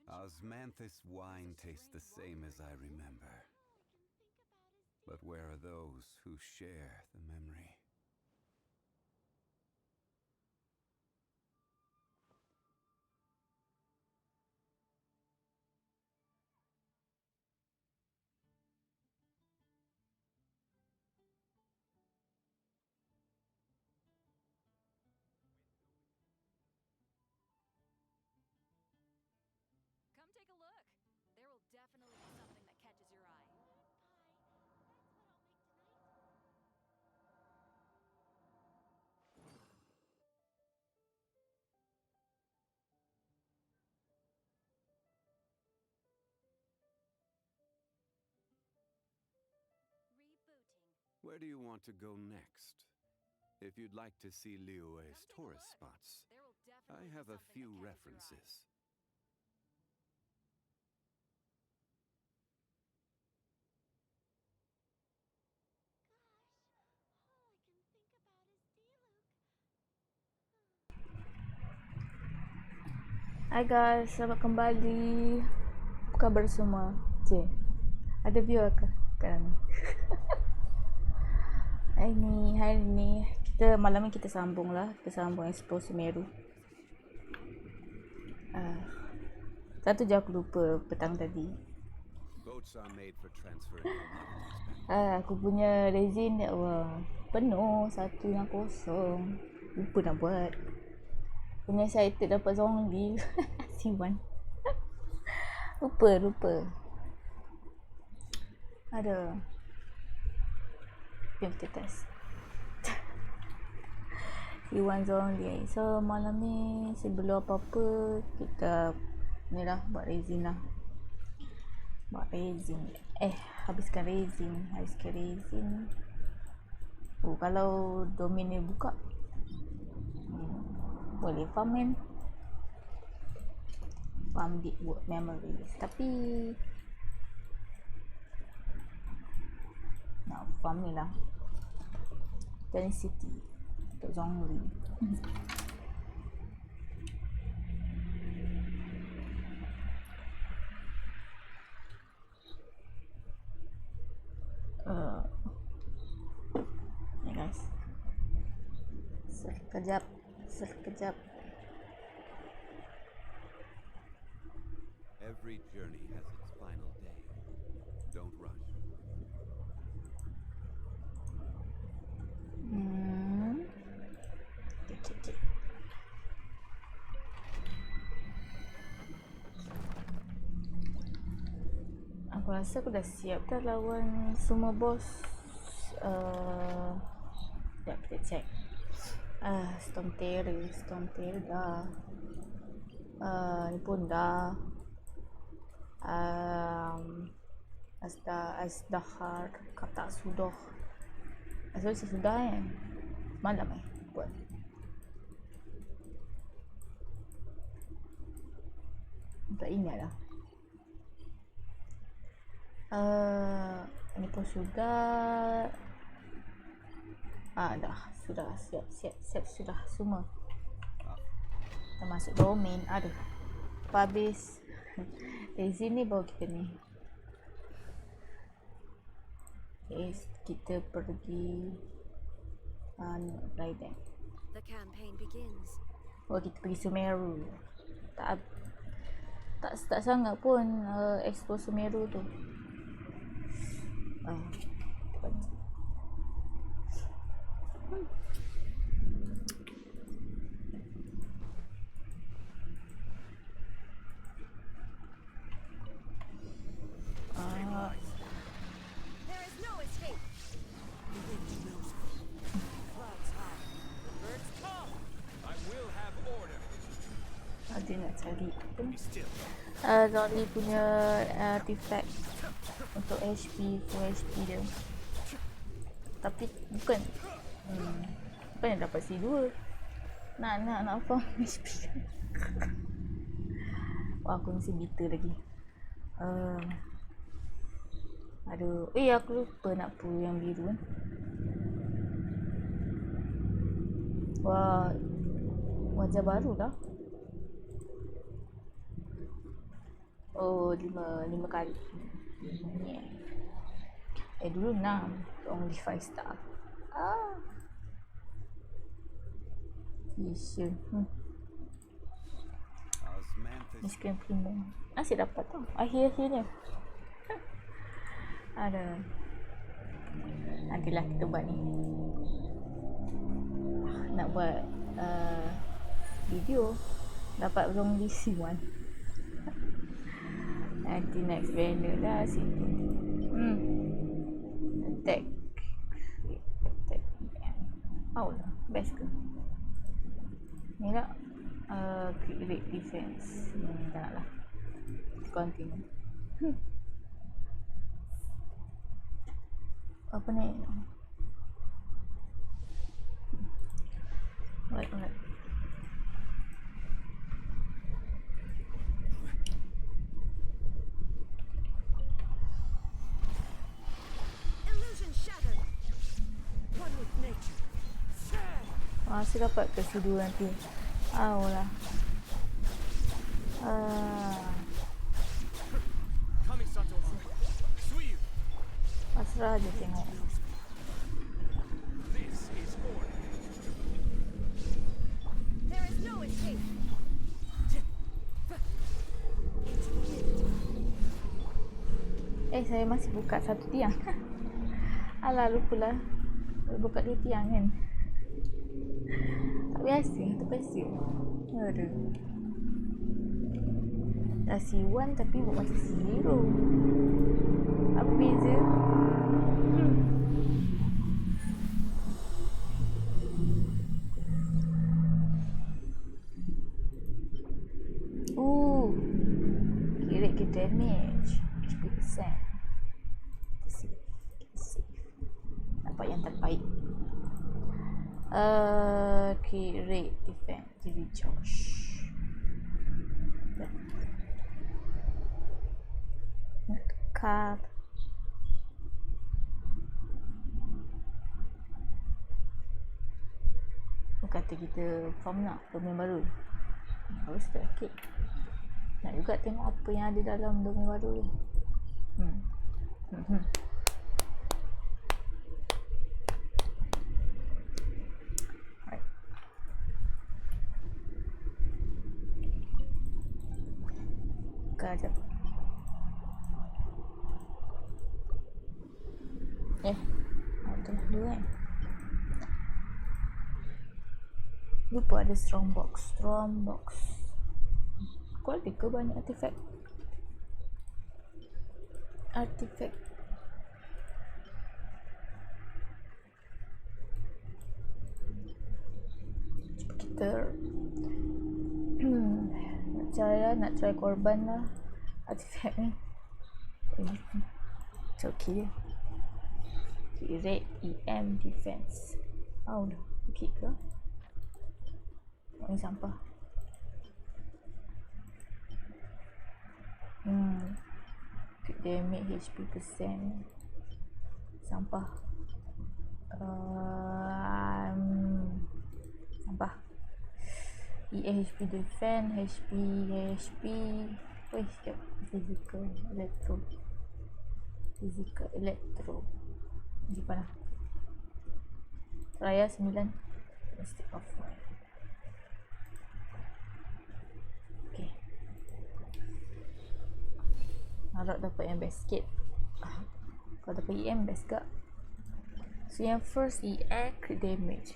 Osmanthus wine tastes the same as I remember. But where are those who share the memory? Come take a look. There will definitely be something that catches your eye. Rebooting. Where do you want to go next? If you'd like to see Liyue's tourist spots, There will I definitely be have a something few that catches your eye. references. Hai guys, selamat kembali. Apa khabar semua? Cik, ada viewer ke sekarang ni? Hari ni kita malam ni kita sambung lah. Kita sambung Expo Semeru. Satu je aku lupa petang tadi. Boats are made for transferring commodities back. Aku punya resin ya Allah penuh, satu yang kosong. Lupa nak buat. Punya excited dapat zombie. Siwan. Lupa. Ada. Jom kita test. Siwan zombie. So malam ni sebelum apa-apa kita ni lah buat resin lah. Habiskan resin. Kalau domain ni buka boleh farm kan, farm deep work memories, tapi nak farm ni lah density untuk zombie. Ya guys, sekejap. Every journey has its final day. Don't rush. Cik. Aku rasa aku dah siap dah lawan semua boss. Sekejap kita check. Storm Terror dah. Ni pun dah. Asdahar kata sudah. Asal sudah kan? Malam buat. Tak ingat lah. Ini pun sudah. Dah. Sudah. Siap sudah semua. Termasuk domain. Aduh. Habis. Dari sini bawa kita ni. Okay, kita pergi Raiden. The campaign begins. Kita pergi Sumeru. Tak sangat pun Expo Sumeru tu. There is no escape. The wind knows me. Clouds high. The birds call. I will have order. Dia nak cari apa ni? Be still. Zoli punya artifact untuk HP, full HP dia. Tapi bukan yang dapat C2. Nak farm HP. Wah, aku mesti bitter lagi. Aduh, aku lupa nak pull yang biru kan. Wah, wajah baru dah. Oh, lima kali. Yeah. Dulu 6. Only 5 star. Vision. Osmanthus Miskin primo. Asyik dapat tau. Akhir-akhirnya. Ada. Nantilah kita buat ni. Nak buat video. Dapat zombie C1. Nanti next banner lah situ. Attack. Oh lah. Best ke? Ni lah. Quick rate defense. Tak nak lah. Continue. Apa ni? Alright. Illusion shattered. One with nature. Masih dapat ke studio nanti. Lah. Kamisato Suyu. Pasrah je tengok. This is order. There is no escape. Saya masih buka satu tiang. Alah, lupalah. Buka 2 tiang kan. Tak biasa, terpaksa. Aduh. Dah C1 tapi buat macam C0. Apa beza? Kira ke damage. HP percent. Nampak yang terbaik. Key rate defense TV charge. Card. Kata kita form nak domain baru. Harus sedikit. Nak juga tengok apa yang ada dalam domain baru ni. Buka sekejap. Tengah dua kan. Lupa ada strong box. Kau ada ke banyak artifact? Cuba kita nak try korban lah artifact ni. It's okay. Rate EM defense. Dah okay ke? Ini sampah. Quick damage HP percent. Sampah. Sampah. EA HP defense, HP. Sikap. Physical electro. Jumpa lah. Raya 9. Stick off. Okay. Harap dapat yang best sikit. Kalau dapat EM best gak. So yang first EA crit damage.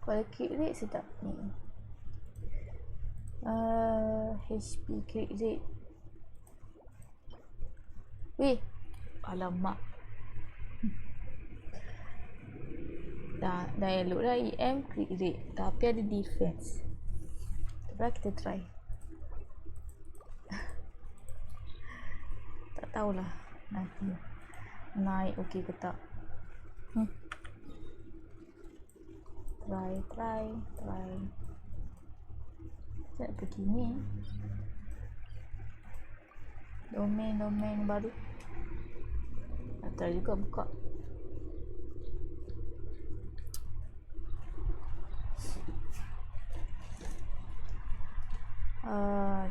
Kalau crit rate sedap ni. HP crit rate. Weh, alamak. Dah elok lah EM crit rate. Tapi ada defense. Coba kita try. Tak tahulah nanti naik okey ke tak. Try. Saya nak pergi ni. Domain baru. Try juga buka.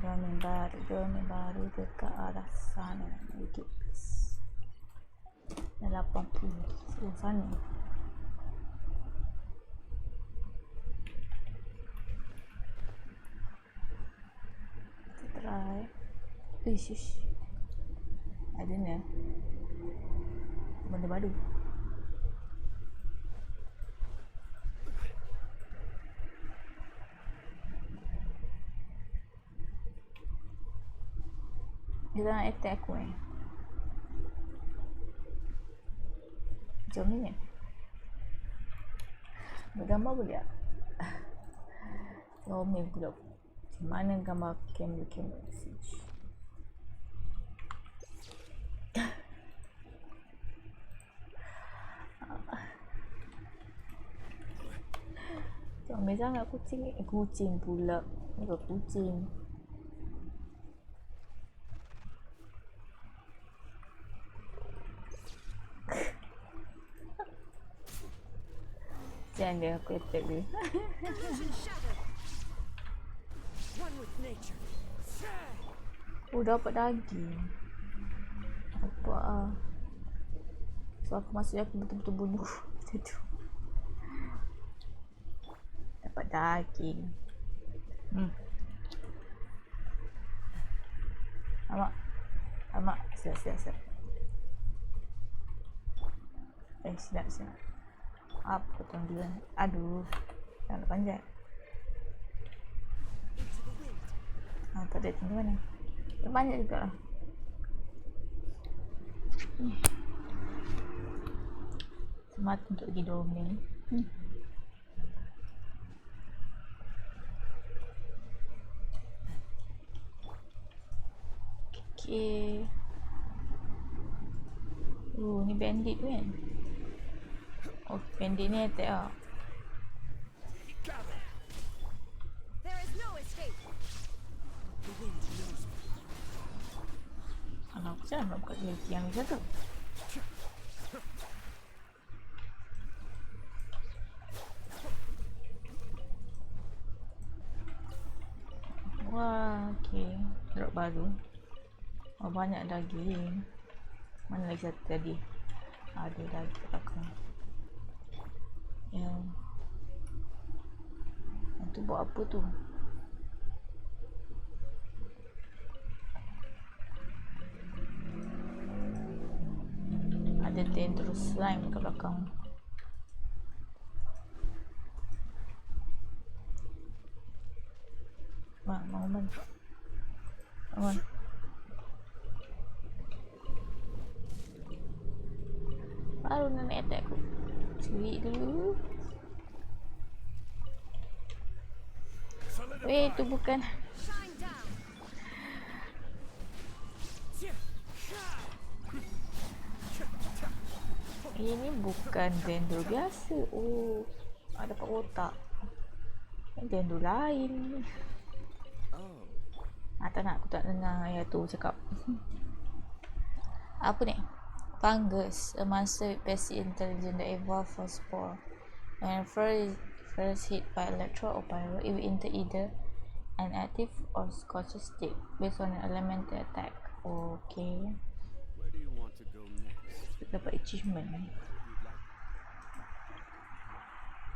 Domain Dekat domain baru dekat arah sana. Sedikit please. 80. Oh, sana. Kita try. Ish. Ada ni. Benda baru. Dia nak attack aku Macam ni bergambar boleh tak? Romel pula. Macam mana gambar kamera message? Comel sangat kucing ni. Kucing pula. Bukan kucing. Jangan dia aku attack dia. Illusion shattered. One with nature. Oh, dapat daging. Apa ah. So aku masuk aku betul-betul bunuh. Macam tu. Dapat daging. Amak. Siap. Siap. Apa tuan dia? Aduh. Jangan panjat. Tak ada tinggal mana. Terpanjat juga lah. Semata untuk pergi domain. Okay. Ni bandit tu kan? Oh, bandit ni attack lah. There is no escape. The wind knows me. Alah, aku jangan nak buka lagi yang ni tu. Wah, okay. Drop baru. Oh, banyak daging. Mana lagi satu tadi? Ada lagi kat belakang. Yang tu buat apa tu? Ada dangerous slime kat belakang. Bangun. Baru nak attack aku. Curi dulu. Itu bukan. Shine down. Ini bukan dendro biasa. Oh, ada dapat otak. Ini dendro lain. Tak nak, aku tak dengar ayah tu cakap. Apa ni? Fungus, a monster with basic intelligence that evolved from spore. When first hit by electro or pyro, it will enter either an active or scorched state based on an elemental attack. Okay. Where do you want to go next? Dapat achievement.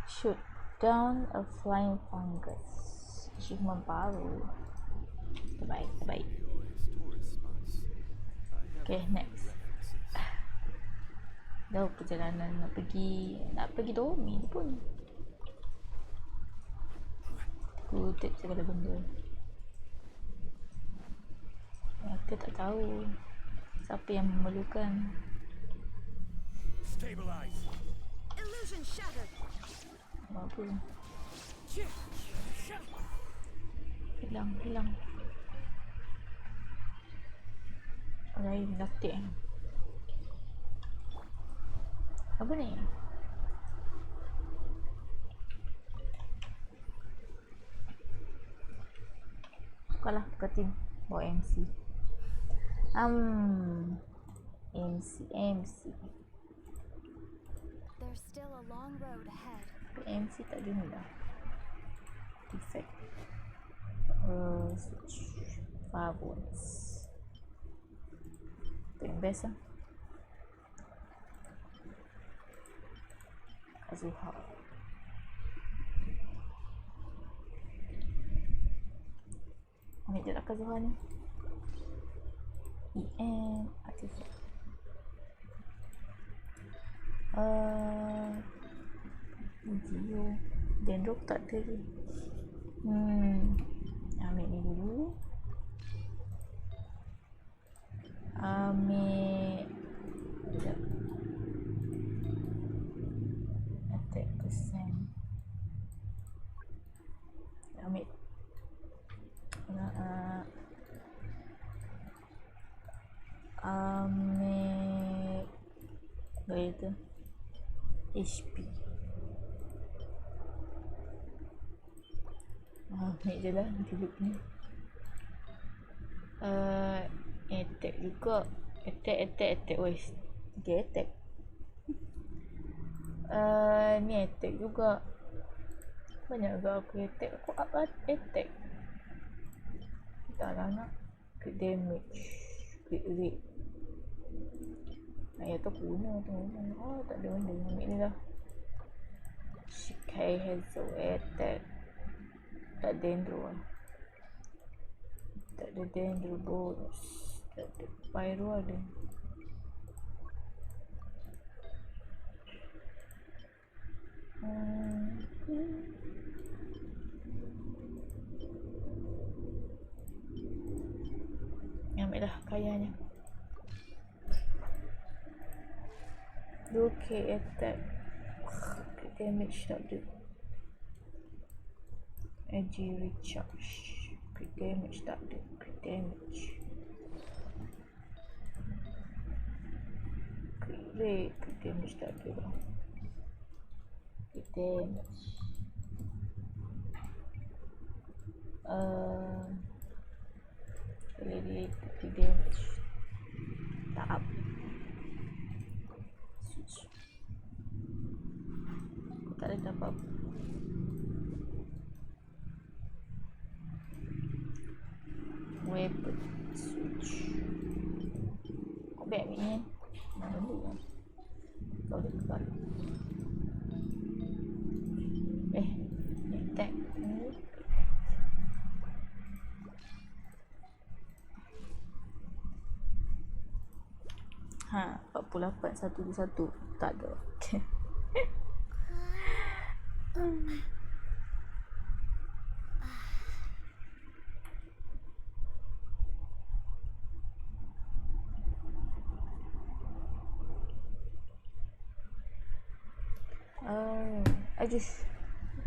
Shoot down a flying fungus. Achievement baru. Terbaik. Okay, next. Jauh perjalanan nak pergi domain pun. Aku take segala benda. Aku tak tahu siapa yang memerlukan. Stabilize. Illusion shattered. Apa? Hilang. Lain laktik. Apa ni? Kalah ketin bawa MC. MC. There's still a long road ahead. MC tak ada ni dah. Defect. Switch. Favos. Tu yang best lah. Kazuha. Ambil je lah Kazuha ni. EN Artifact. Gio Dendro tak ada lagi. Ambil ni dulu. Ambil sekejap. Attack percent. Ambil ambil gaya tu HP. Ambil je lah hidup ni. Attack juga. Attack wes. 3 attack. Ni attack juga. Banyak juga aku attack. Aku up attack. Tak lah nak. Crit damage. Crit rate. Ayah tu aku guna tu. Oh tak ada benda. Ambil ni lah. Shikai Hazel attack. Tak Dendro lah. Tak ada Dendro bonus. Tak ada Pyro ada. Ambil lah kayanya. 2k attack. Crit damage tak ada. Energy recharge. Crit damage tak ada. Crit damage. Crit rate. Crit damage tak ada lah. Crit damage. Crit damage. Tak up. Switch. Aku tak ada apa-apa. Weapon switch. Kau back ni kan? Mana dulu kan? Kau dah kebal. Ni attack. Ha, 48 121 tak ada.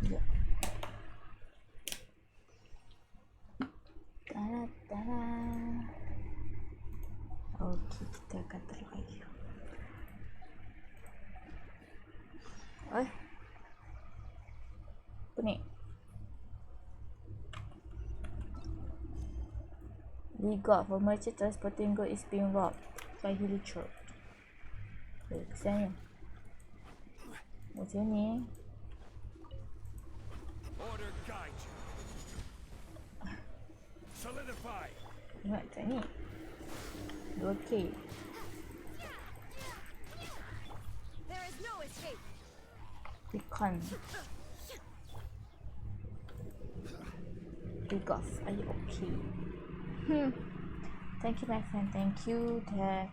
Ya. Tada. Okey, kita akan taruh lagi. Apa ni? We got for merchant transporting gold is being robbed by Hilichur. Kesiannya. Macam ni. Order guide you. Solidify. Tengok macam ni. 2k. There is no escape. Recon. Rigoff, are you okay? Thank you my friend, thank you. That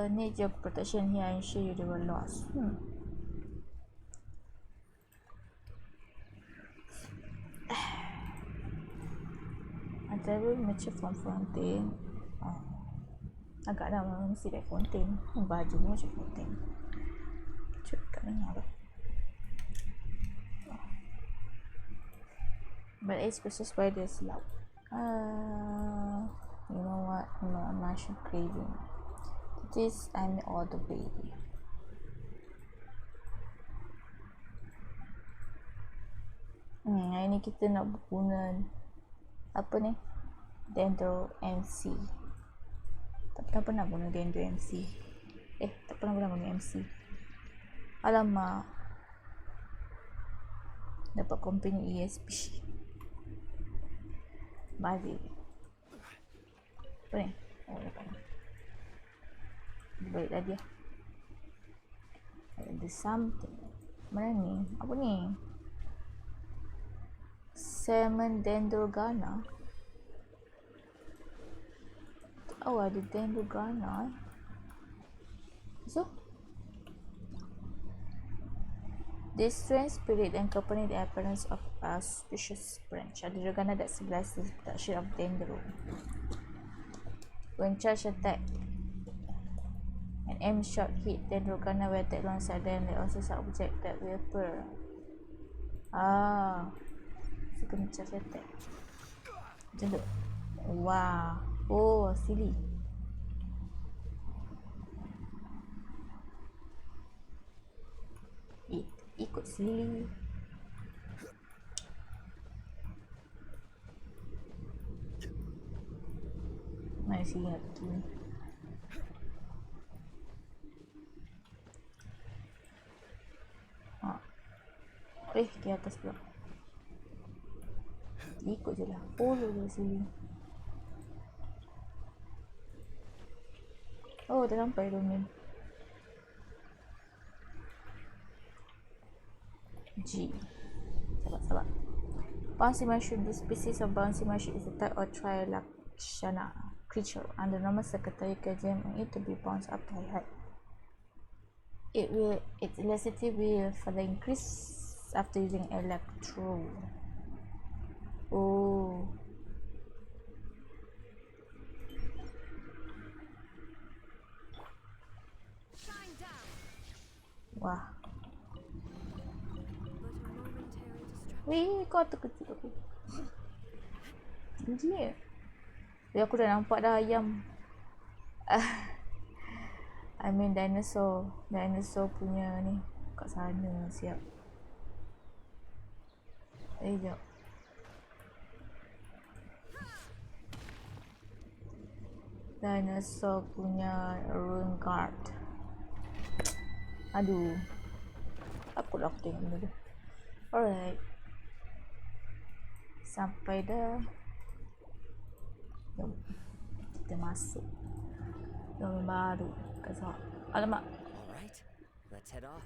need your protection here. I'm sure you were lost. Antara macam fountain. Agak dah mesti back fountain. Baju pun macam fountain. Kat mana lah. But it's precious by this loud. You know what? No, I'm not sure craving. This I'm all the way. Hari ni kita nak guna apa ni? Dendro MC. Tak pernah guna Dendro MC. Tak pernah guna MC. Alamak. Dapat company ESP. Balik. Apa ni? Oh, dapat ni. Balik tadi lah. Ada something. Mana ni? Apa ni? Salmon dendrogana. Oh, ada dendrogana. So, this strange spirit accompany the appearance of a auspicious branch. Dendrogana that symbolizes the production of dendro. When charged attack, an aim shot hit dendrogana will attack alongside them. They also subject that will appear. So kena charge attack. Macam tu. Wah. Oh, silly. Ikut silly. Masih ingat tu. Di atas pula. Ikut je lah. Follow je sini. Oh, dah sampai domain. G. Sabar. Bouncy mushroom. This species of bouncy mushroom is a type of trilakshana creature. Under normal circuitry, you can jam on it to be bounced up to high height. Its elasticity will further increase after using electro. Oh. Wah. Weh, kau terkejut aku. Tinggi ya? Aku dah nampak dah ayam. I mean dinosaur. Dinosaur punya ni. Kat sana siap. Sekejap. Dinosaur punya rune guard. Aduh. Takutlah aku tengok benda tu. Alright. Sampai dah. Jom. Kita masuk. Domain baru. Kasar. Alamak. Alright, let's head off.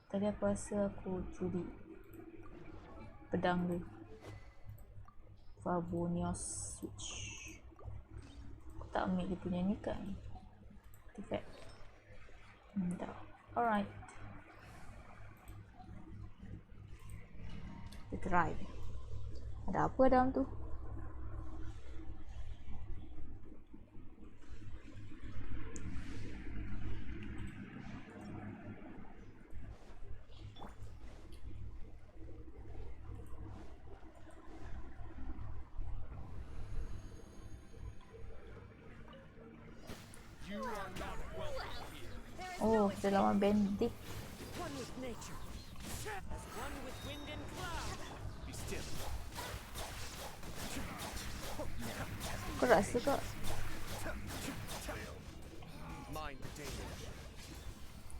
Tadi aku rasa aku curi pedang dia. Fabonius switch. Aku tak ambil dia punya ni kan. Artifact. Tak. Alright. Kita try. Ada apa dalam tu? Oh, kita lawan bandit. One with nature, as one with wind and cloud. Be still. Kau rasa kau? Mind the danger.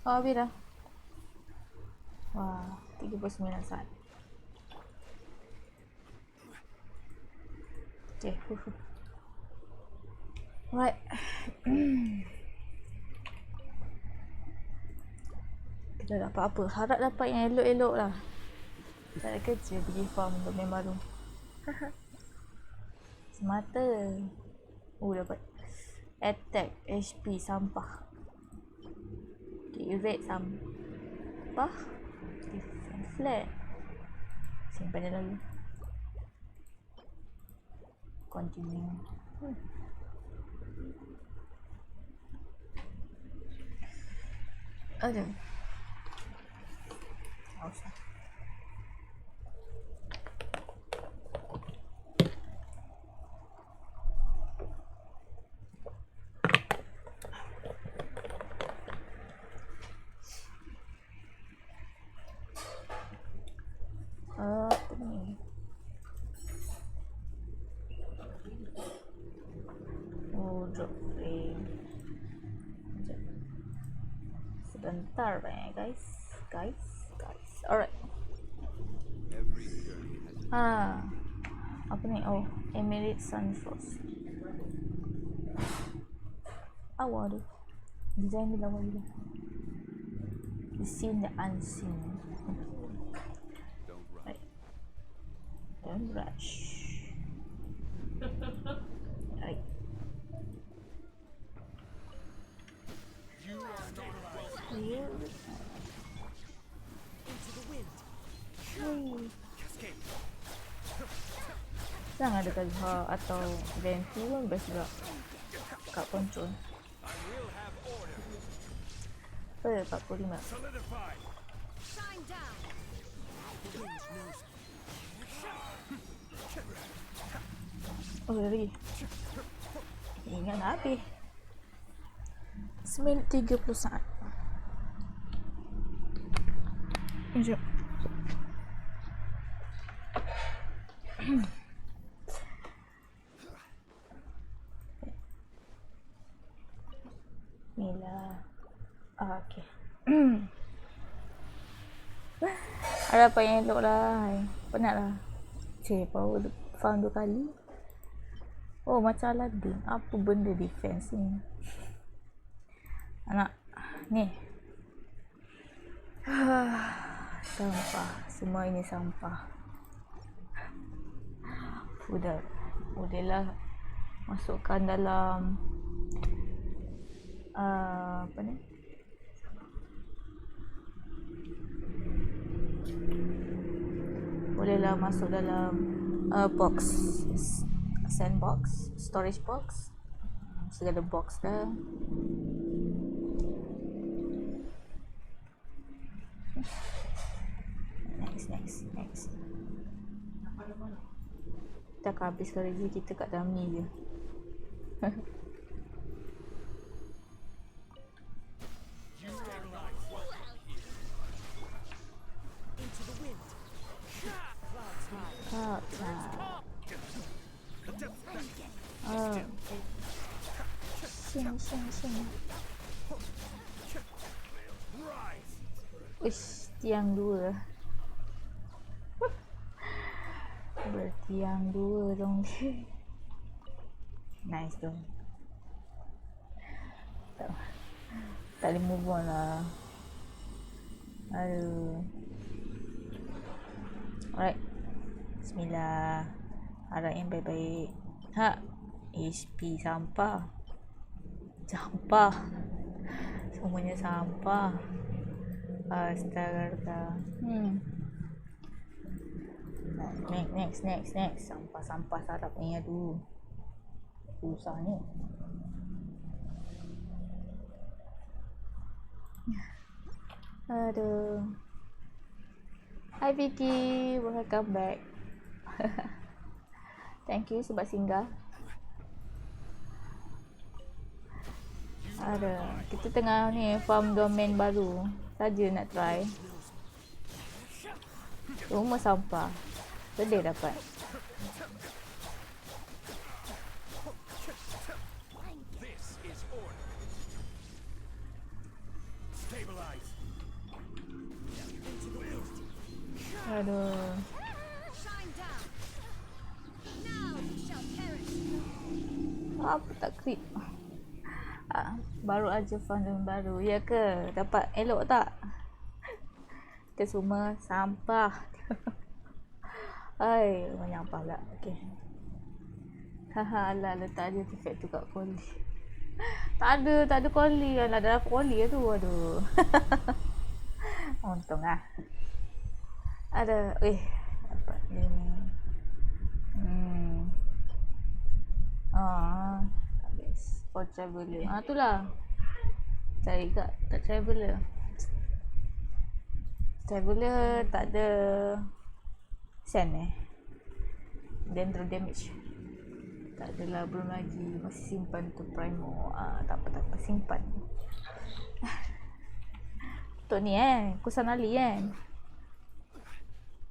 Oh, habis dah. Wah, 39 saat. Okay. Right. Kita dapat apa? Harap dapat yang elok-elok lah. Tak ada kerja pergi farm domain baru. Semata. Oh, dapat attack HP sampah. Okay, erase sampah. Defense flat. Simpan dia lalu. Continue. Aduh. Tak usah. Apa ni? Oh, drop frame. Sebentar guys. Alright. Every journey has Apa ni? Oh, Emirates Sunforce. Awal tu. Design dia lawa juga. The seen, the unseen. Don't run. Right. Don't rush. Right. You are stabilized. You. Into the wind. Hey. Cascade. Jangan ada Kalha atau Venti pun best juga. Kat control. I will have order. 45. Solidify. Shine down. The wind knows me. Oh, lagi. Ingat nak habis. 9:30 saat. Sekejap. Mila. Okay. Ada apa yang elok lah. Penat lah. Power farm 2 kali. Oh, macam Aladdin. Apa benda defense ni? Anak. Ni. Sampah. Semua ini sampah. Udahlah. Masukkan dalam apa ni? Bolehlah masuk dalam box, sandbox, storage box, segala box dah. Next. Kita akan habiskan review kita kat dummy je. You stabilize. Into the wind. Clouds high. Sing. Rise. Uish, tiang 2. Bertiang 2 dong. Nice dong. Tak boleh move on lah. Aduh. Alright. Bismillah. Harap yang baik-baik. HP sampah. Semuanya sampah. Astaga. Next. Sampah sarap ni, aduh. Susah ni. Aduh. Hi Vicky, welcome back. Thank you sebab singgah. Kita tengah ni farm domain baru. Saja nak try. Rumah sampah. Sedih dapat. This is order. Stabilize. Into the wind. Aduh. Shine down. Now you shall perish. Apa tak crit? Baru aja farm domain baru. Ya ke? Dapat elok tak? Kita semua sampah. Hai, menyampah pula. Okey. Alah, letak je artifact tu kat Koli. Tak ada Koli. Alah, dah dapat Koli tu. Aduh. Untung lah. Ada, dapat dia ni. Habis. For traveller. Itulah. Cari kat traveller. Traveller tak ada sand Dendro damage. Tak adalah, belum lagi. Masih simpan tu Primo. Tak apa, simpan. Untuk ni Kusanali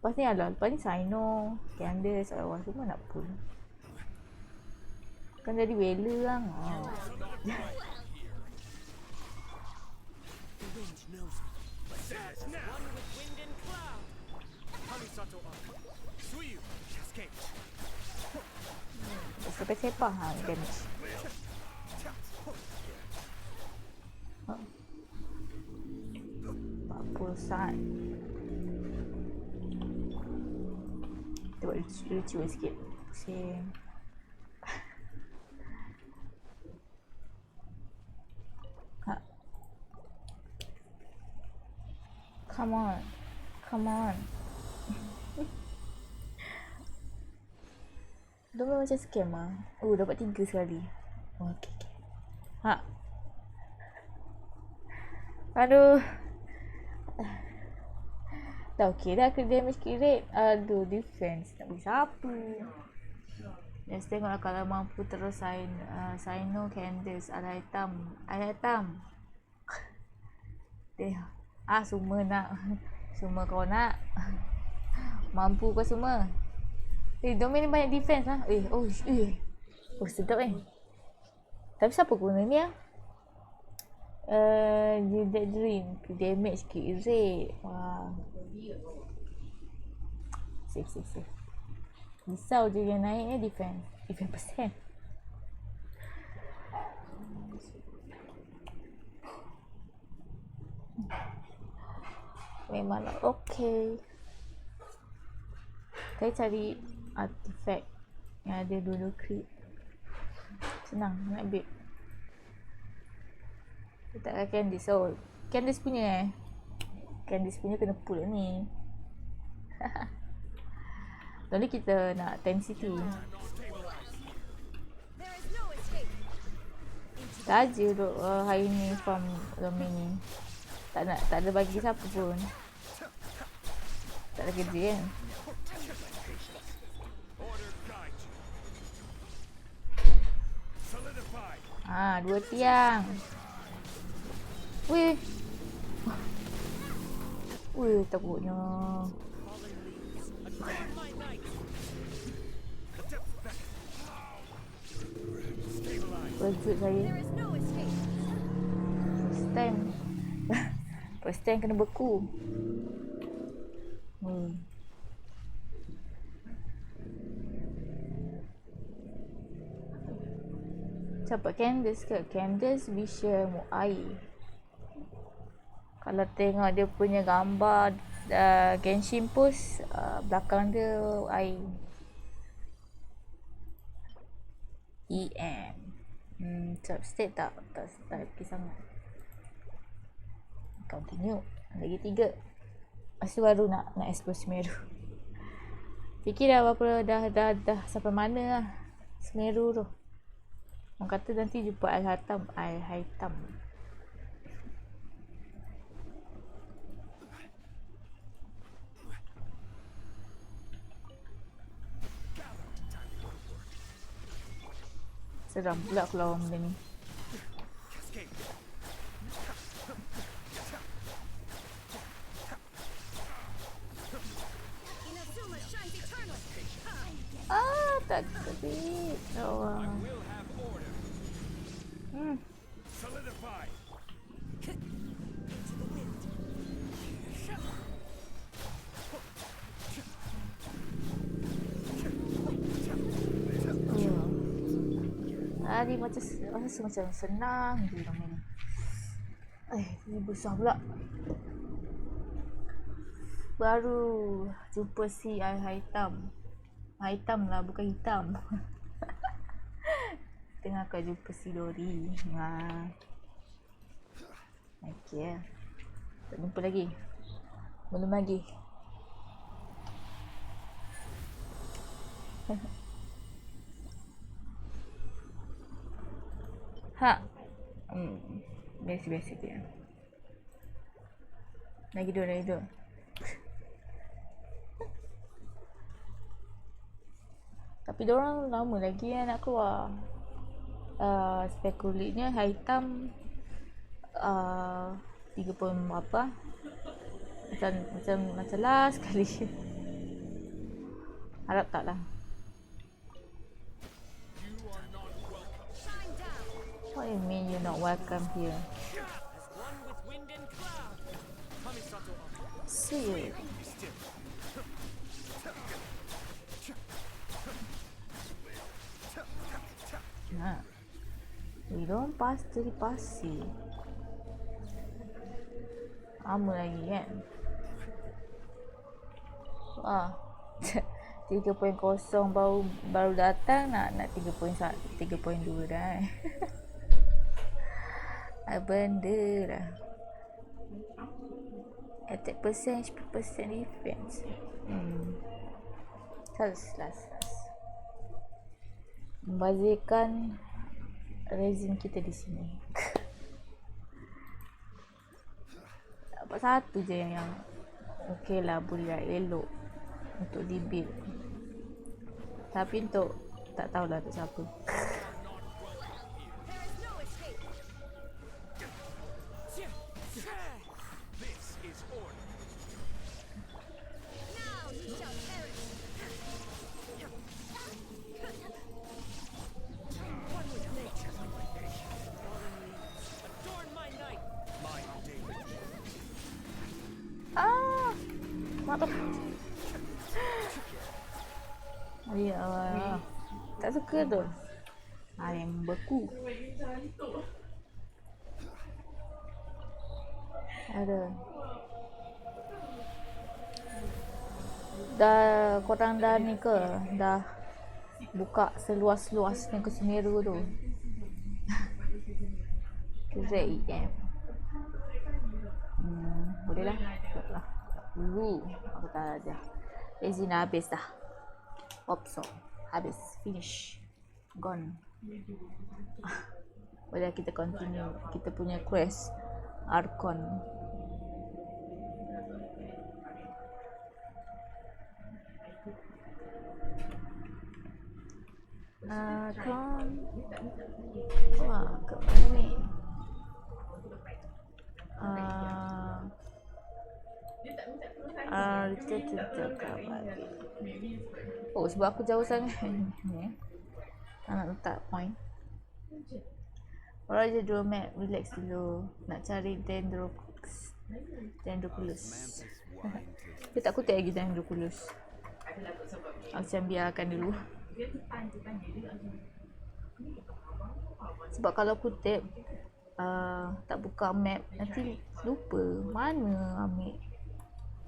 Lepas ni lepas ni Sino, Candace, Awas semua nak pull. Kan jadi whaler lah. The wind knows me. Yes, now. One with wind and cloud. Hamisato up. Suyu. Cascade. Sepah-sepah damage. Apa sangat. Kita buat lucu sikit. Pusing. Come on. Dia macam scam lah. Oh, dapat 3 sekali. Oh, okay. Aduh. Dah okey dah, crit damage, crit rate. Aduh, defense. Nak bagi siapa? Let's tengoklah kalau mampu terus Sino, Candace, Air hitam. Dia. Semua nak. Semua kau nak. Mampu kau semua. Domain ni banyak defense lah. Oh, sedap Tapi siapa guna ni lah? That dream. Damage, crit rate. Wah. Safe. Risau je yang naik defense. Defense persen. Memanglah okey. Saya cari artifact yang ada dulu crit. Senang nak ambil. Letakkan Candice. Oh, Candice punya Candice punya kena pull ni. Lalu kita nak intensity. Saja duk hari ni farm domain ni. Tak ada bagi siapa pun. Tak ada kerja kan. Dua tiang. Wih, takutnya. Berjut saya. First time kena beku. Dapat Candace ke? Candace bisa air. Kalau tengok dia punya gambar Genshin post, belakang dia air. Substate tak pergi sangat. Continue. Lagi 3. Lepas tu baru nak explore Semeru. Fikir dah dah sampai mana lah Semeru tu. Orang kata nanti jumpa air hitam. Seram pula aku lawan benda ni. Tak kebit. Allah. Tadi macam senang je nama ni. Ini besar pula. Baru jumpa si air hitam. Hitam lah, bukan hitam. Tengah kau jumpa si Dori. Okay. Tak jumpa lagi. Belum lagi. Biasa dia. Lagi dua. Tapi diorang lama lagi nak keluar. Spekulitnya hitam 30 apa. Macam last kali. Harap tak lah. What do you mean you're not welcome here? See you. Diorang pasti pasir. Lama lagi kan. 3.0 baru datang, nak 3.2 dah. Benda dah. Attack percent, HP percent, defense. Last. Membazirkan rezim kita di sini. Dapat satu je yang okey lah, boleh lah, elok untuk di-build. Tapi untuk tak tahulah untuk siapa. There is no escape. This is order. Now you shall perish. One with nature. Fallen leaves adorn my night. My daily. Mantap. Ya Allah. Tak suka tu. Yang beku. Ada. Korang dah ni ke? Dah buka seluas-luasnya ke Semeru tu? Keren kan? Boleh lah. Dulu aku tak ada. Izin dah habis dah. Opso. Habis. Finish. Gone. Boleh kita continue kita punya quest Archon. Archon. Wah, ke mana ni? Oh, sebab aku jauh sangat. Tak nak letak point. Orang je dua map, relax dulu. Nak cari Dendroculus. Dia tak kutip lagi Dendroculus. Aku macam biarkan dulu. Sebab kalau kutip tak buka map, nanti lupa mana ambil.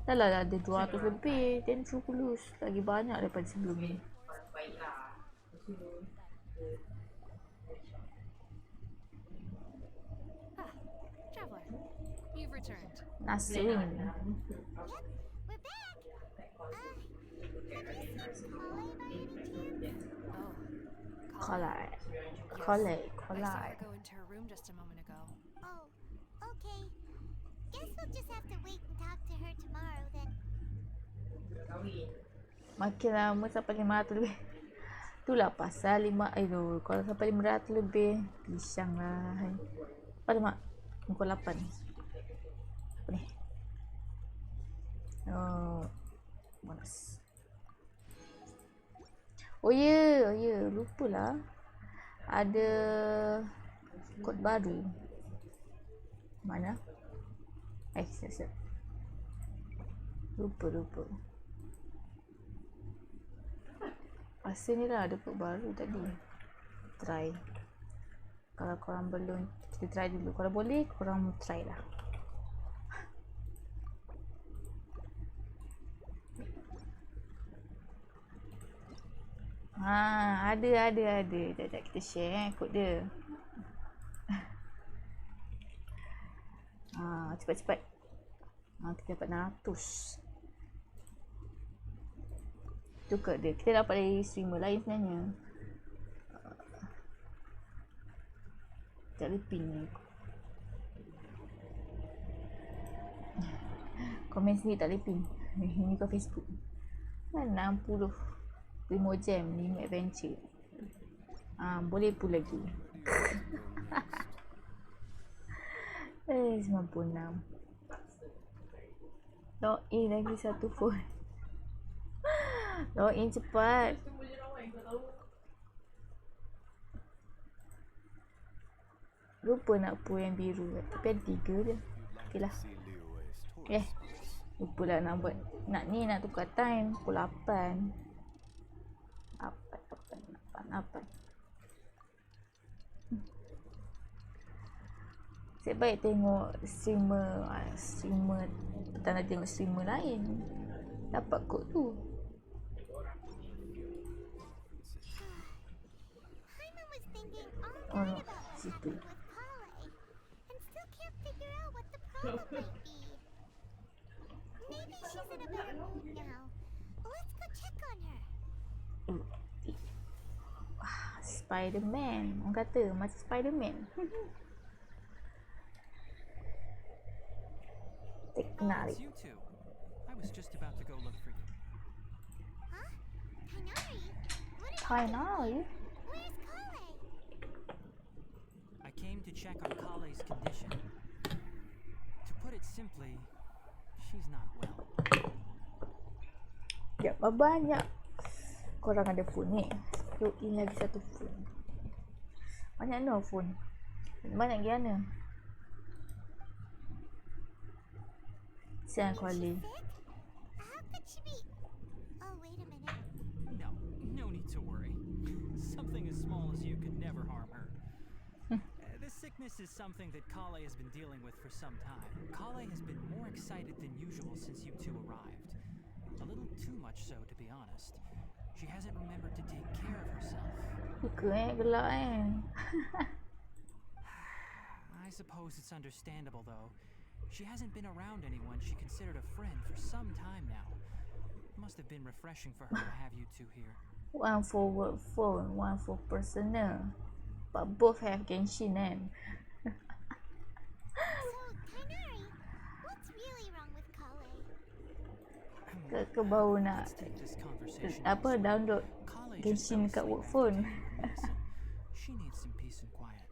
Dah lah ada 200 lebih Dendroculus. Lagi banyak daripada sebelum ni. Traveler, you've returned. Nasrin. We're back. Have you seen Polly by any chance? Oh, Collide. I saw her go into her room just a moment ago. Oh, okay. Guess we'll just have to wait and talk to her tomorrow then. Makin lama sampai 500 lebih. Itulah pasal kalau sampai 500 lebih pisang lah. Apa mak? Pukul 8. Apa ni? Oh, bonus. Oh ya, lupalah. Ada kod baru. Mana? Siap. Lupa. Rasa ni lah ada kod baru tadi. Try. Kalau korang belum, kita try dulu. Kalau boleh, korang try lah. Ada. Sekejap kita share kod dia. Cepat. Kita dapat 600. Tu kod dia. Kita dapat dari streamer lain sebenarnya. Tak boleh pin ni. Komen sendiri tak boleh pin. Ini ke Facebook. 60 5 jam 5 adventure. Boleh pun lagi. 96. Login lagi satu phone. Login cepat. Lupa nak put yang biru. Tapi ada 3 je. Okey lah. Lupa lah nak buat. Nak tukar time. Pukul 8. 8. Saya baik tengok streamer, tak nak tengok streamer lain. Dapat kod tu. Hyman was thinking all Oh, night about what situ. happened with Kale, and still can't figure out what the problem might be. Maybe she's in a better mood now. Let's go check on her. Spider-Man. Orang kata macam Spider-Man. Teknari. It's you two. I was just about to go look for you. Huh? Kainari? What are you Teknari? Where's Kale? I came to check on Kale's condition. To put it simply, she's not well. Ya, banyak korang ada phone ni. Load in lagi satu phone. Banyak no phone. Banyak gana. Siang Kuali. Sick? How could she be? Oh, wait a minute. No need to worry. Something as small as you could never harm her. This sickness is something that Kale has been dealing with for some time. Kale has been more excited than usual since you two arrived. A little too much so, to be honest. She hasn't remembered to take care of herself. Gelak I suppose it's understandable, though. She hasn't been around anyone she considered a friend for some time now. Must have been refreshing for her to have you two here. One for work phone, one for personal. But both have Genshin kan. So, Kainari, what's really wrong with Kale? Ke baru nak Let's take this conversation apa elsewhere. download Kale just Genshin kat fell asleep work after phone. taking her medicine. She needs some peace and quiet.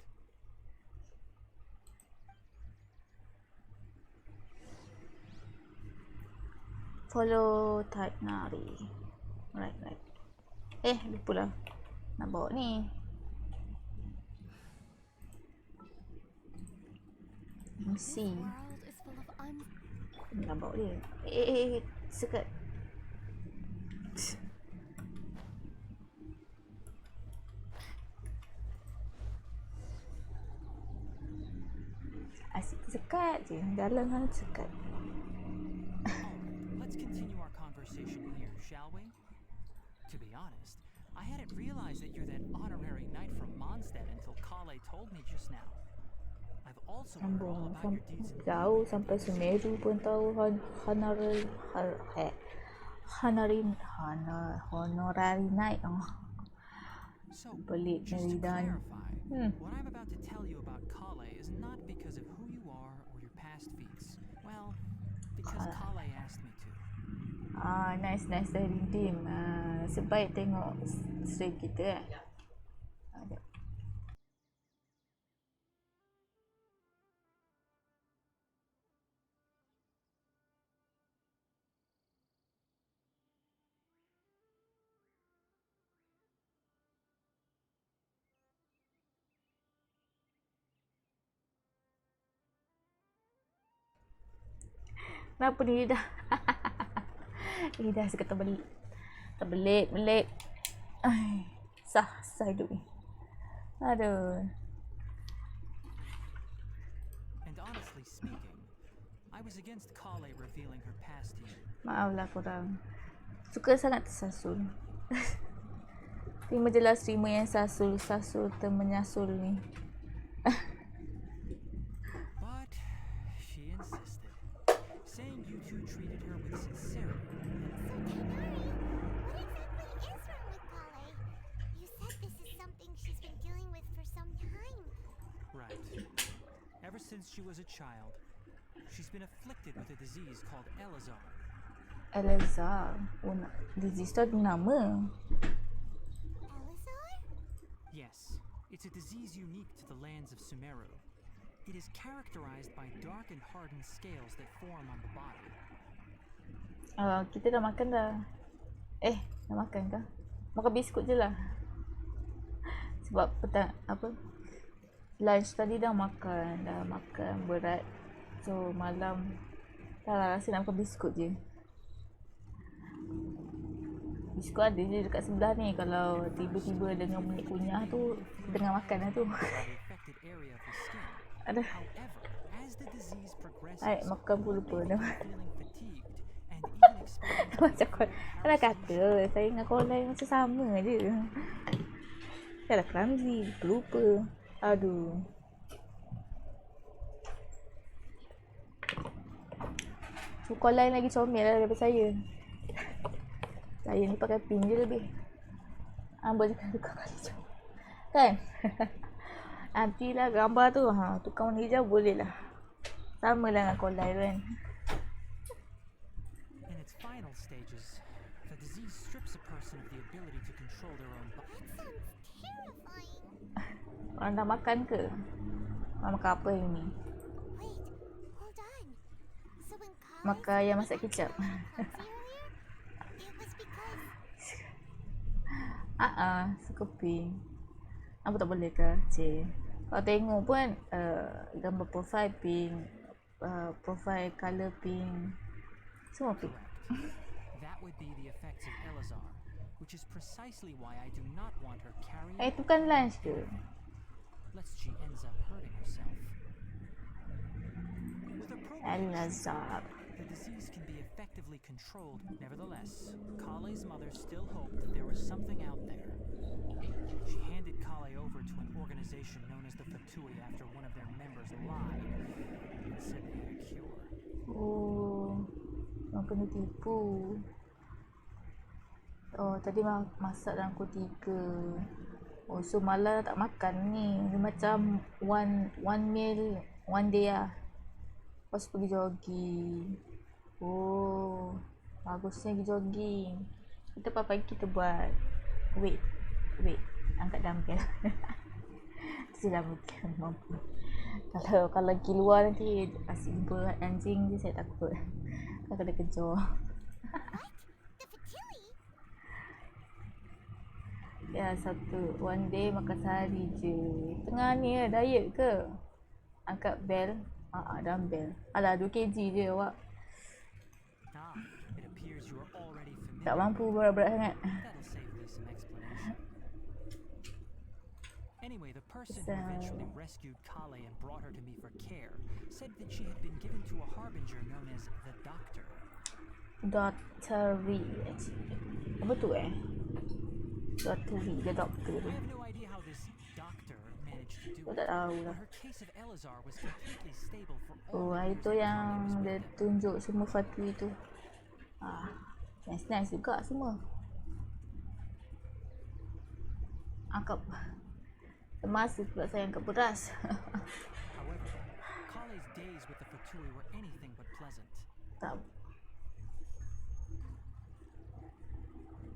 Follow Teknari. Right. Lupa lah. Nak bawa ni. MC. World is full of Nak bawa dia. Sekat. Asyik sekat je. Dalam sana sekat. Alright, let's continue our conversation here, shall we? To be honest, I hadn't realized that you're that honorary knight from Mondstadt until Kale told me just now. I've also heard all about your deeds in Jauh sampai Semeru pun tahu honorary night. So, Pelik just to Meridan. clarify, what I'm about to tell you about Kale is not because of who you are or your past feats. Well, because Kale asked me to. Nice dah redeem. Sebaik tengok stream kita kan. Ada. Kenapa ni dah? Dah suka terbelit. Sah hidup ni. Aduh. And honestly speaking, I was against Kale revealing her past to you. Maaflah korang. Suka sangat tersasul. Terima je lah streamer yang sasul termenyasul ni. But she insisted, saying you two treated her with sincerity. So, Kainari, what exactly is wrong with Kale? You said this is something she's been dealing with for some time. Right. Ever since she was a child, she's been afflicted with a disease called Elazar. Elazar. Disease tu ada nama. Elazar? Yes, it's a disease unique to the lands of Sumeru. It is characterized by dark and hardened scales that form on the body. Kita dah makan dah. Dah makan kah? Makan biskut je lah. Sebab petang lunch tadi dah makan berat. So malam dah lah rasa nak makan biskut je. Biskut ada je dekat sebelah ni. Kalau tiba-tiba dengan bunyi kunyah tu, tengah makan lah tu. The affected area of the skin, Ada. However, as the disease progresses, Ay, makan pun lupa Coley dah. began feeling fatigued and even experienced Macam kau peripheral dah paresthesia. kata saya dengan kau lain macam sama je. Saya dah clumsy, lupa. Aduh. So, kau lain lagi comel lah daripada saya. Saya ni pakai pin je lebih. Boleh tukar kali jauh. Kan? Nantilah gambar tu, tukar warna hijau boleh lah. Sama lah dengan kau lain kan. In its final stages, the disease strips a person of the ability to control their own body. Terrifying. Orang dah makan ke? Orang makan apa hari ni? Wait, hold on. So when Kyle Makan ayam masak kicap. clumsy earlier, it was because Suka pink. Apa tak boleh ke? Cik. Kalau tengok pun gambar profile pink, profile color pink. Semua pink. That would be the effects of Elazar, which is precisely why I do not want her carrying. Itu kan lunch ke? Lest she ends up hurting herself. With appropriate Elazar. the disease can be effectively controlled. Nevertheless, Kale's mother still hoped that there was something out there. She handed Kale over to an organization known as the Fatui after one of their members lied and said they had a cure. Oh, orang kena tipu. Oh, tadi masak dalam pukul 3. Oh, so malam tak makan ni. Dia macam one meal, one day lah. Lepas pergi jogging. Oh, bagusnya pergi jogging. Kita pagi kita buat weight. Angkat dumbbell. Itu je lah mungkin mampu. Kalau pergi luar nanti asyik jumpa anjing je, saya takut. Kalau kena kejar. what? The Fatui? Ya, one day makan sehari je. Tengah ni diet ke? Angkat bell. Dumbbell. Alah, 2 kg je awak. It appears you are already familiar. Tak mampu berat-berat sangat. That'll save me some explanation. Anyway, the person who So- eventually rescued Kale and brought her to me for care said that she had been given to a harbinger known as the Doctor. Dr. V. Apa tu Dr. V, the doctor. I have no idea how this doctor managed to do Aku it, tak tahu but lah. her case of Elazar was completely stable for Oh, all the years itu that Kale yang was dia with them. tunjuk semua fatui tu. Nice juga semua. Angkat termasuk pula saya angkat beras. However, Kale's days with the Fatui were anything but pleasant. Tak.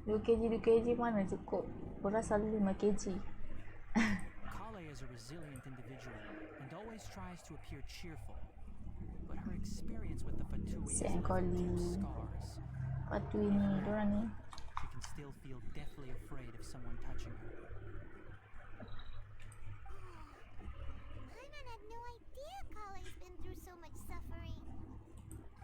2 kg mana cukup? Beras selalu 5 kg. Kale is a resilient individual and always tries to appear cheerful. But her experience with the Fatui has Siang left kali. deep scars. Fatui ni, diorang ni. She can still feel deathly afraid of someone touching her. Paimon had no idea Kale's been through so much suffering.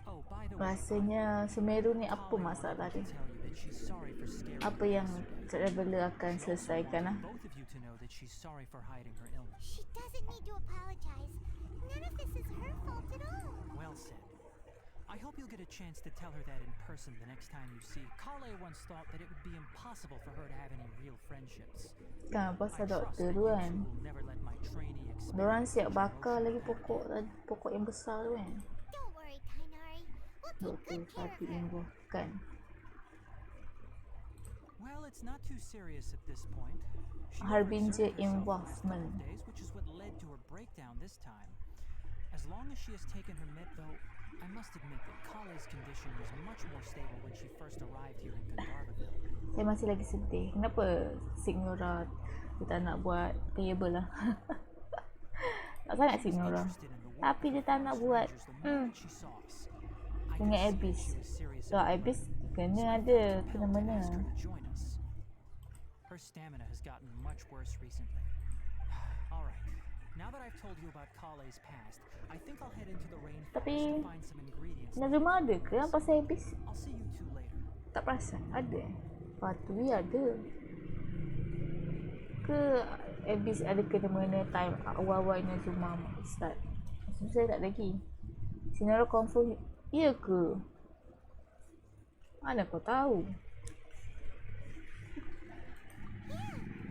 Oh, by the way, Rasanya Semeru ni apa Kale masalah wanted dia? to tell you that she's sorry for scaring Apa you yang yesterday. traveler akan selesaikan lah. Both of you to know that she's sorry for hiding her illness. She doesn't need to apologize. None of this is her fault at all. Well said. I hope you'll get a chance to tell her that in person the next time you see. Kale once thought that it would be impossible for her to have any real friendships. Kan I pasal trust doktor that tu you kan. two will never let my trainee Diorang experience siap such bakar emotional lagi agony. pokok yang besar tu kan. Don't worry, Kainari. We'll take Doktor good care Fatih of her. Imbo kan. Well, it's not too serious at this point. She Harbinger overexerted herself the last involvement. couple of days, which is what led to her breakdown this time. As long as she has taken her med, though, I must admit that Kale's condition was much more stable when she first arrived here in Gandharvaville. Saya masih lagi sedih. Kenapa Signora dia tak nak buat payable lah. Tak sangat She was Signora. interested in the work Tapi of dia her tak fellow nak buat. strangers the moment she saw us. I Dengan could see that Abyss. she was serious Tak, about Abyss learning. kena So I ada felt compelled to kena-mena. ask her to join us. Her stamina has gotten much worse recently. All right. Now that I've told you about Kale's past, I think I'll head into the rainforest Tapi to find some ingredients. Nazuma ada ke yang pasal Abyss? I'll see you two later. Tak perasan. Ada. Fatui ada. Ke Habis ada kena-mena time awal-awalnya Zuma start. Saya tak lagi. Sinara confirm. Ya ke? Mana kau tahu?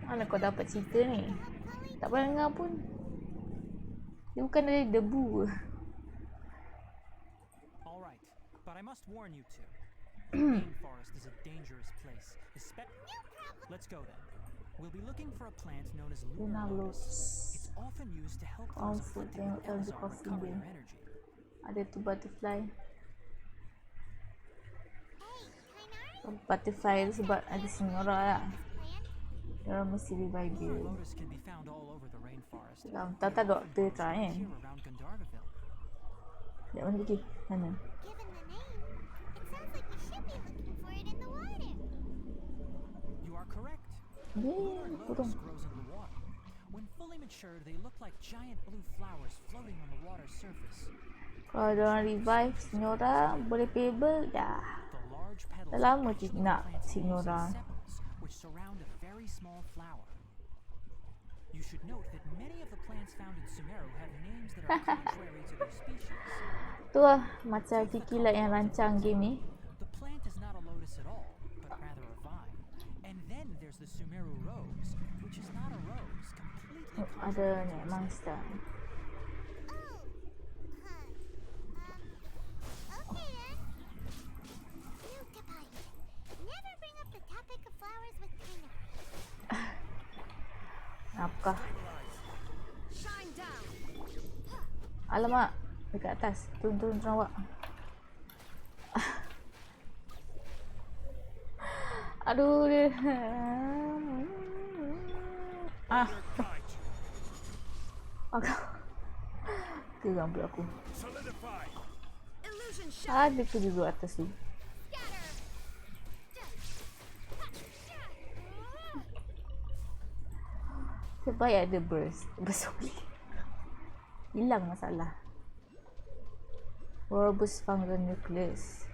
Mana kau dapat cerita ni? Tak pernah dengar pun. Dia bukan dari debu. All right, but I must warn you two. The rainforest is a dangerous place. Let's go then. We'll be looking for a plant known as lunar lotus. It's often used to help those afflicted with Elzar recover their energy. Ada tu butterfly. Butterfly tu sebab ada Sinora lah. Dia mesti revive dia. Lunar lotus can be found all over the rainforest. Tata doktor try kan. Here around Gandharville. Sekejap mana pergi? Mana? Given the name, it sounds like we should be looking for it in the water. You are correct. Yeay, Lunar burung. lotus grows in the water. When fully matured, they look like giant blue flowers floating on the water's surface. Kalau diorang revive Sinora, boleh payable dah. The large petals Dah lama of the nak plant's leaves Sinora. and sepals, which surround a very small flower. You should note that many of the plants found in Sumeru have names that are contrary to their species. Tu lah macam Kikilat yang rancang game ni. The plant is not a lotus at all, but rather a vine. And then there's the Sumeru rose, which is not a rose, completely Ada ni monster. Okay then. New Kapaya. Never bring up the topic of flowers with Kainar. Apakah? Shine down. Alamak, dekat atas. Turun awak. Aduh dia. Aku. Geram pula aku. Illusion shot. Ada tu duduk atas tu. Scatter. Sebaik ada burst. Bersoli. Hilang masalah. Robust fungal nucleus.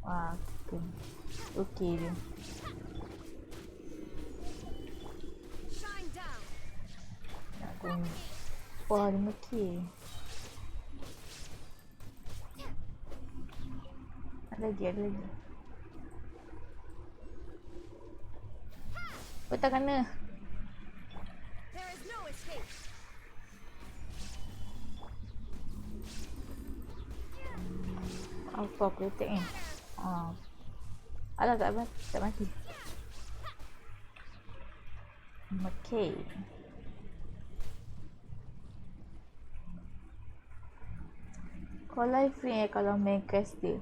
Wah, okey dia. Shine down. Nak guna. Wah, dia okey. Ada lagi. Betul kena. There is no escape. Aku attack ni. Alah tak mati. Okay. Kau live free kalau main quest dia.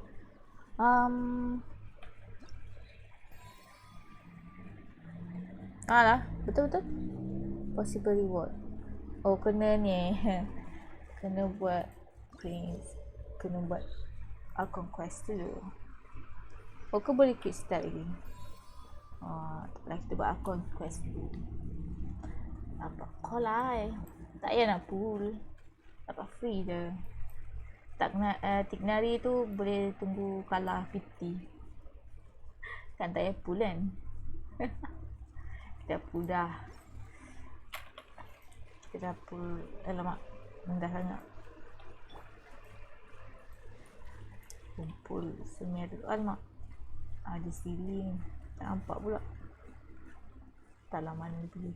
Alah, betul. Possible reward. Oh, kena ni. Kena buat prince. Kena buat conquest dulu. Oh, kau boleh quick start lagi. Tak payah kita buat conquest dulu. Apa kau lah. Tak payah nak pull. Dapat free je. Tak kena Tignari tu boleh tunggu kalah PT. Kan tak payah pull kan. Kita pull dah. Kita dah pull. Alamak, rendah sangat. Kumpul Sumeru. Alamak, ada ceiling. Tak nampak pula. Tak lama mana pergi.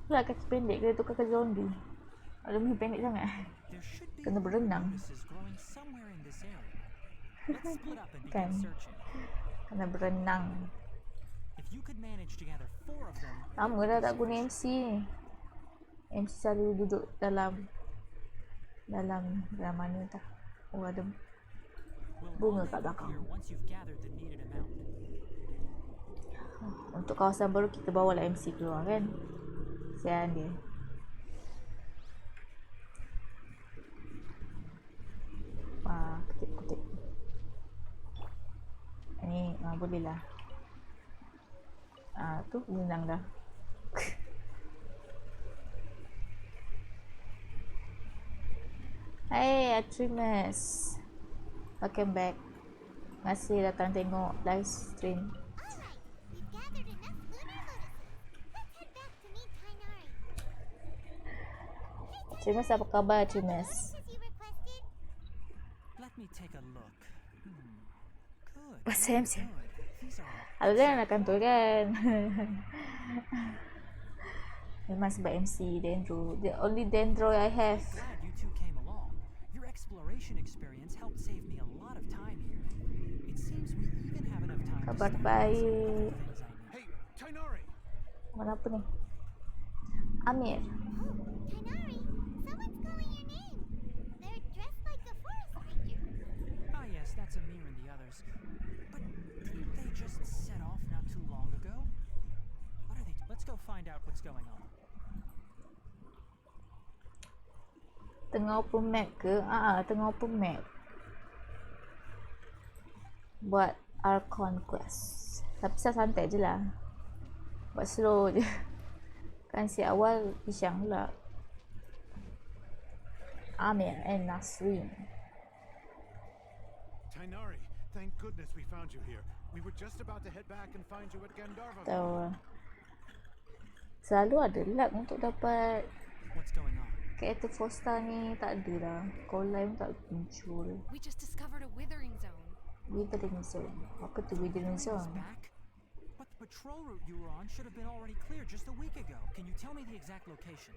Pula kaki pendek kena tukar ke zombie. Ada mungkin pendek sangat. There should be Kena berenang. lotuses growing somewhere in this area. Let's split up and Kan. begin searching. Kena berenang. If you could manage to gather 4 of them, Lama dah tak guna MC ni. MC selalu duduk dalam mana tak. Oh, ada we'll bunga all kat meet belakang. here once you've gathered the needed amount. Untuk kawasan baru kita bawa lah MC keluar kan. Kesian dia. Wah, kutip. Ni boleh lah. Tu menang dah. Hey, Atrimas. Welcome back. Masih datang tengok live stream. Alright, we've gathered enough lunar lotuses. Let's head back to meet Tainari. Atrimas, apa khabar Atrimas? Lotuses you requested? Let me take a look. Good. Pasal MC. Good. These are Ada yang nak kantor kan? Memang sebab MC Dendro. The only Dendro I have. glad you two came along. Your exploration experience helped save me a lot of time here. It seems we even have enough time to Kabar study baik. some of the things I need. Hey, Tainari! Mana apa ni? Amir. Oh, Tainari, someone's calling your name. They're dressed like a forest ranger. Ah, yes, that's Amir and the others. But didn't they just set off not too long ago? What are they? Let's go find out what's going on. Tengah open map ke? Tengah open map. Buat Archon Quest. Tapi saya santai je lah. Buat slow je. Kan si awal pisang pula. Amir and Nasrin. Tainari, thank goodness we found you here. We were just about to head back and find you at Gandharva. Tahu lah. Selalu ada luck untuk dapat What's going on? karakter Foster ni. Tak ada lah. Call line tak muncul. We just discovered a withering zone. Withering Zone. Apa tu Withering Is Zone? back? But the patrol route you were on should have been already clear just a week ago. Can you tell me the exact location?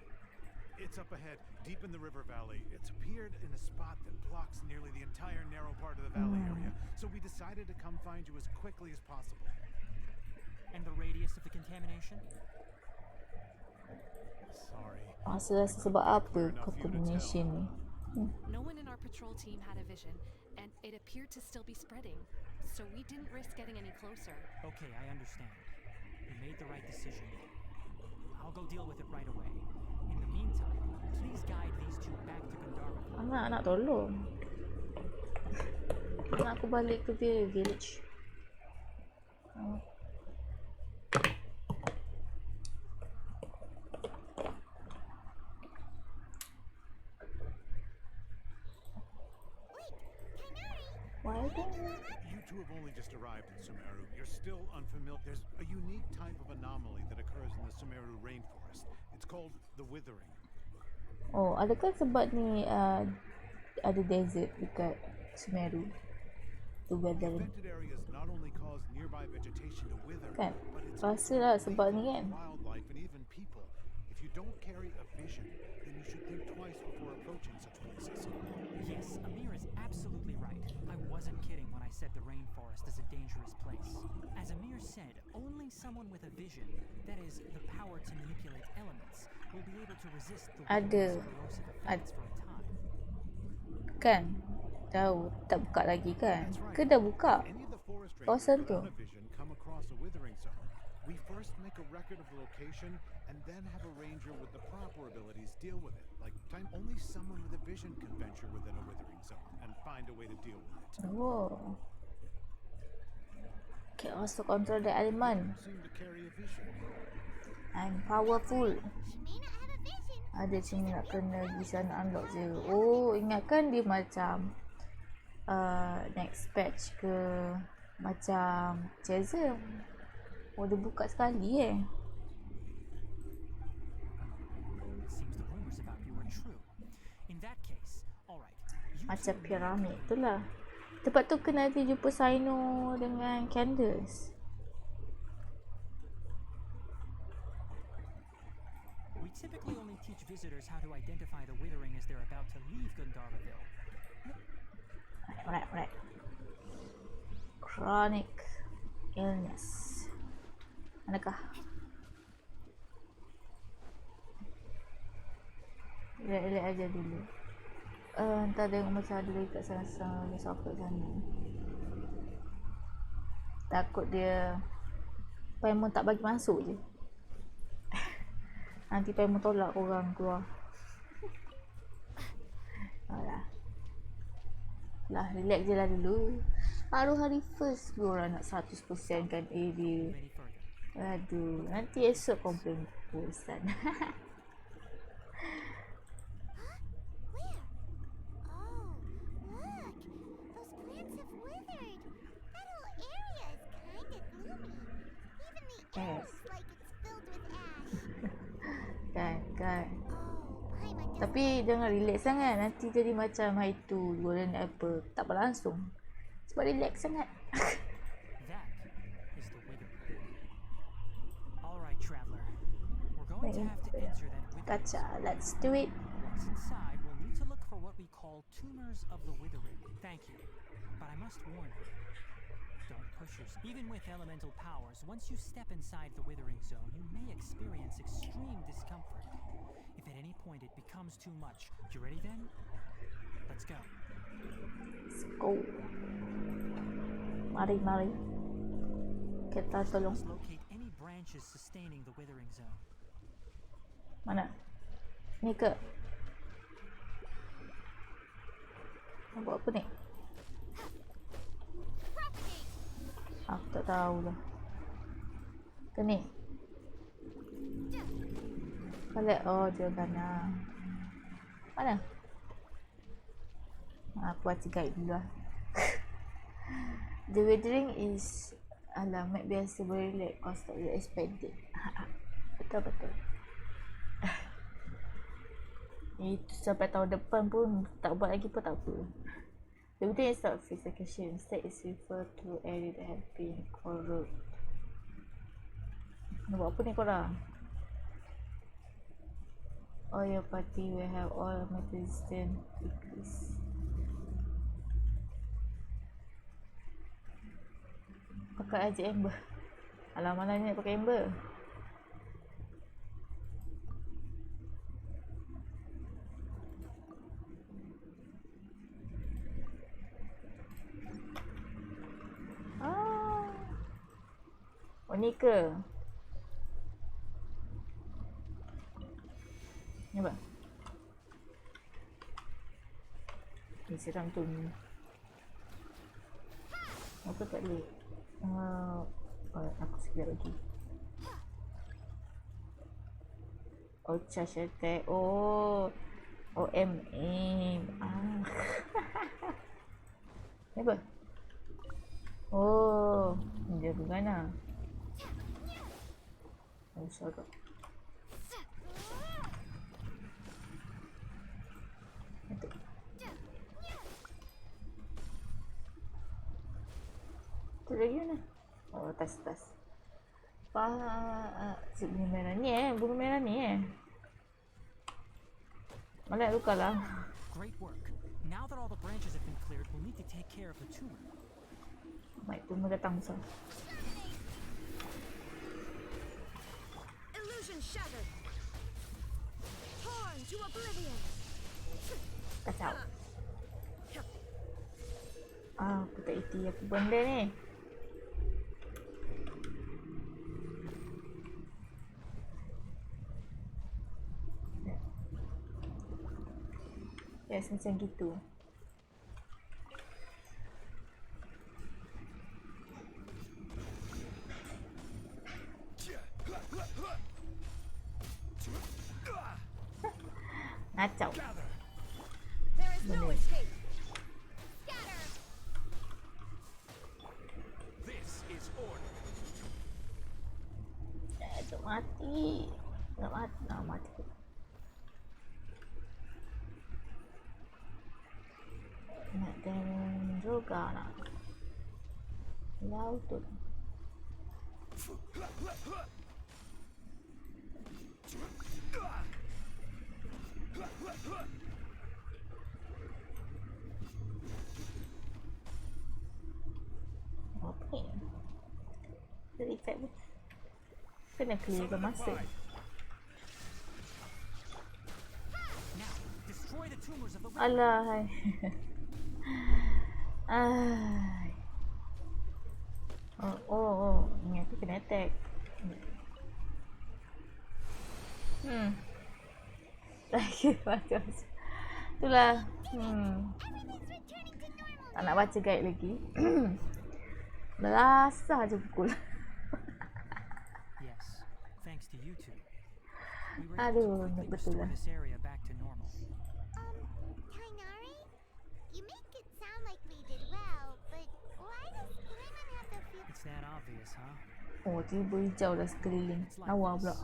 It's up ahead, deep in the river valley. It's appeared in a spot that blocks nearly the entire narrow part of the valley area. So we decided to come find you as quickly as possible. And the radius of the contamination? Sorry. Rasa sebab apa contamination ni? No one in our patrol team had a vision, and it appeared to still be spreading. So we didn't risk getting any closer. Okay, I understand. You made the right decision. I'll go deal with it right away. In the meantime, please guide these two back to Gandharva. Nak tolong. Nak aku balik ke village. Why don't You two have only just arrived in Sumeru. You're still unfamiliar. There's a unique type of anomaly that occurs in the Sumeru rainforest. It's called the withering. Oh, adakah sebab ni ada desert dekat Sumeru? Tu weathering. Affected areas not only cause nearby vegetation to wither, Kan? but it's Rasalah sebab ni kan. wildlife and even people. If you don't carry a vision, then you should think twice before approaching such places. Yes, Amir is absolutely right. I wasn't kidding when I said the rainforest is a dangerous place. As Amir said, only someone with a vision, that is, the power to manipulate elements, will be able to resist the Ada. withering corrosive effects for a time. Kan? Tahu, tak buka lagi kan? Ke dah buka? Any of the forest Kawasan rangers tu. without a vision come across a withering zone. We first make a record of the location and then have a ranger with the proper abilities deal with it. Like time only someone with a vision can venture within a withering zone and find a way to deal with it. Oh. Chaos to control the element. Seem to carry a vision. I'm powerful. She may not have a vision. Ada sini nak kena pergi sana unlock je. Oh, ingatkan dia macam next patch ke macam Chasm. Oh, dia buka sekali Seems the rumors about you are true. In that case, all right. You Macam two piramid tu lah. Tempat tu kena nanti jumpa Sino dengan Candace. We typically only teach visitors how to identify the withering as they're about to leave Gandharvaville. Right. Chronic illness. Manakah? Relax aja dulu. Ntar tengok macam ada lagi kat sana-sana. Dia siapa sana. Takut dia Paimon tak bagi masuk je. Nanti Paimon tolak korang keluar. Alah. Lah, relax je lah dulu. Baru hari first korang nak 100% kan area. Any further? Aduh, nanti esok komplain bosan. Where? Tapi jangan relax sangat. Nanti jadi macam hari tu golden apple. Tak berlangsung. Sebab relax sangat. That is the wither. Alright, traveler. We're going to have to enter that withering Gacha. zone. Let's do it. Once inside, we'll need to look for what we call tumors of the withering. Thank you. But I must warn you. Don't push yourself. Even with elemental powers, once you step inside the withering zone, you may experience extreme discomfort. If at any point it becomes too much, you ready then? Let's go. Let's go. Mari, mari. Kita tolong. Let's locate any branches sustaining the withering zone. Mana? Ni ke? Nak buat apa ni? Aku tak tahu lah. Ke ni? Balik. Oh, jual tanah. Mana? Aku baca guide dulu lah. The weathering is alamat biasa berrelate cause tak boleh expected. Betul-betul. Itu sampai tahun depan pun tak buat lagi pun tak apa. The weathering is not physical. Instead is referred to area that have been corroded. Nak buat apa ni korang? All your party will have all resistant decrease. Pakai aja Amber. Alah-malah ni nak pakai Amber. Oh ni ke? Ni apa? Ni seram tu ni. Apa tak boleh? Aku sekejap lagi. Oh, charge attack. Oh. OMM. Ni apa? Oh. Ni dia bagaimana? Oh, sorok. Itu. Tu lagi mana? Oh, tas. Bunga merah ni bunga merah ni Malah luka lah. Great work. Now that all the branches have been cleared, we'll need to take care of the tumor. Baik, tumor datang so. Illusion shattered. Torn to oblivion. Kacau. Aku tak iti apa benda ni. Yes, macam gitu. Ngacau. There is no escape. Scatter! This is order. Tak mati. Nak mati. Nak dan juga nak. Laut tu. Apa ni? Jadi effect pun. Kena clear masa. Now, destroy the tumors of the withering. Alah. Ai. Oh. Ni aku kena attack. Lagi macam itulah. Tak nak baca guide lagi. Belasah je pukul. Yes, thanks to you two. We were Aduh, able to quickly betul restore lah. this area back to normal. Kainari? You make it sound like we did well, but why does Glennon have the few... It's that obvious, huh? Oh, tiba hijau dah sekeliling. It's like Lawa this. pula.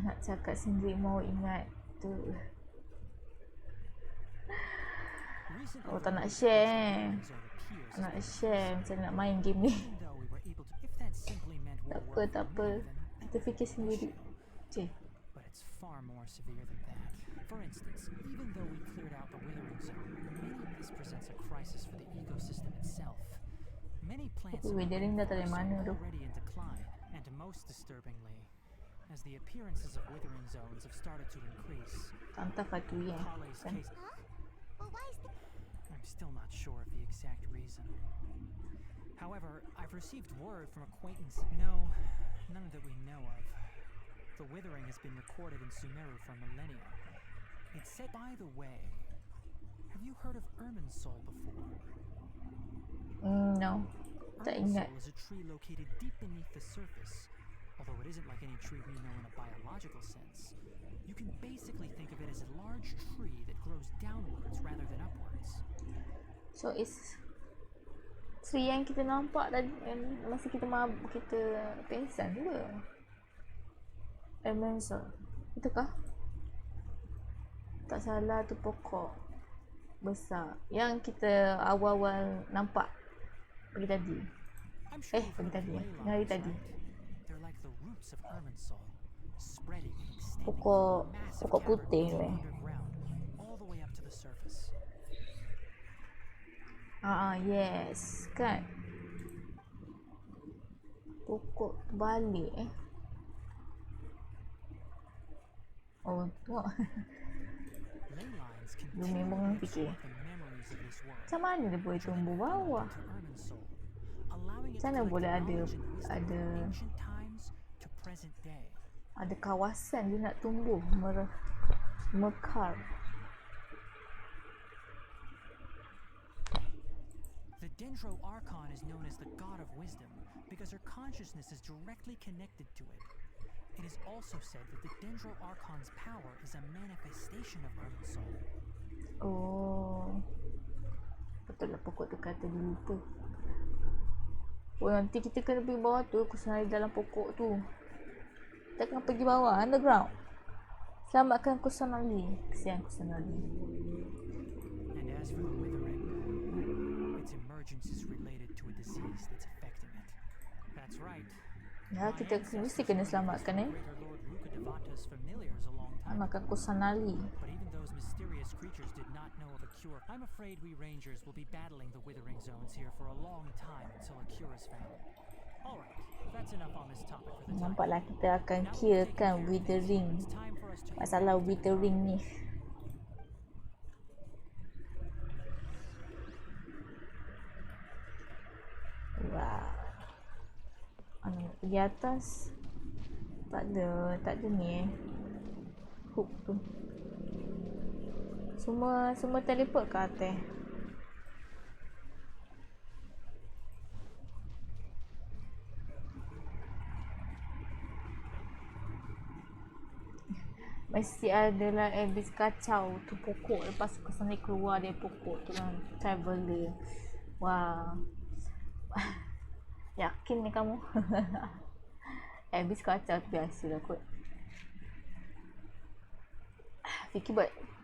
Nak cakap sendiri mau ingat tu. Recently, Oh, the tak nak word share. withering zone appears Tak nak has been share macam nak main game ni. even though we were able to, if that simply meant we Tak were apa, worth tak apa. removing, then that Kita would fikir be an sendiri. issue. Cik. But it's far more severe than that. For instance, even though we cleared out the withering zone, this presents a crisis for the ecosystem itself. Many plants in the Withering dah tak ada rainforest mana are tu. already in decline, and most disturbingly, as the appearances of withering zones have started to increase, Tanta Fatui Kale's kan. case, Huh? Well, why is the... I'm still not sure of the exact reason. However, I've received word from acquaintance. No, none that we know of. The withering has been recorded in Sumeru for millennia. It's said, by the way, have you heard of Irminsul before? No. Tak ingat. Irminsul is a tree located deep beneath the surface. Although it isn't like any tree we know in a biological sense. You can basically think of it as a large tree that grows downwards rather than upwards. So it's tree yang kita nampak tadi masa kita kita pengsan tu ke? Emenso. Itu kah? Tak salah tu pokok besar yang kita awal-awal nampak pagi tadi. I'm sure you've pagi heard of tadi. ley Hari lines, tadi. right? They're like the roots of Irminsul, spreading and extending Pokok from a massive pokok cavern putih tu underground, all the way up to the surface. Yes, kan. Pokok balik Oh, tengok. Ley lines Dia continue memang to fikir. absorb the memories of this world. Macam mana dia boleh tumbuh bawah? To Irminsul, allowing it Macam to mana collect boleh ada knowledge and wisdom ada from ancient times to present day. ada kawasan dia nak tumbuh mekar. The Dendro Archon is known as the God of Wisdom because her consciousness is directly connected to it. It is also said that the Dendro Archon's power is a manifestation of Irminsul. Oh. Betul lah pokok tu kata dia lupa. Oh, nanti kita kena pergi bawah tu, aku senari dalam pokok tu. Kita kena pergi bawah, underground. Selamatkan Kusanali. Kesian Kusanali. And as for the withering, its emergence is related to a disease that's affecting it. That's right. Ya, kita mesti kena selamatkan Greater Lord Rukadevata's familiars a long time Selamatkan ago. Kusanali. But even those mysterious creatures did not know of a cure. I'm afraid we rangers will be battling the withering zones here for a long time until a cure is found. Alright, that's enough on this topic for the time. Nampaklah kita akan kirakan withering. It's time for us to Masalah withering ni. Wow. Pergi atas. Tak ada ni hook tu. Semua teleport ke atas. Mesti adalah habis kacau tu pokok. Lepas kesannya keluar dari pokok tu kan. Traveler. Wah. Yakin ni kamu? Habis kacau tu biasalah kot.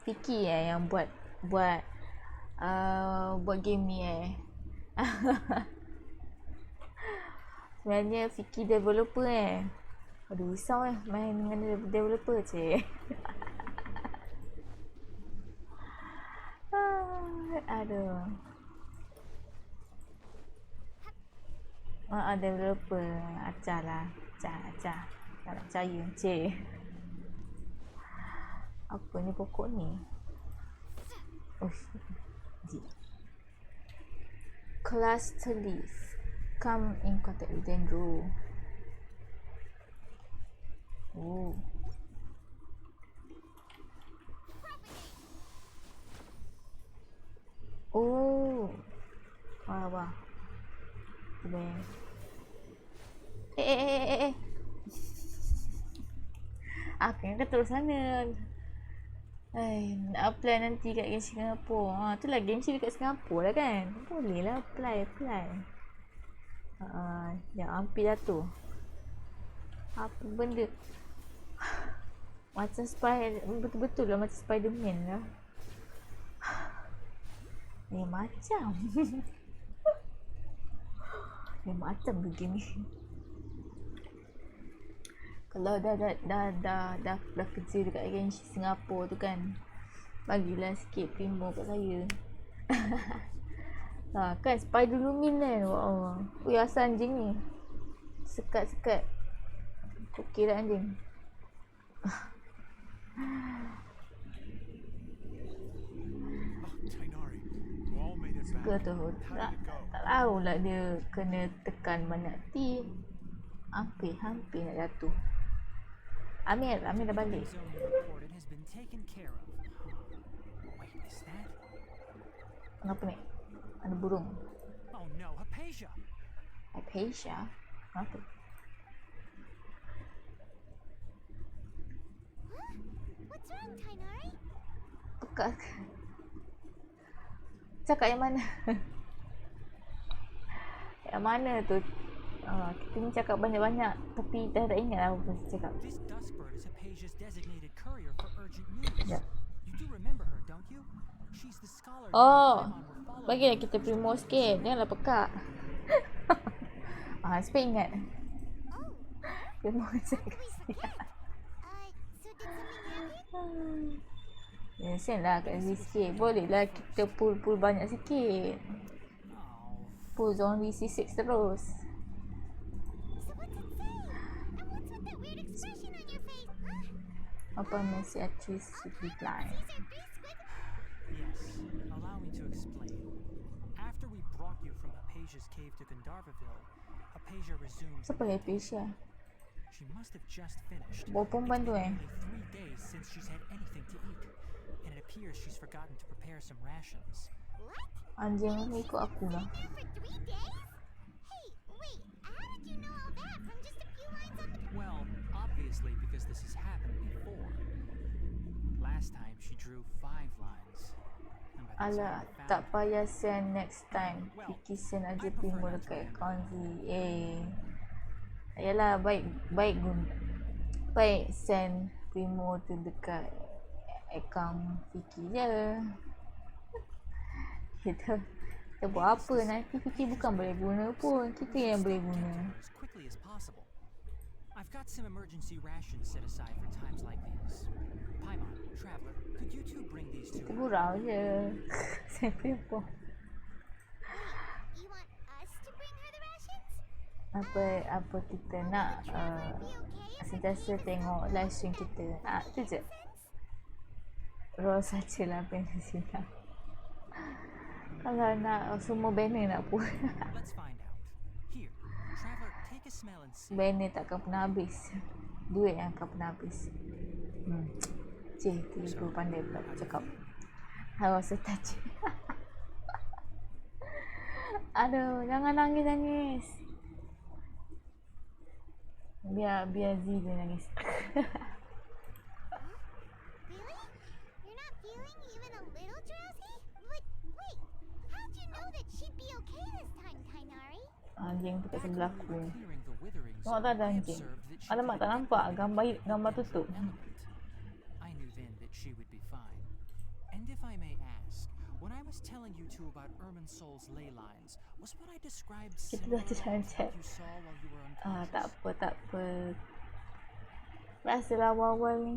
Fiki yang buat game ni Sebenarnya Fiki developer Aduh risau main dengan developer cik. Aduh. Developer acah lah. Acah. Tak nak percaya cik. Apa ni pokok ni? Cluster leaf. Come in contact with Dendro. Oh. Oh. Wah. Bang. Aku yang terus sana. Nak apply nanti kat Genshin Singapura. Tu lah Genshin dekat Singapura lah kan. Boleh lah apply. Yang hampir jatuh. Apa benda? Macam betul-betul lah macam Spiderman lah. Macam. Macam begini. Kalau dah kerja dekat Genshin Singapura tu kan, bagilah sikit primo kat saya. Kan spider lumin kan. Wah. Ui, asal anjing ni. Sekat. Okey dah anjing. Tainari, you all made it Suka back. tu. How did Tak it go? tahulah dia kena tekan banyak ti. Hampir nak jatuh. Amir dah balik. Zone reported has been taken care of. Wait, is that? Kenapa ni? Ada burung. Oh no, Hypatia! Hypatia? Kenapa? What's wrong, Tainari? Pekat. Cakap yang mana? Yang mana tu? Kita ni cakap banyak-banyak tapi dah tak ingat lah apa saya cakap. This dustbird is Hypatia's designated courier for urgent news. Yep. You do remember her, don't you? She's the scholar Oh, Paimon were following. bagilah kita primo sikit. Janganlah pekak. Sampai ingat. Oh, Primo sikit. we forget. So did something happen? Sen lah kat sikit. Boleh lah kita pull banyak sikit. Oh, Pull zombie C6 terus. So what's it say? And what's with that weird expression on your face? Apa message actress reply. These are beasts with... yes. Allow me to explain. After we brought you from Hypatia's cave to Gandharvaville, Hypatia resumes. Siapa Hypatia? She must have just finished. Bawa perempuan tu Only 3 days since she's had anything to eat, and it appears she's forgotten to prepare some rations. What? Anjing ni ikut aku lah. There for 3 days? Hey, wait, how did you know all that from just a few lines on the... Well, obviously because this has happened before. Last time she drew 5 lines. And by the time Alah, I found tak her- payah send next time. Fikir send aja primo dekat akaun si. Yalah, baik send primo tu dekat akaun Fikir je. Kita buat apa nanti Fikir bukan boleh guna pun. Kita yang boleh guna. as quickly as possible. I've got some emergency rations set aside for times like these. Paimon, Traveler, could you two bring these to Kita her? gurau je. Saya primo. You want us to bring her the rations? Apa kita nak sentiasa tengok live stream kita. Tu je. Raw sajalah banner sinar. Kalau nak semua banner nak pun. Let's find out. Here, Traveler, take a smell and see. Banner takkan pernah habis. Duit yang akan pernah habis. Tiba pandai pula cakap. Harus touch. Aduh, jangan nangis. Biar Z dia nangis. Really? You're not feeling even a little drowsy? Wait, how'd you know that she'd be okay this time, Tainari? Anjing tu kat sebelah aku. Clearing the withering Tengok zone, tak ada I anjing. observed that she Alamak, tak could nampak identify gambar tutup. element. I knew then that she would be fine. And if I may ask, when I was telling you two about Irminsol's ley lines, was what I described Kita similar dah to dalam what chat. you saw while you were unconscious? Tak apa. Biasalah awal-awal ni.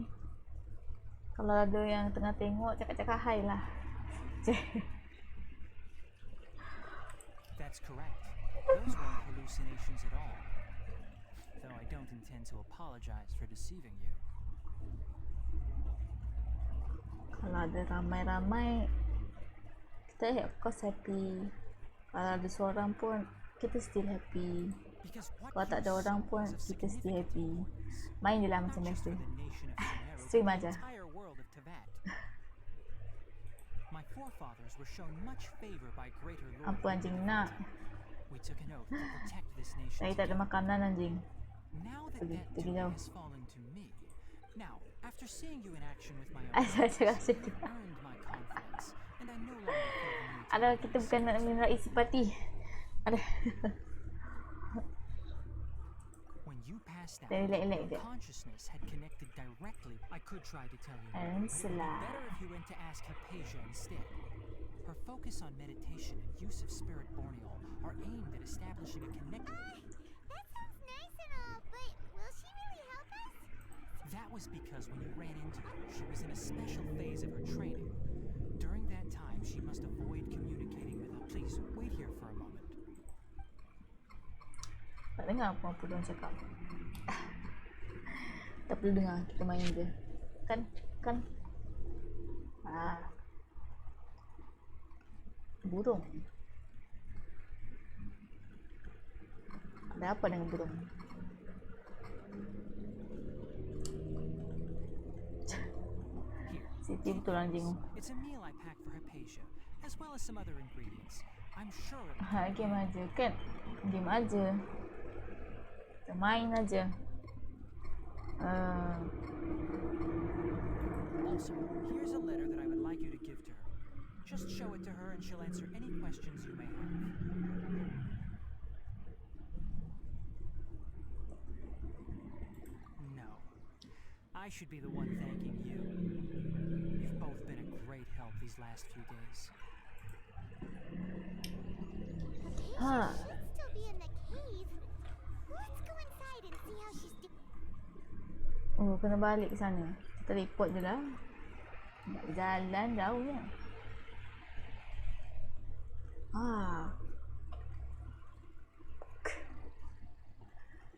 Kalau ada yang tengah tengok, cakap-cakap hai lah. That's correct. Those weren't hallucinations at all. Though I don't intend to apologize for deceiving you. Kalau ada ramai-ramai, kita of course happy. Kalau ada seorang pun, kita still happy. Because what Kalau tak ada you orang saw pun, was of kita still significant happy. importance, Main je lah not macam just biasa. for the nation of Sumeru, Stream but the aja. entire world of Teyvat. My forefathers were shown much favor by greater lords. Apa anjing nak? We took an oath to protect this nation. Saya tak ada together. makanan anjing. Now that Pergi- that pergi duty jauh. has fallen to me. Now, after seeing you in action with my own Asal eyes, cakap macam tu. you earned my confidence, and I no longer feel the need to Ada kita bukan nak menerai simpati. Ada. When you pass past now. Then like Her that. consciousness had connected directly. I could try to tell you more, And but it would be slide. better if you went to ask Hypatia instead. Her focus on meditation and use of spirit borneol are aimed at establishing a connection. That sounds nice and all, but will she really help us? That was because when you ran into her, she was in a special phase of her training. During that time, she must avoid communicating with her. Please, wait here for a moment. Tak dengar apa diorang cakap. Tak perlu dengar, kita main je. Kan? Burung. Ada apa dengan burung? Here. Siti betul anjing. It's a meal I packed for Hypatia, as well as some other ingredients. I'm sure it'll Game aja kan? Game aja. Kita main aja. Also, here's a letter that I would like you to give to her. Just show it to her and she'll answer any questions you may have. No. I should be the one thanking you. You've both been a great help these last few days. Ha. Should still be in the cave. Let's go inside and see how she's doing. Oh, kena balik ke sana. Kita report je lah. Nak jalan jauh je.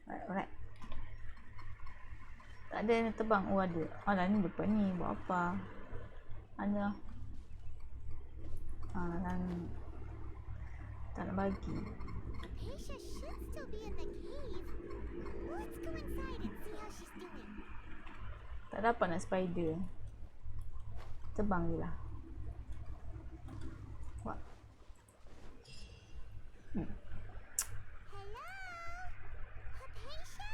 Alright. Tak ada yang terbang. Oh ada. Alah ni depan ni. Buat apa? Mana? Ni. Tak nak bagi. Hypatia should still be in the cave. Let's go inside and see how she's doing. Tak dapat nak spider. Terbang je lah. Wah. Hello? Hypatia?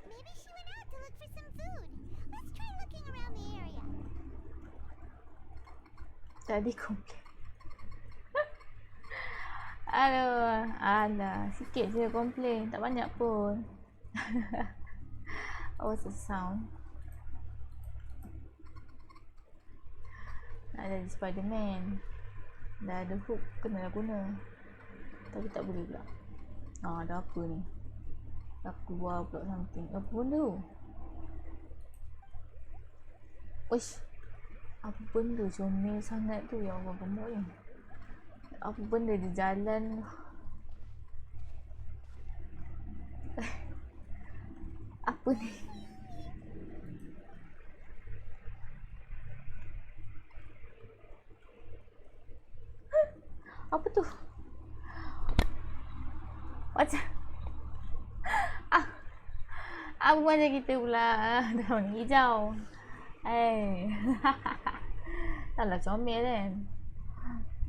Maybe she went out to look for some food. Let's try looking around the area. Tadi komplain. Alah, sikit je komplain, tak banyak pun. What was the sound? Ada di Spiderman. Dah ada hook, kenalah guna. Tapi tak boleh pula. Ada apa ni? Dah keluar pula something. Apa benda tu? Uish. Apa benda comel sangat tu? Ya Allah, gemuk ni. Apa benda di jalan? Apa ni? Apa tu? Macam apa macam kita pula daun hijau. Taklah comel kan.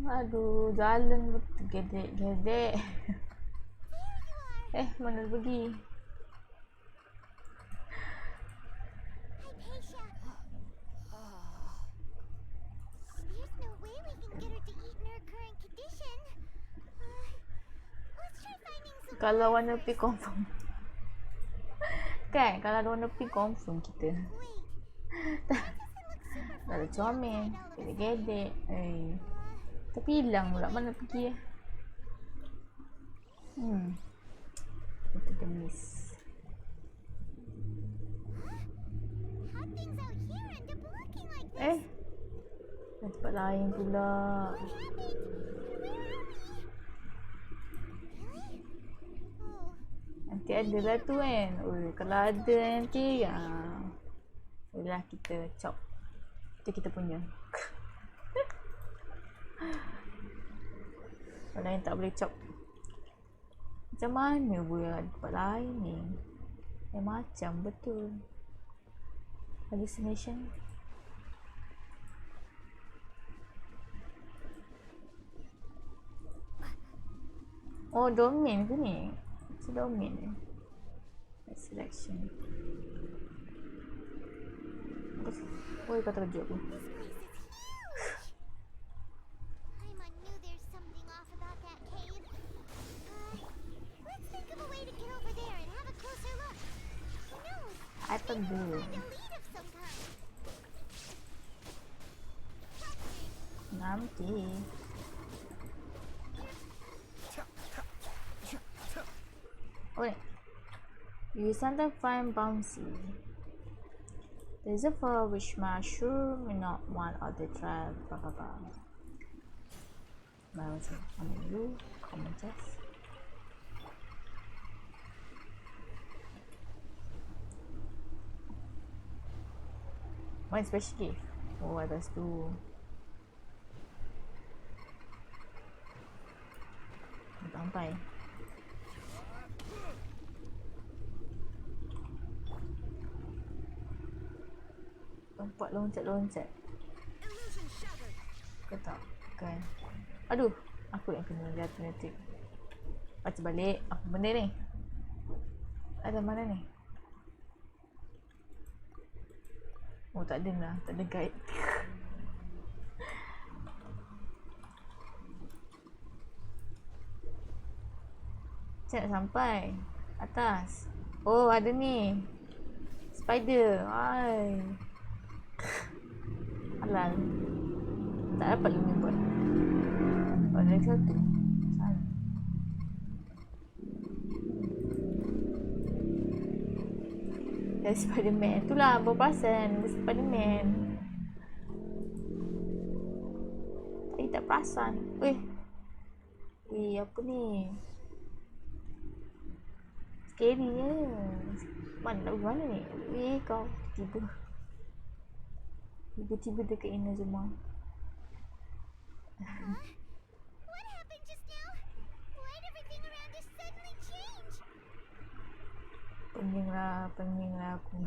Aduh, jalan betul gedek-gedek. Mana dia pergi? Hypatia. There's no way we can get her to eat in her current condition. Let's try finding some. Kalau warna pink confirm. Kan, kalau ada warna pink confirm kita. Wait. That doesn't look super Tak ada fun comel, outside all of a sudden. gedek-gedek. Tapi hilang pula, mana pergi Itu the miss. How things out here end up looking like this? Dah tempat lain pula. What happened? And where are we? Really? Oh, Nanti ada lah tu kan. Kalau ada nanti bolehlah kita chop. Itu kita punya. Kalau yang tak boleh chop, macam mana boleh ada tempat lain ni? Macam betul. Hallucination. Oh, domain ke ni? It's domain ni. Selection. Oh, kau terkejut aku. this place is huge. Paimon knew there's something off about that cave. Let's think of a way to get over there and have a closer Ada. A lead of some kind. Nanti. Oh, you sometimes find bouncy. There's a for which mushroom may not one of the tribe. Blah blah blah. Bouncy. You comment test. One special gift. Oh, atas tu. Sampai. Tempat loncat-loncat. Illusion shattered. Ke tak? Kan. Aduh, aku yang kena jatuh nanti. Baca balik. Apa benda ni? Ada mana ni? Oh, tak ada lah. Tak ada guide. Macam nak sampai atas. Oh, ada ni. Spider. Hai. Halal. Tak dapat lima buat. Oh, ada satu. Sana. Dari Spiderman. Itulah berperasan. Dari Spiderman. Tadi tak perasan. Weh. Weh, apa ni? Scary je. Mana nak pergi mana ni? Weh, kau. Tiba-tiba dekat Ina semua. Huh? What happened just now? Why'd everything around us suddenly change? Pening lah aku.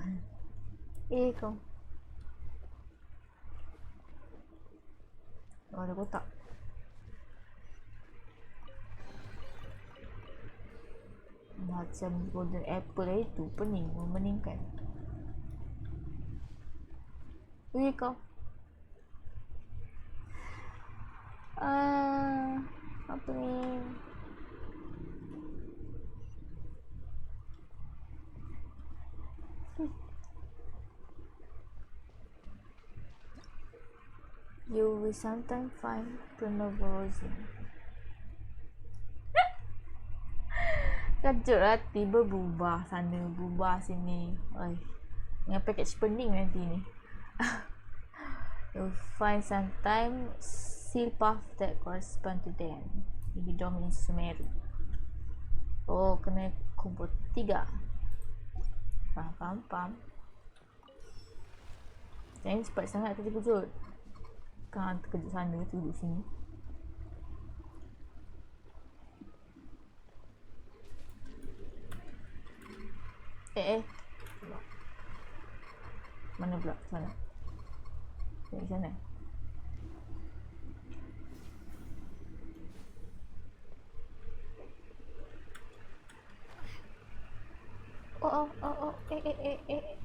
Kau. Oh, ada kotak. Macam golden apple itu pening, memeningkan. Kau. Apa ni? You will sometimes find Primogerosin. Kejut lah, tiba berubah sana, berubah sini. Oi, dengan package pening nanti ni. You'll find sometimes seal path that correspond to them. Ini domain Sumeru. Oh, kena kumpul 3. Faham. Jangan cepat sangat terkejut. Kan terkejut sana, duduk sini. Mana pula? Sana. Dari sana. Oh.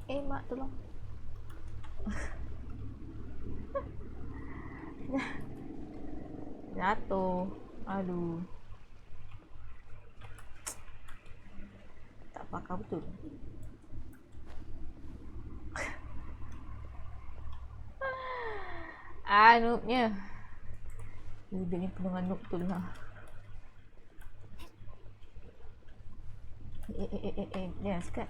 Mak tolong. Jatuh. Aduh. Tak pakar betul. Noobnya. Hidup ni penuh dengan noob betul lah. Jangan sekat.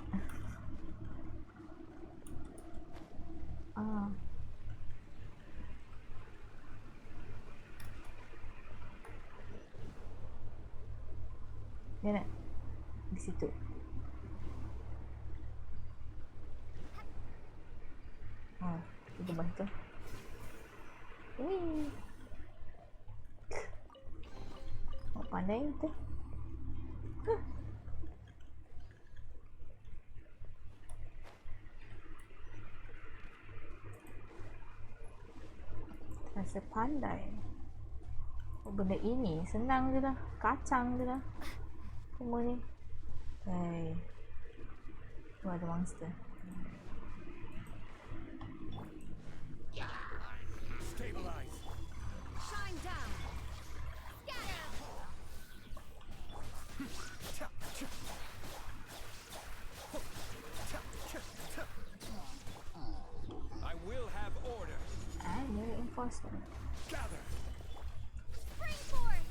Dia nak di situ. Kita bantu. Mak pandai tu. Rasa pandai. Oh, benda ini senang je lah. Kacang je lah. Semua ni. Hey. Tu ada monster. Stabilize. Shine down. Gather. Spring forth!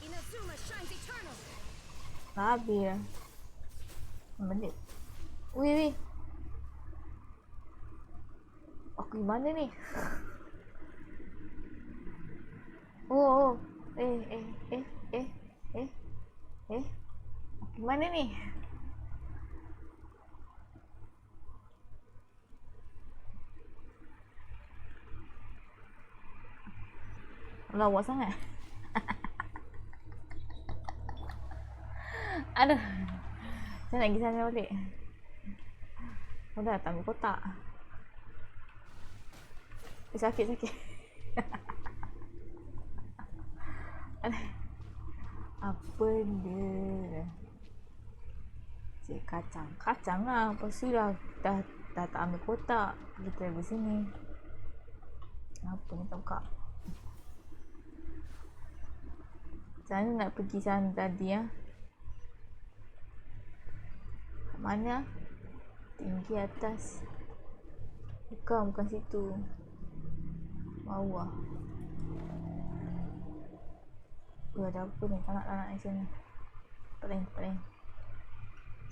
Inazuma shines eternal! Habis lah. Menit. Wih. Aku di mana ni? Oh. Aku di mana ni? Lawak sangat. Aduh. Saya nak pergi sana balik. Oh dah datang ke kotak. Sakit. Aduh. Apa dia? Cik kacang lah. Lepas tu dah tak ambil kotak. Kita dari sini. Apa ni tak buka? Sana nak pergi sana tadi ya. Kat mana? Tinggi atas. Bukan situ. Bawah. Ada apa ni? Tak nak di sana. Tempat lain.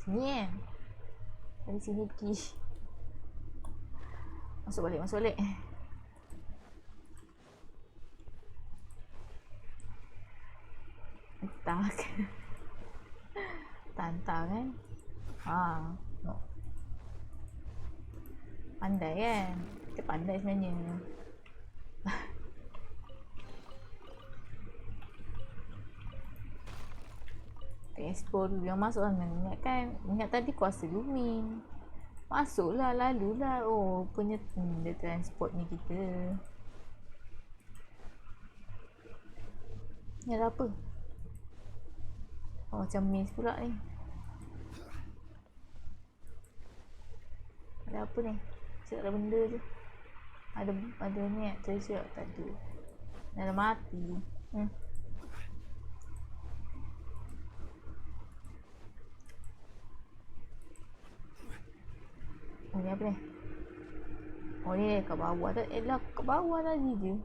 Sini kan? Dari sini pergi. Masuk balik. Tantang kan? No. Pandai kan? Kita pandai sebenarnya. Kita explore dulu. Yang masuk sana. Ingat tadi kuasa Lumin. Masuklah, lalulah. Oh, punya dia transport ni kita. Ni ada apa? Oh, macam maze pula ni. Ada apa ni? Cik ada benda je. Ada ni treasure tak ada. Dah mati. Oh ni apa ni? Oh ni kat bawah tak? Kat bawah tadi je.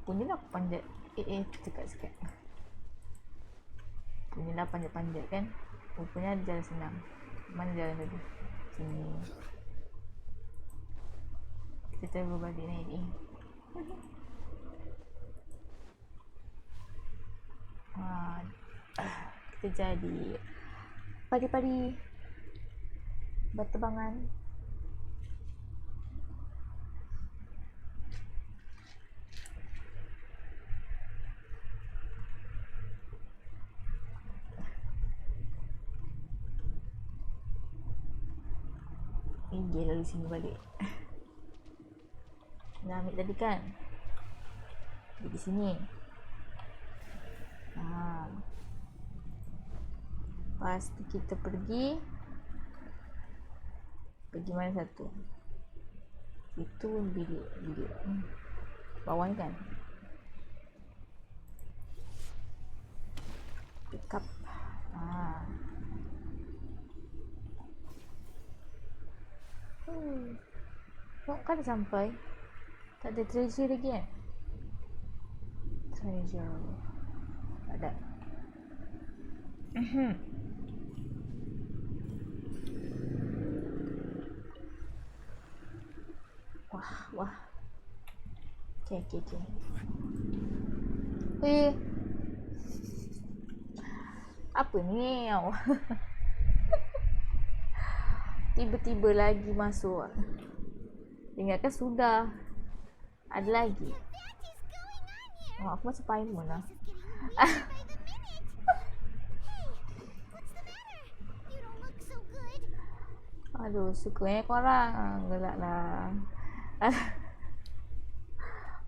Punyalah aku panjat. Dekat sikit. Punyalah panjat-panjat kan. Rupanya ada jalan senang. Mana jalan tadi? Sini. Kita terus balik naik ni. Kita jadi padi-padi berterbangan. Dia lalu sini balik. Dah ambil tadi kan? Di sini. Lepas tu kita pergi mana satu? Itu bilik bawah ni kan? Pick up. Kan sampai. Tak ada treasure lagi kan? Treasure. Tak ada. Wah. Okay. Apa ni? Tiba-tiba lagi masuk. Ingatkan sudah. Ada lagi. Aku macam Paimon lah. Aduh, suka korang. Gelak lah.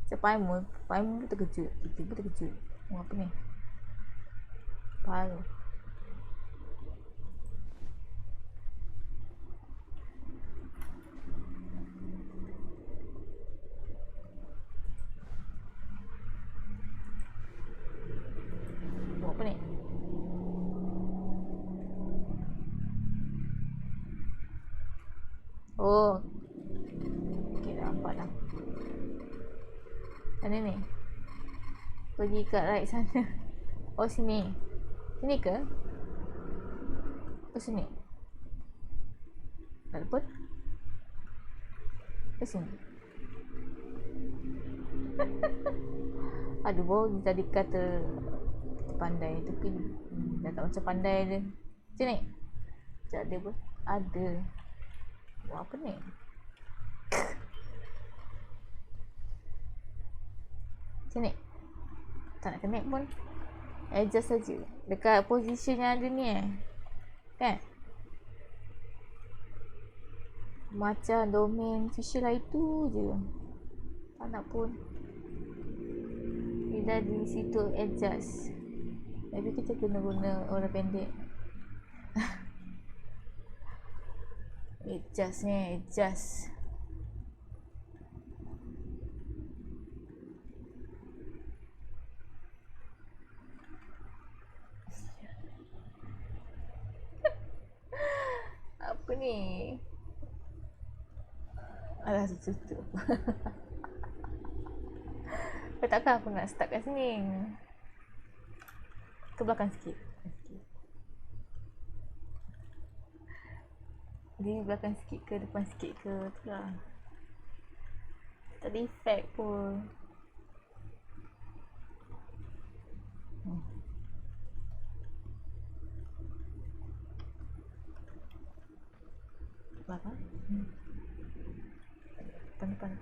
Macam Paimon pun terkejut. Kita pun terkejut. Apa ni? Paru. Apa ni? Oh, Mana ni? Pergi kat right sana. Oh sini. Sini ke? Oh sini. Tak ada pun. Ke sini. Aduh, baru tadi kata pandai. Tapi dah tak macam pandai dia. Sini. Tak ada pun. Ada. Buat apa ni? Sini. Tak nak connect pun. Adjust saja. Dekat position yang ada ni kan? Macam domain official lah itu je. Tak nak pun. Dia dah di situ adjust. Maybe kita kena guna orang pendek. Adjust ni, adjust. Apa ni? Alah, tutup. Takkan aku nak start kat sini. Ke belakang sikit. Dia belakang sikit ke depan sikit ke tu lah. Tak ada effect pun. Belakang. Depan.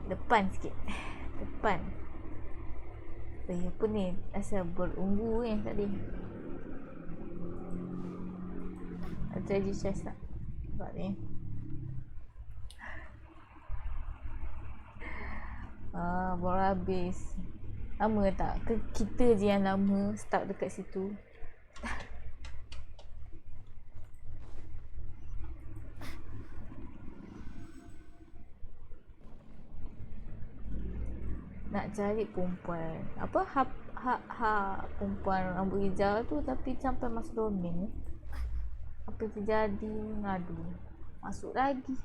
Depan sikit. Depan. Apa ni? Asal berunggu ni tadi. Treasure chest tak? Nampak ni. Baru habis. Lama tak? Kita je yang lama start dekat situ. Nak cari perempuan apa perempuan rambut hijau tu tapi sampai masuk domain. Apa terjadi? Ngadu. Masuk lagi.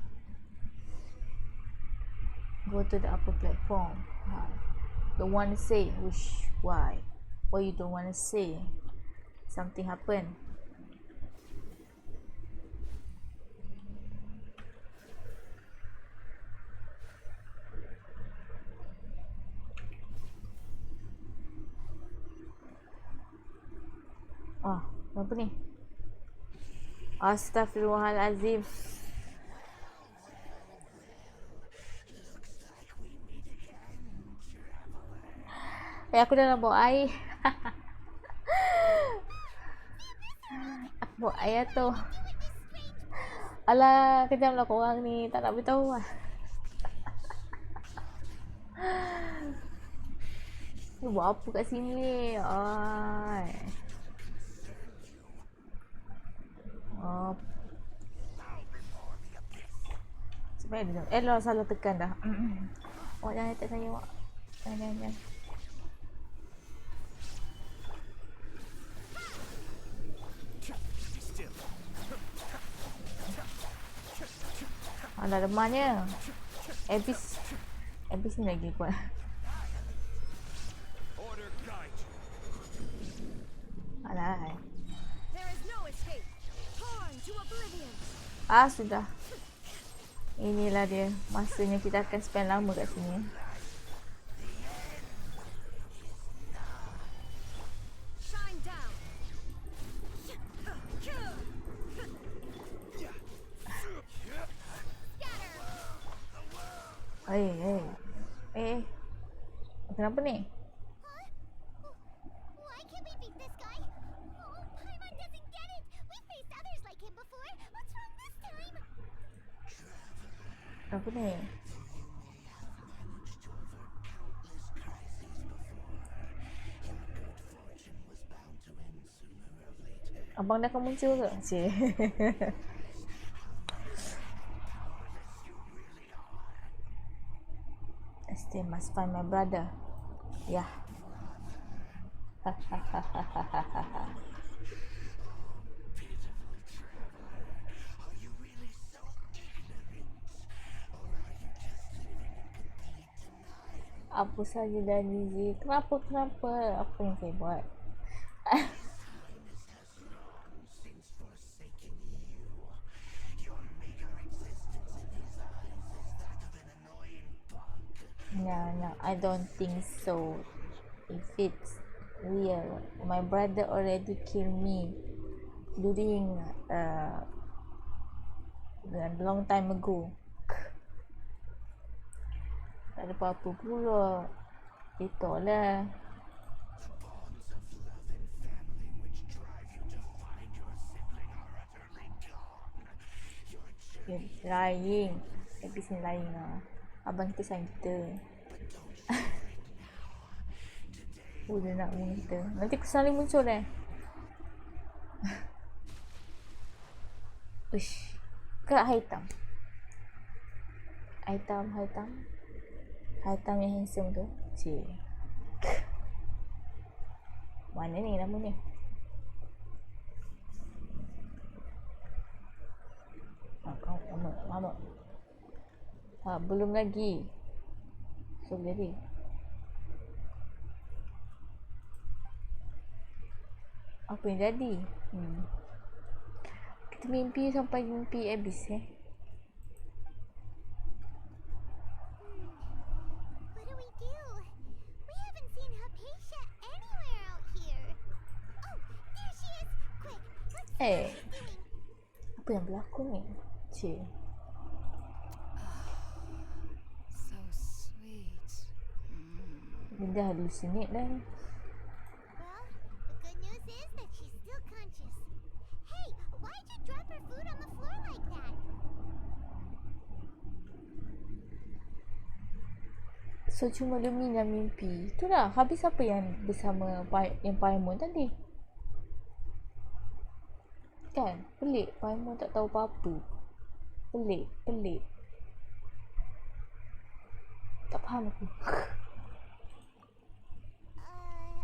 Go to the upper platform. Don't want to say. Wish. Why you don't want to say? Something happen. Apa ni? Astaghfirullahalazim. Aku dah nak bawa air. Aku bawa air tu. Alah, kejam lah korang ni. Tak nak beritahu lah. Ni buat apa kat sini? Sebenarnya lah salah tekan dah. Awak jangan attack saya, awak. Jangan. Alah, lemahnya. Habis ni lagi kuat. Alah. Sudah. Inilah dia. Masanya kita akan spend lama kat sini. Kenapa ni? Why can't we beat this guy? Oh, Paimon doesn't get it. We faced others like him before. What's wrong this time? Apa ni? Abang dah akan muncul ke? Cik. I still must find my brother. Yeah. apa saja dah Lizzie. Kenapa? Apa yang saya buat? No, I don't think so. If it's real, my brother already killed me during a long time ago. Tak ada apa-apa pula. Itulah. Lying. Habis ni lying lah. Abang kita sayang kita. Dia nak bunuh kita. Nanti kesan dia muncul Uish. Kak hitam. Hitam yang handsome tu. Cik. Mana ni nama ni? Kau lama. Belum lagi. So jadi. Apa yang jadi? Kita mimpi sampai mimpi habis What do we do? We haven't seen Hypatia anywhere out here. Oh, there she is! Quick, let's see what she's doing. Apa yang berlaku ni? Cik. So sweet. Dia dah hallucinate dah ni. Well, the good news is that she's still conscious. Hey, why'd you drop her food on the floor like that? So cuma demi dan mimpi. Itulah, habis apa yang bersama yang Paimon tadi? Kan? Pelik. Paimon tak tahu apa-apa. Pelik. Tak faham aku.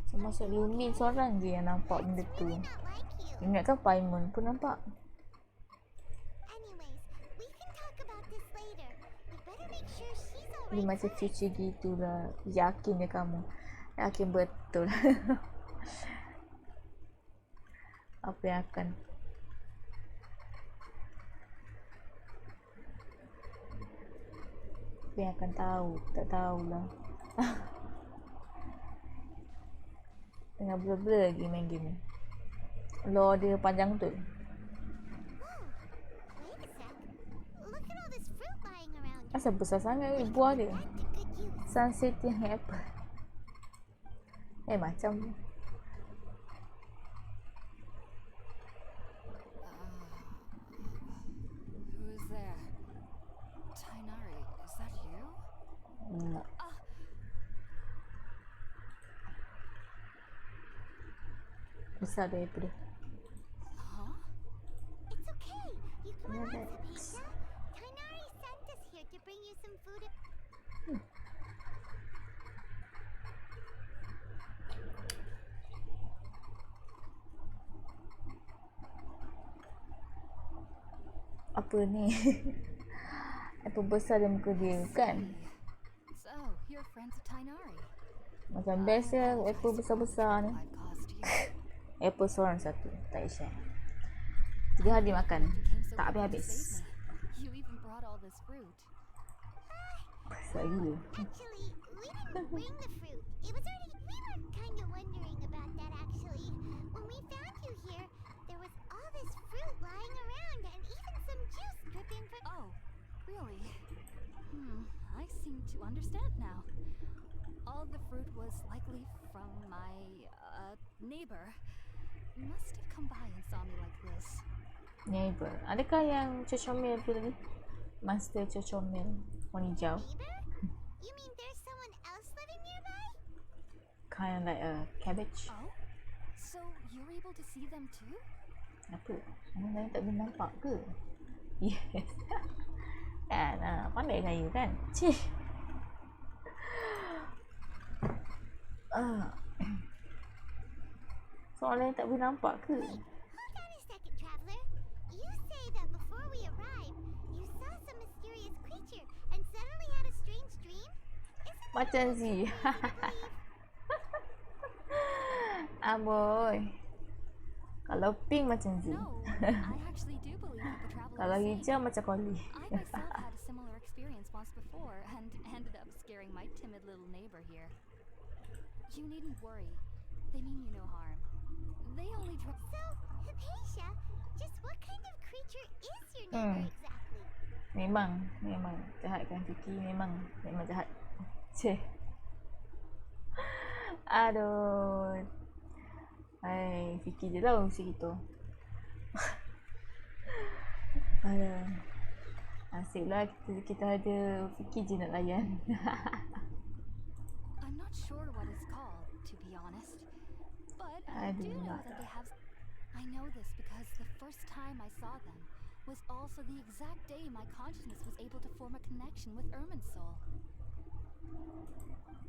So, masuk Lumin seorang je yang nampak benda tu. Not like you. Ingatkan Paimon pun nampak. Anyways, we can talk about this later. We better make sure she's Dia alright. macam future gitu lah. Yakin je kamu. Yakin betul. Apa yang akan tahu. Tak tahulah. Tengah blur-blur lagi main game ni. Lore dia panjang tu. Whoa, wait a sec. Look at all this fruit lying around. Asal besar sangat ni buah dia. That to good use. Sunset yang apple. Macam Who is there? Tainari, is that you? besar daripada. Huh? It's okay. You can Yeah, relax, that's- Hypatia. Tainari sent us here to bring you some food. Apa ni? Apa besar dia muka dia kan? So, you're friends of Tainari. Macam biasa apple besar-besar ni. I'd cost you. Apple seorang satu. Tak share. 3 hari makan. Came so Tak quick to habis-habis. save me. You even brought all this fruit. Besar gila. Actually, we didn't bring the fruit. It was already. We were kind of wondering about that actually. When we found you here, there was all this fruit lying around and even some juice dripping from. Oh, really? I seem to understand now. All the fruit was likely from my neighbor. Must have come by and saw me like this. Neighbor. Adakah yang cocomel tu tadi? Master cocomel. Warna hijau. Neighbor? You mean there's someone else living nearby? Kind of like a cabbage. Oh, so you're able to see them too? Apa? Orang lain tak boleh nampak ke? Yes. Kan? Pandai saya kan? Cih. So orang lain tak boleh nampak ke? Hold on a second, traveler. You say that before we arrived, you saw some mysterious creature and suddenly had a strange dream? Isn't Macam Z. Aboy. Kalau pink macam Z. No, I actually do believe what the traveler Kalau is hijau saying. macam Collie. I myself had a similar experience once before and ended up scaring my timid little neighbor here. You needn't worry. They mean you no harm. They only So, Hypatia, just what kind of creature is your neighbor exactly? Memang jahat kan Vicky, memang jahat. Cih. Aduh. Hai, Vicky je lah macam gitu. Aduh. Asyiklah kita ada Vicky je nak layan. I'm not sure what it's called, to be honest. But I do Aduh, know that they have... I know this because the first time I saw them was also the exact day my consciousness was able to form a connection with Ermin's soul.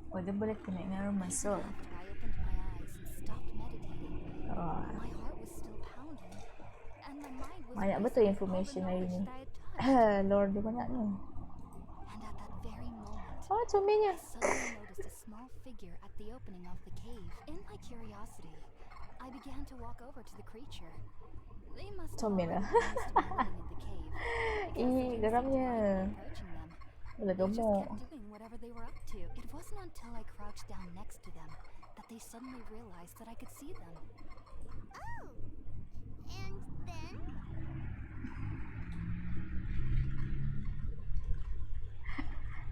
Oh, dia boleh connect dengan rumah soul. After I opened my eyes and stopped meditating, Oh, my heart was still pounding, and my mind was banyak betul racing with all the information hari knowledge ni. that I had touched. Lord dia banyak ni. And at that very moment, Oh, comelnya. I suddenly noticed a small figure at the opening of the cave. In my curiosity, I began to walk over to the creature. They must have Comel already lah. been used to me living in the cave. because they Ih, didn't seem to geramnya. mind me approaching them. Boleh They just gemuk. kept doing whatever they were up to. It wasn't until I crouched down next to them that they suddenly realized that I could see them. Oh! And then?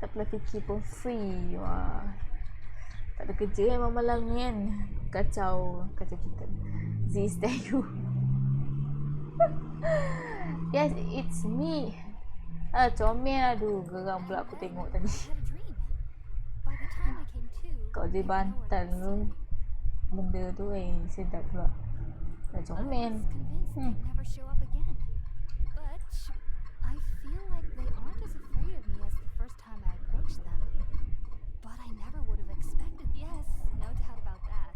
Tak apalah Vicky pun free. Wah. Tak ada kerja malam-malam ni kan. Kacau kita. Z stay you. Yes, it's me. Comel. Aduh, geram pula aku tengok tadi. I had a dream. By the time I came to, Kau dia I didn't know bantal what to tu. Benda tu sedap pula. Dah I comel. was convinced they'd never show up again. But I feel like they aren't as afraid of me as the first time I approached them. But I never would have expected. Yes, no doubt about that.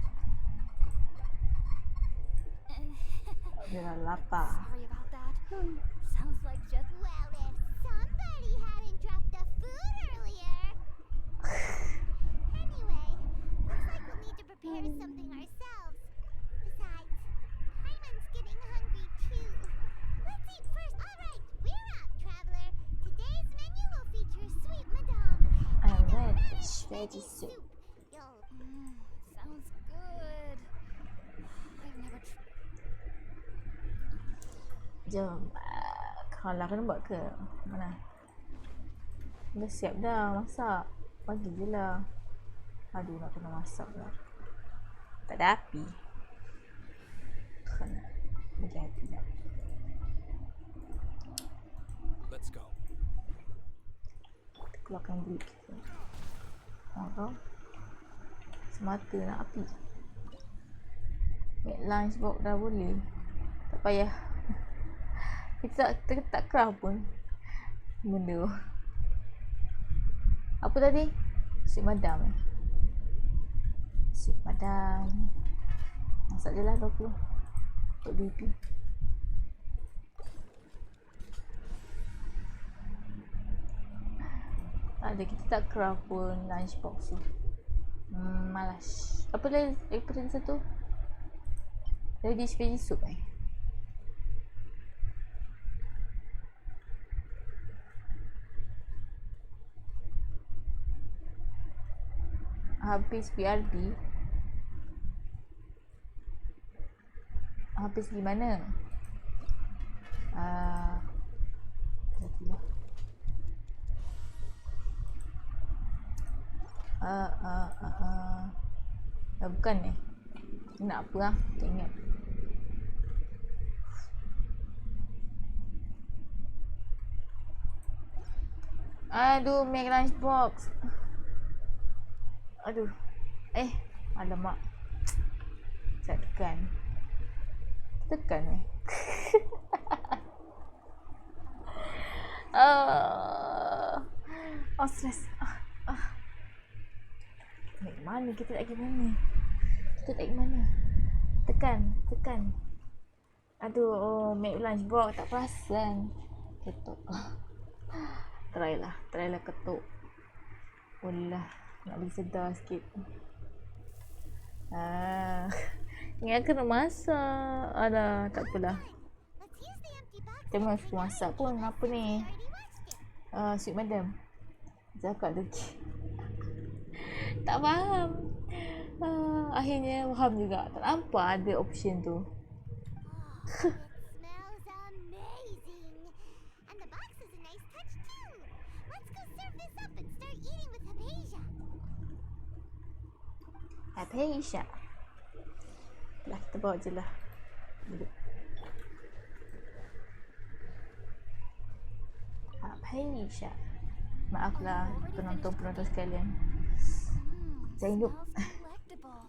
Dia dah lapar. Sorry about that. Sounds like just... Well, if somebody hadn't dropped the food earlier. Anyway, looks like we'll need to prepare something ourselves. Besides, Hyman's getting hungry too. Let's eat first. All right, we're up, traveler. Today's menu will feature sweet madame And and a red fresh veggie veggie soup. soup. You'll sounds good. I've never... Jom. Kalau kena buat ke? Mana? Dah siap dah masak. Pagi je lah. Aduh, nak kena masak pula. Tak ada api. Kena bagi api dah. Let's go. Kita keluarkan duit kita. Kau semata nak api. Make lunch box dah boleh. Tak payah. Kita tak craft pun benda. Apa tadi? Sweet madam. Sweet madam. Masak je lah 20 untuk BP. Tak ada, kita tak craft pun lunch box tu. Malas. Apa lagi? Apa tadi satu? Radish veggie soup Habis BRB. Habis di mana? Sekejap bukan ni. Nak apa lah? Tak ingat. Aduh, make lunch box. Aduh. Alamak. Saya tekan. Tekan stress. Nak ke mana? Kita nak ke mana? Kita tak ke mana? Tekan. Aduh, make lunch box tak perasan. Ketuk. Try lah ketuk. Boleh lah. Nak bagi sedar sikit. Ingat kena masak. Alah, tak apalah. Let's use the empty box. Tengok aku masak pun apa ni. Sweet madam. Cakap lagi. Tak faham. Akhirnya faham juga. Tak nampak ada option tu. Oh, it smells amazing. And the box is a nice touch too. Let's go serve this up and start eating with Hypatia. Hypatia. Lah, kita bawa je lah. Duduk. Hypatia. Maaflah penonton-penonton sekalian. Saya hidup. Smells delectable.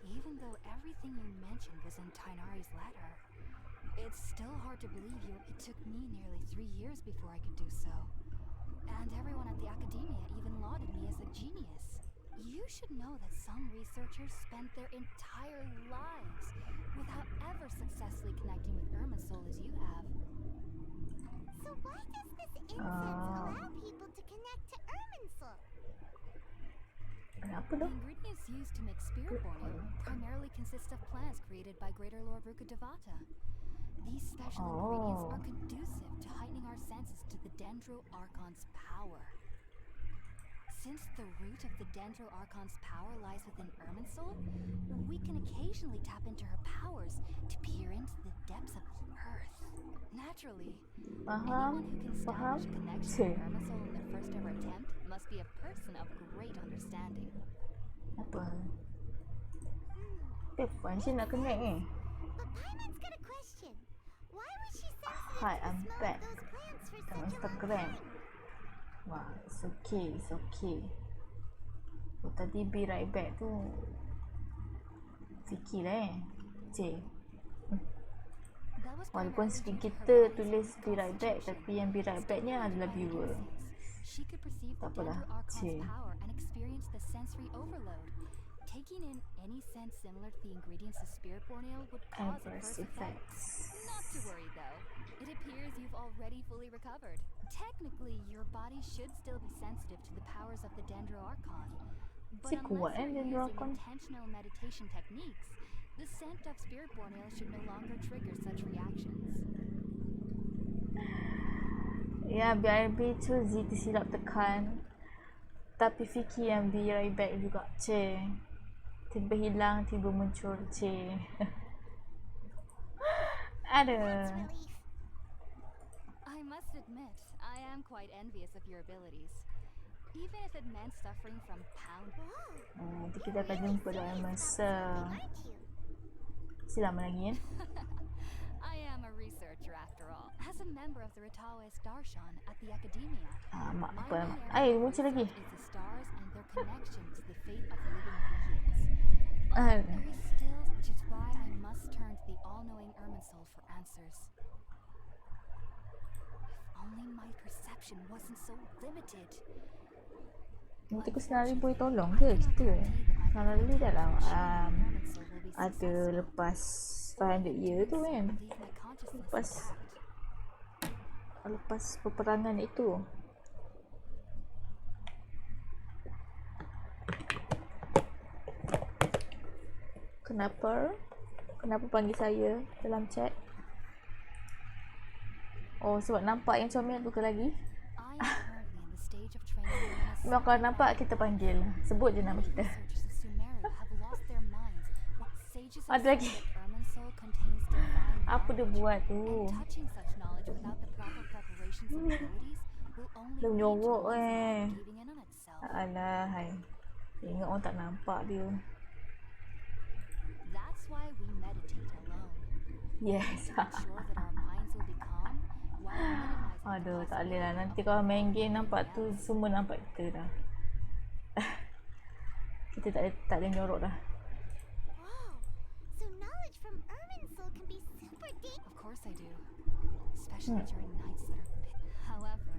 Even though everything you mentioned was in Tainari's letter, it's still hard to believe it took me nearly 3 years before I could do so. And everyone at the academia even lauded me as a genius. You should know that some researchers spent their entire lives without ever successfully connecting with Irminsul as you have. So why does this incense allow people to connect to Irminsul? Kenapa The tu? ingredients used to make spirit borneo primarily consist of plants created by Greater Lord Rukadevata. These special ingredients are conducive to heightening our senses to the Dendro Archon's power. Since the root of the Dendro Archon's power lies within Irminsul, we can occasionally tap into her powers to peer into the depths of the earth. Naturally, anyone who can establish a connection with Irminsul in their first ever attempt must be a person of great understanding. Apa? Function nak connect ni. But Paimon's got a question. Why was she sensitive Hi, to I'm the smell back. of those plants for Tengok such a long Instagram. time? Wah, it's okay. Oh, tadi be right back tu Vicky lah Cik. That was Walaupun primarily due to kita her body's tulis weak be right back, constitution. tapi yang be right back ni adalah viewer. She could perceive the Tak apalah, Dendro Archon's cik. power and experience the sensory overload. Taking in any sense similar to the ingredients of spirit borneo would cause Adverse adverse effects. effects. Not to worry though. It appears you've already fully recovered. Technically, your body should still be sensitive to the powers of the Dendro Archon. But Si kuat unless you're Dendro using Archon. intentional meditation techniques, the scent of spirit borneo should no longer trigger such reactions. Ya, BRB tu Z tersilap tekan. Tapi Vicky yang be right back juga, Cik. Tiba hilang, tiba muncul, Cik. Ada. Relief. I must admit, I am quite envious of your abilities. Even if it meant suffering from pound. Whoa, Nanti kita akan jumpa dalam masa aren't you? silam lagi kan. I am a researcher after all. As a member of the Ritawes Darshan at the Academia, Mak my apa nama? main area of Muncul lagi. research is the stars and their connection to the fate of living beings. Ah. But there is still, which is why I must turn to the all-knowing Irminsul for answers. If only my perception wasn't so limited. Nanti aku senari boleh tolong ke kita? Senari dalam ada lepas 500 year tu kan. Lepas peperangan itu. Kenapa panggil saya dalam chat? Oh, sebab nampak yang comel tu ke lagi? Memang kalau nampak kita panggil. Sebut je nama kita. Ada lagi. Apa dia buat tu? Dia menyorok Alah, hai. Ingat orang tak nampak dia. Yes. Aduh, tak boleh lah. Nanti kalau main game nampak tu, semua nampak kita dah. Kita tak boleh nyorok dah. Wow, so knowledge from Irminsul can be super deep. Of course I do. Especially during nights that are However,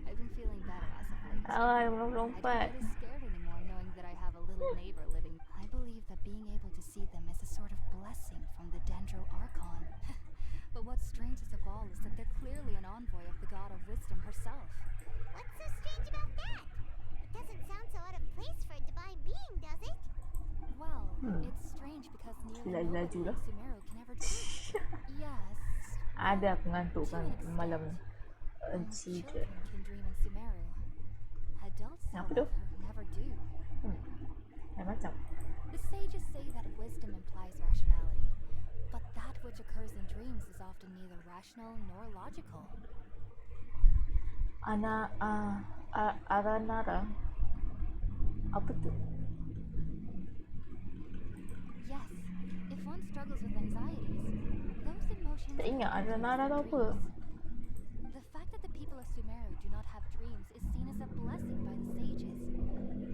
I've been feeling better as of late. Ah, I don't lompat. get as scared anymore knowing that I have a little neighbor living. I believe that being able to see them is a sort of blessing from the Dendro Archon. But what's strangest of all is that they're clearly an envoy of the God of Wisdom herself. What's so strange about that? It doesn't sound so out of place for a divine being, does it? Well, it's strange because nearly Lagi nobody lah. in Sumeru can ever do. Yes. Ada aku ngantuk To kan an malam ni. extent. Encik je. Children can dream in Sumeru. Adults, Apa tu? however, never do. Macam. The sages say that wisdom implies rationality, but that which occurs in dreams is often neither rational nor logical. Aranara. Apa tu? Yes, if one struggles with anxieties, those emotions Tak ingat are Aranara tu apa. The fact that the people of Sumeru do not have dreams is seen as a blessing by the sages.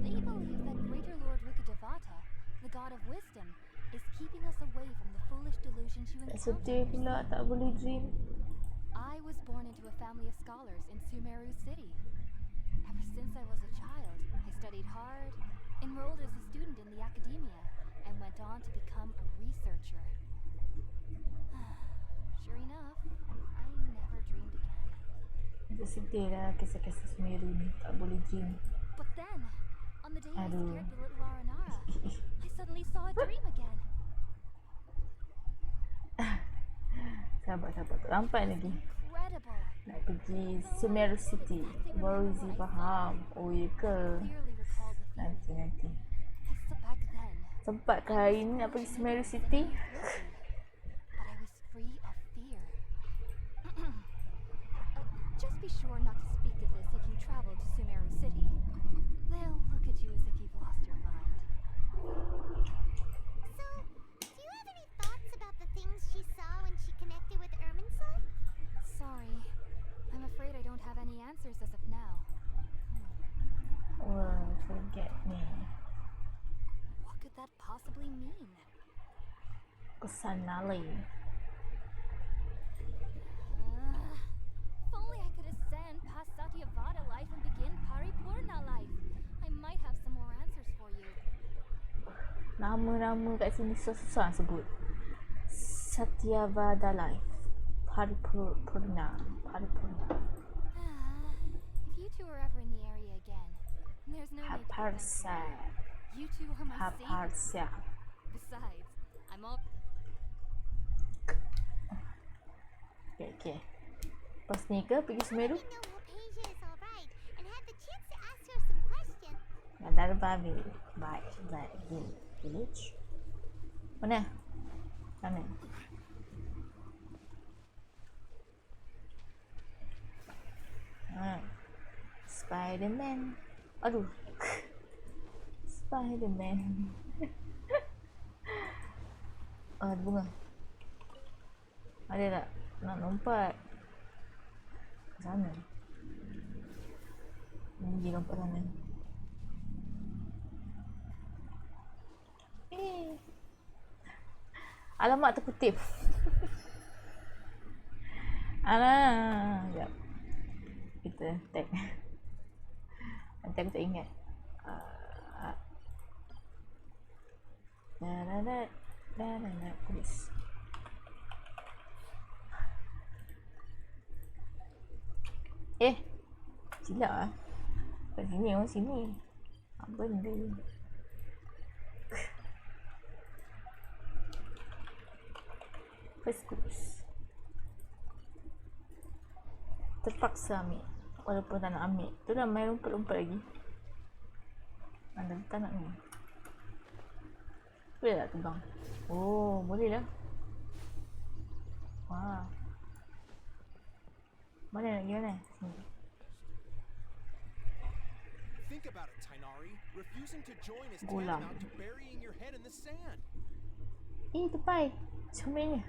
They believe that Greater Lord Rukadevata, the god of wisdom, is keeping us away from the foolish delusions you encounter. Sedih pula tak boleh dream. I was born into a family of scholars in Sumeru City. Ever since I was a child, I studied hard, enrolled as a student in the academia, and went on to become a researcher. Sure enough, I never dreamed again. Macam sedih lah kisah-kisah Sumeru ni. Tak boleh dream. But then, on the day I Aduh. scared the little Aranara, I suddenly saw a dream again. Sabar. Tak nampak lagi. Incredible. Nak pergi Sumeru City. Baru Zee faham. Oh ya ke? Clearly recalled the feeling. Nanti. I slept back then. Sempat ke hari ni nak pergi Sumeru City? But I was free of fear. Just be sure not to speak of this if you travel to Sumeru City. They'll look at you as if you've lost your mind. So, do you have any thoughts about the things she saw when she connected with Irminsul? Sorry. I'm afraid I don't have any answers as of now. Wah, forget me. What could that possibly mean? Kesan nalai. If only I could ascend past Satyavada life and begin Paripurna life. I might have some more answers for you. Nama-nama kat sini susah sebut. Satyavada Life. Paripurna. If you two are ever in the area again, there's no need to be Haparsa. thankful. You two are my saviors. Haparsa. Besides, I'm all... Okay. Lepas ni ke pergi Sumeru? We know Hypatia is alright and had the chance to ask her some questions. Gandharva Village. Mana? Sana. Spider-Man. Aduh. Spider-Man. Ada bunga. Ada tak? Nak lompat. Ke sana. Pergi lompat sana. Alamak terkutip. Alah. Sekejap. Kita tag. Nanti aku tak ingat. Tulis. Silap lah. Kat sini, orang sini. Apa benda ni? First clues. Terpaksa ambil. Walaupun tak nak ambil. Tu dah main rumput-rumput lagi. Anda tak nak ni. Boleh tak terbang? Oh, boleh lah. Wah. Mana nak pergi mana? Sini. Think about it, Tainari. Refusing to join is Gulam. tantamount to burying your head in the sand. Tepai. Macam mana?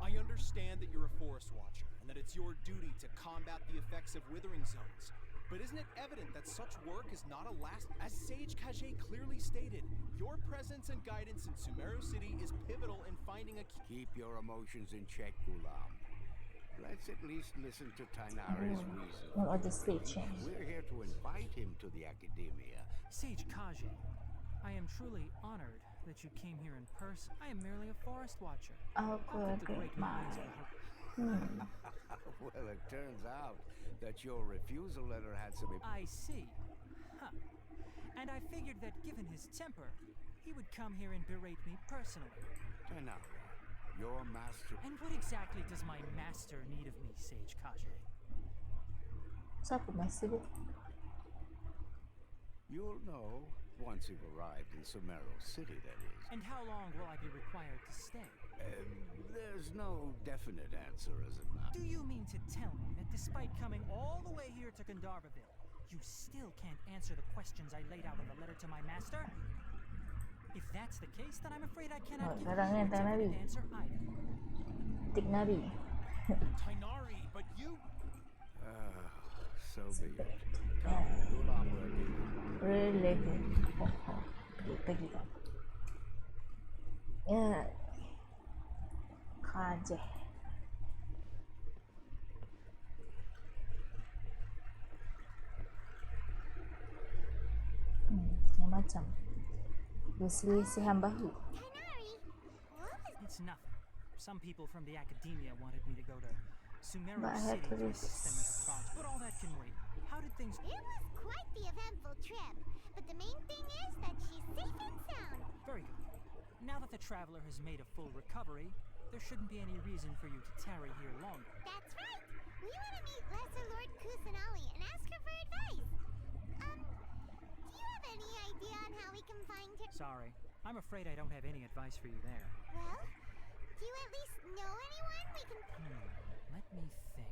I understand that you're a forest watcher and that it's your duty to combat the effects of withering zones. But isn't it evident that such work is not a last? As Sage Kage clearly stated, your presence and guidance in Sumeru City is pivotal in finding a key. Keep your emotions in check, Gulam. Let's at least listen to Tainari's reason. One of the stage. We're here to invite him to the Academia. Sage Kaji, I am truly honored that you came here in person. I am merely a forest watcher. Aku How could the great great minds mind. of Well, it turns out that your refusal letter had some. I see. Huh. And I figured that given his temper, he would come here and berate me personally. Tainari, your master. And what exactly does my master need of me, Sage Kaje? Siapa masih dia? You'll know once you've arrived in Sumeru City, that is. And how long will I be required to stay? There's no definite answer as of now. Do you mean to tell me that despite coming all the way here to Gandharvaville, you still can't answer the questions I laid out in the letter to my master? If that's the case, then I'm afraid I cannot give you sekarang a ni Tainari. definite answer either. Tik nari. Tainari, but you... So be it. Come, Gulam will be. Related. Pergi kau. Ya. Kaje. Yang macam berselisihan bahu. Tainari, what was It's nothing. Some people from the academia wanted me to go to Sumeru But I had City to to assist them with the res- project, but all that can wait. How did things... It was quite the eventful trip, but the main thing is that she's safe and sound. Very good. Now that the traveler has made a full recovery, there shouldn't be any reason for you to tarry here longer. That's right. We want to meet Lesser Lord Kusanali and ask her for advice. Do you have any idea on how we can find her? Sorry, I'm afraid I don't have any advice for you there. Well, do you at least know anyone we can... Let me think.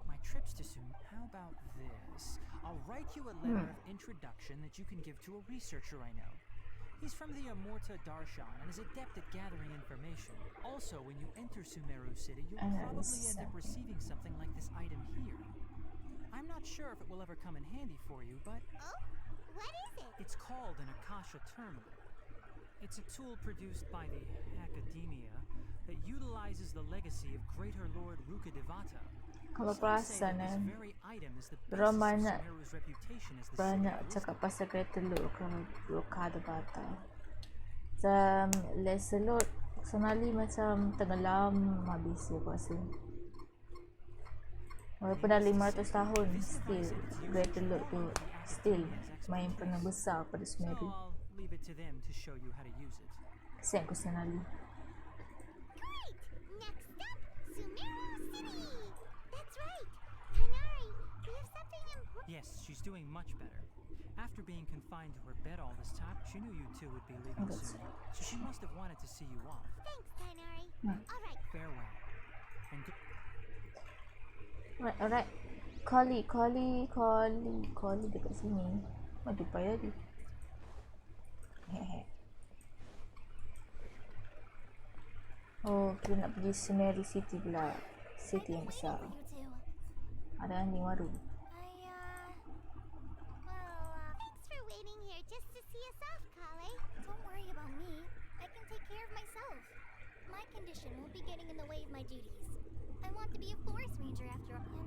My trips to how about this? I'll write you a letter of introduction that you can give to a researcher I know. He's from the Amorta Darshan and is adept at gathering information. Also, when you enter Sumeru City, you'll probably end up receiving something like this item here. I'm not sure if it will ever come in handy for you, but Oh, what is it? it's called an Akasha Terminal. It's a tool produced by the Academia that utilizes the legacy of Greater Lord Rukadevata. Kalau Some say perasan that kan, this very item is the Diorang basis of banyak Sumeru's reputation as the banyak city of cakap wisdom. pasal kereta load kalau Rokada Bata. Macam lesser load personally macam tenggelam habis aku rasa. Walaupun dah 500 tahun still greater load tu still main peranan besar pada So Sumeru. I'll leave it to them to show you how to use it. Kesian personally. Great! Next up, Sumeru City! That's right. Tainari, we have something important. Yes, she's doing much better. After being confined to her bed all this time, she knew you two would be leaving soon. So she must have wanted to see you off. Thanks, Tainari. All right. Farewell. And good... Alright. Kali dekat sini. Madu payah dia. Hehe. Oh, kita nak pergi Sumeru City pula. City yang besar. You two. Ada anjing baru. Thanks for waiting here just to see us off, Kale. Don't worry about me. I can take care of myself. My condition won't be getting in the way of my duties. I want to be a forest ranger after all.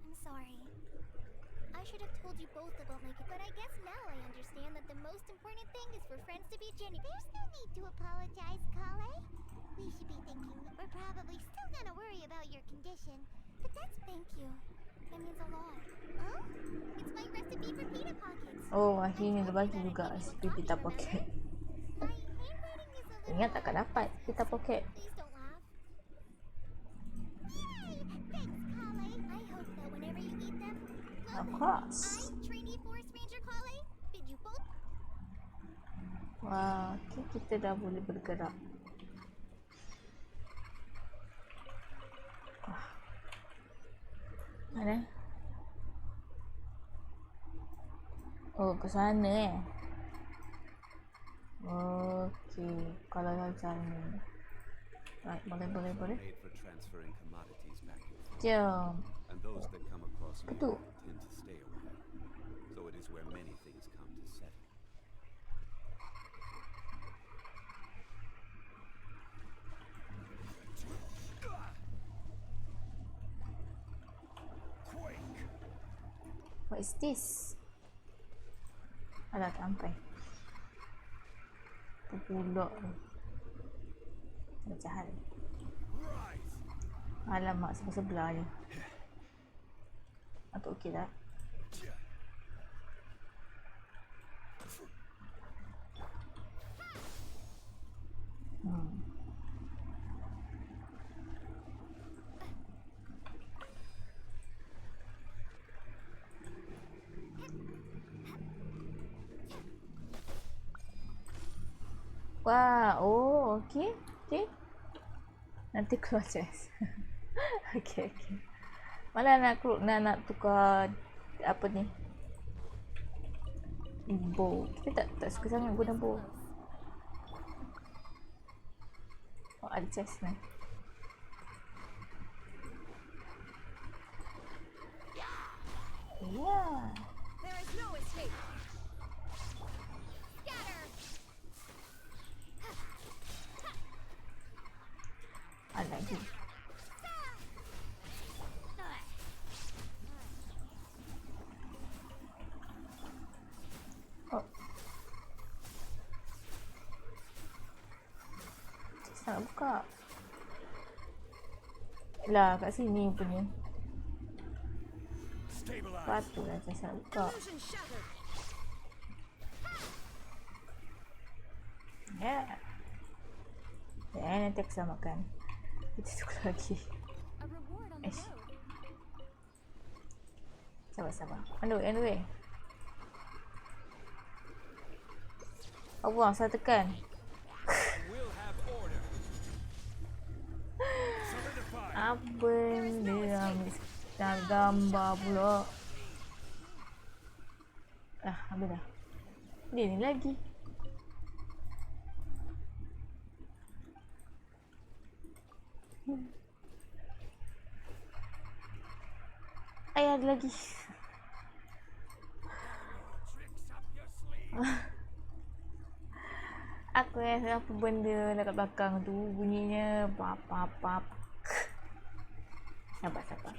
I'm sorry. I should have told you both about my but I guess now I understand that the most important thing is for friends to be genuine. There's no need to apologize, Kale. We should be thinking that we're probably still gonna worry about your condition. But that's thank you. That means a lot. Oh? It's my recipe for pita pockets. Oh, akhirnya dia bagi juga resipi pita pocket. My handwriting is a little... Ingat takkan dapat pita pocket. Please don't laugh. Yay! Thanks, Kale. I hope that whenever you eat them... Of course. I, trainee forest ranger Kale, bid you both... Wah, okay, kita dah boleh bergerak. Mana? Oh, ke sana Okey, kalau macam ni. Right, boleh. Made for transferring commodities back and forth. Jom. And those that come across me Betul. tend to stay away. So it is where many things come to settle. What is this? Alah, tak sampai. Pulak tu. Macam hal. Alamak, sebelah-sebelah je. Atau okey tak? Wah, oh, okey. Okey. Nanti keluar chest. Okey, okey. Mana nak tukar apa ni? Bow. Kita tak suka sangat guna bow. Oh, ada chest ni. Yeah. There is no escape. Scatter. Ada lagi. Oh. Chest nak buka. Lah, kat sini punya. Patutlah chest nak buka. Illusion shattered. Ya. Nanti aku samakan. Kita tukar lagi. A reward on the Ish. road. Sabar. Anyway. Allah, saya tekan. Apa dia ambil gambar pula. Habis dah. Dia ni lagi. Ada lagi. Aku rasa apa benda dekat belakang tu bunyinya pap. Sabar.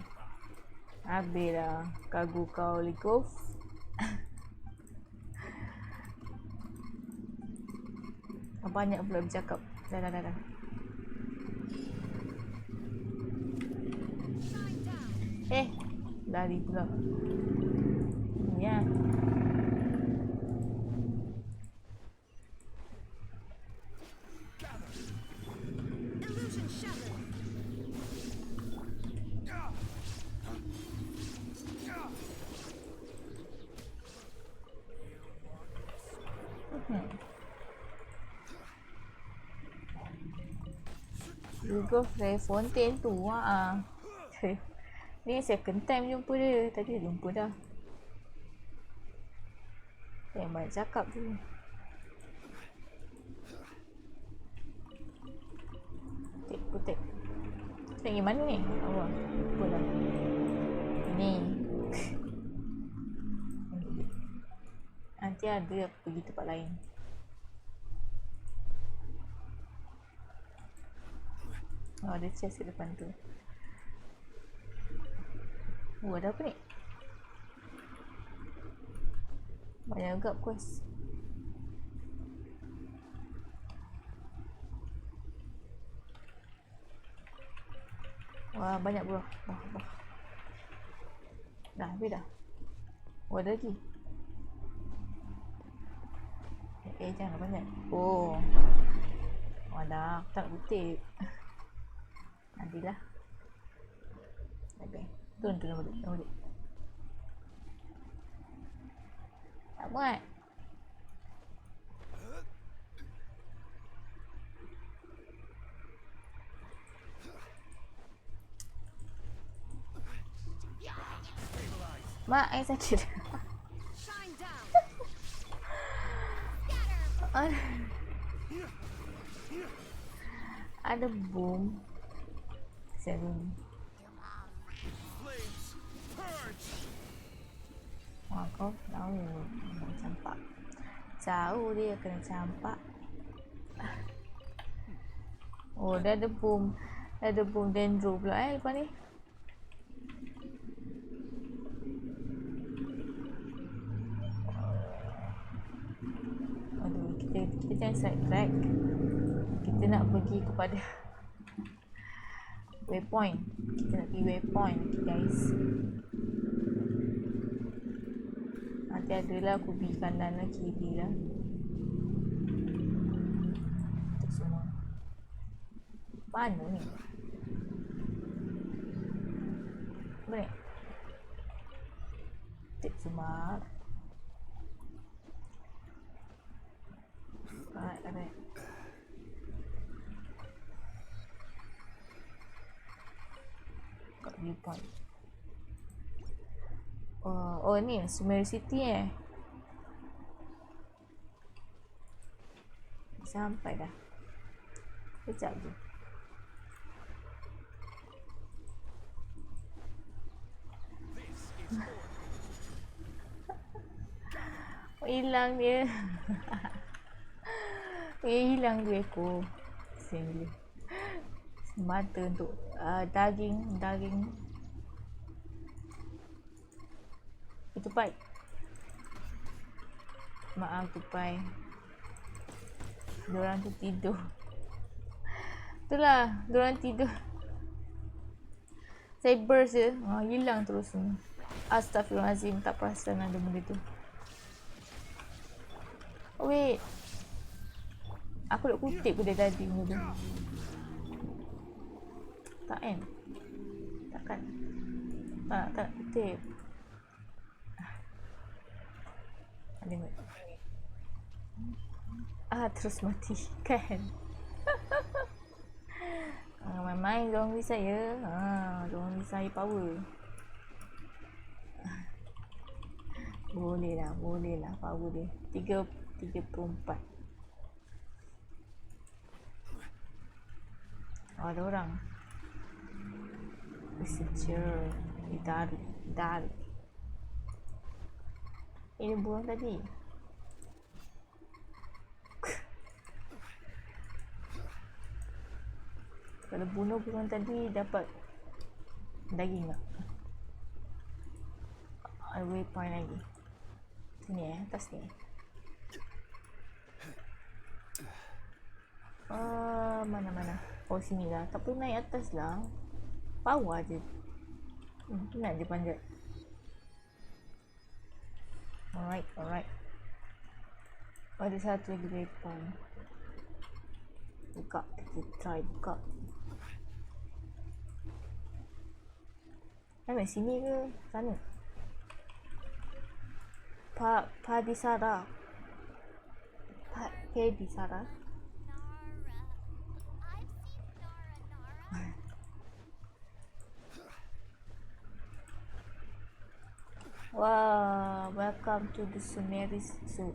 Habis dah kagu kau Likov. Banyak pula bercakap. Dah. Lari pula. Ya. Illusion shattered. Juga Frey Fontaine tu Ni second time jumpa dia. Tadi dah jumpa dah. Yang banyak cakap tu. Putik. Kita pergi mana ni? Allah, lupa dah. Ni. Nanti ada aku pergi tempat lain. Oh, ada chest di depan tu. Ada apa ni? Banyak juga quest. Wah, banyak buah. Dah, habis dah. Ada lagi. Jangan banyak. Dah, tak kutip. Nantilah. Okay. Turun balik. Tak muat. Mak, saya sakit. Shine down. Ada boom. Seven. Wah, kau tahu nak campak. Jauh dia kena campak. Oh, dah ada boom. Dah ada boom dendro pula lepas ni. kita jangan side track. Kita nak pergi kepada waypoint. Kita nak pergi waypoint, guys. Nanti adalah aku pergi kanan dan kiri lah. Itu semua. Mana ni? Boleh? Tip semua. Alright. Kat viewpoint. Oh ni Sumeru City Sampai dah. Sekejap je. Hilang dia. Hilang dia aku. Kesian dia. Mata untuk daging. Tupai. Maaf Tupai. Diorang tu tidur. Itulah, diorang tidur. Saya burst je. Hilang terus ni. Astaghfirullahaladzim, tak perasan ada benda tu. Oh, wait. Aku nak kutip ke dia tadi benda tu. Tak kan? Takkan. Tak nak kutip. Terus mati kan. Main-main dorang beri saya. Dorang beri saya power. Boleh lah power dia. 3/4. Ada orang. Researcher. Dar. Ini buang tadi. Kalau bunuh burung tadi dapat daging tak? Ada waypoint lagi. Sini atas ni. Mana? Oh sini lah. Tak perlu naik atas lah. Bawah je. Nak je panjat. Alright. Ada satu lagi waypoint. Buka. Kita try buka. Mana sini ke? Sana. Padisara. Padisara. Wow, welcome to the Sumeru City.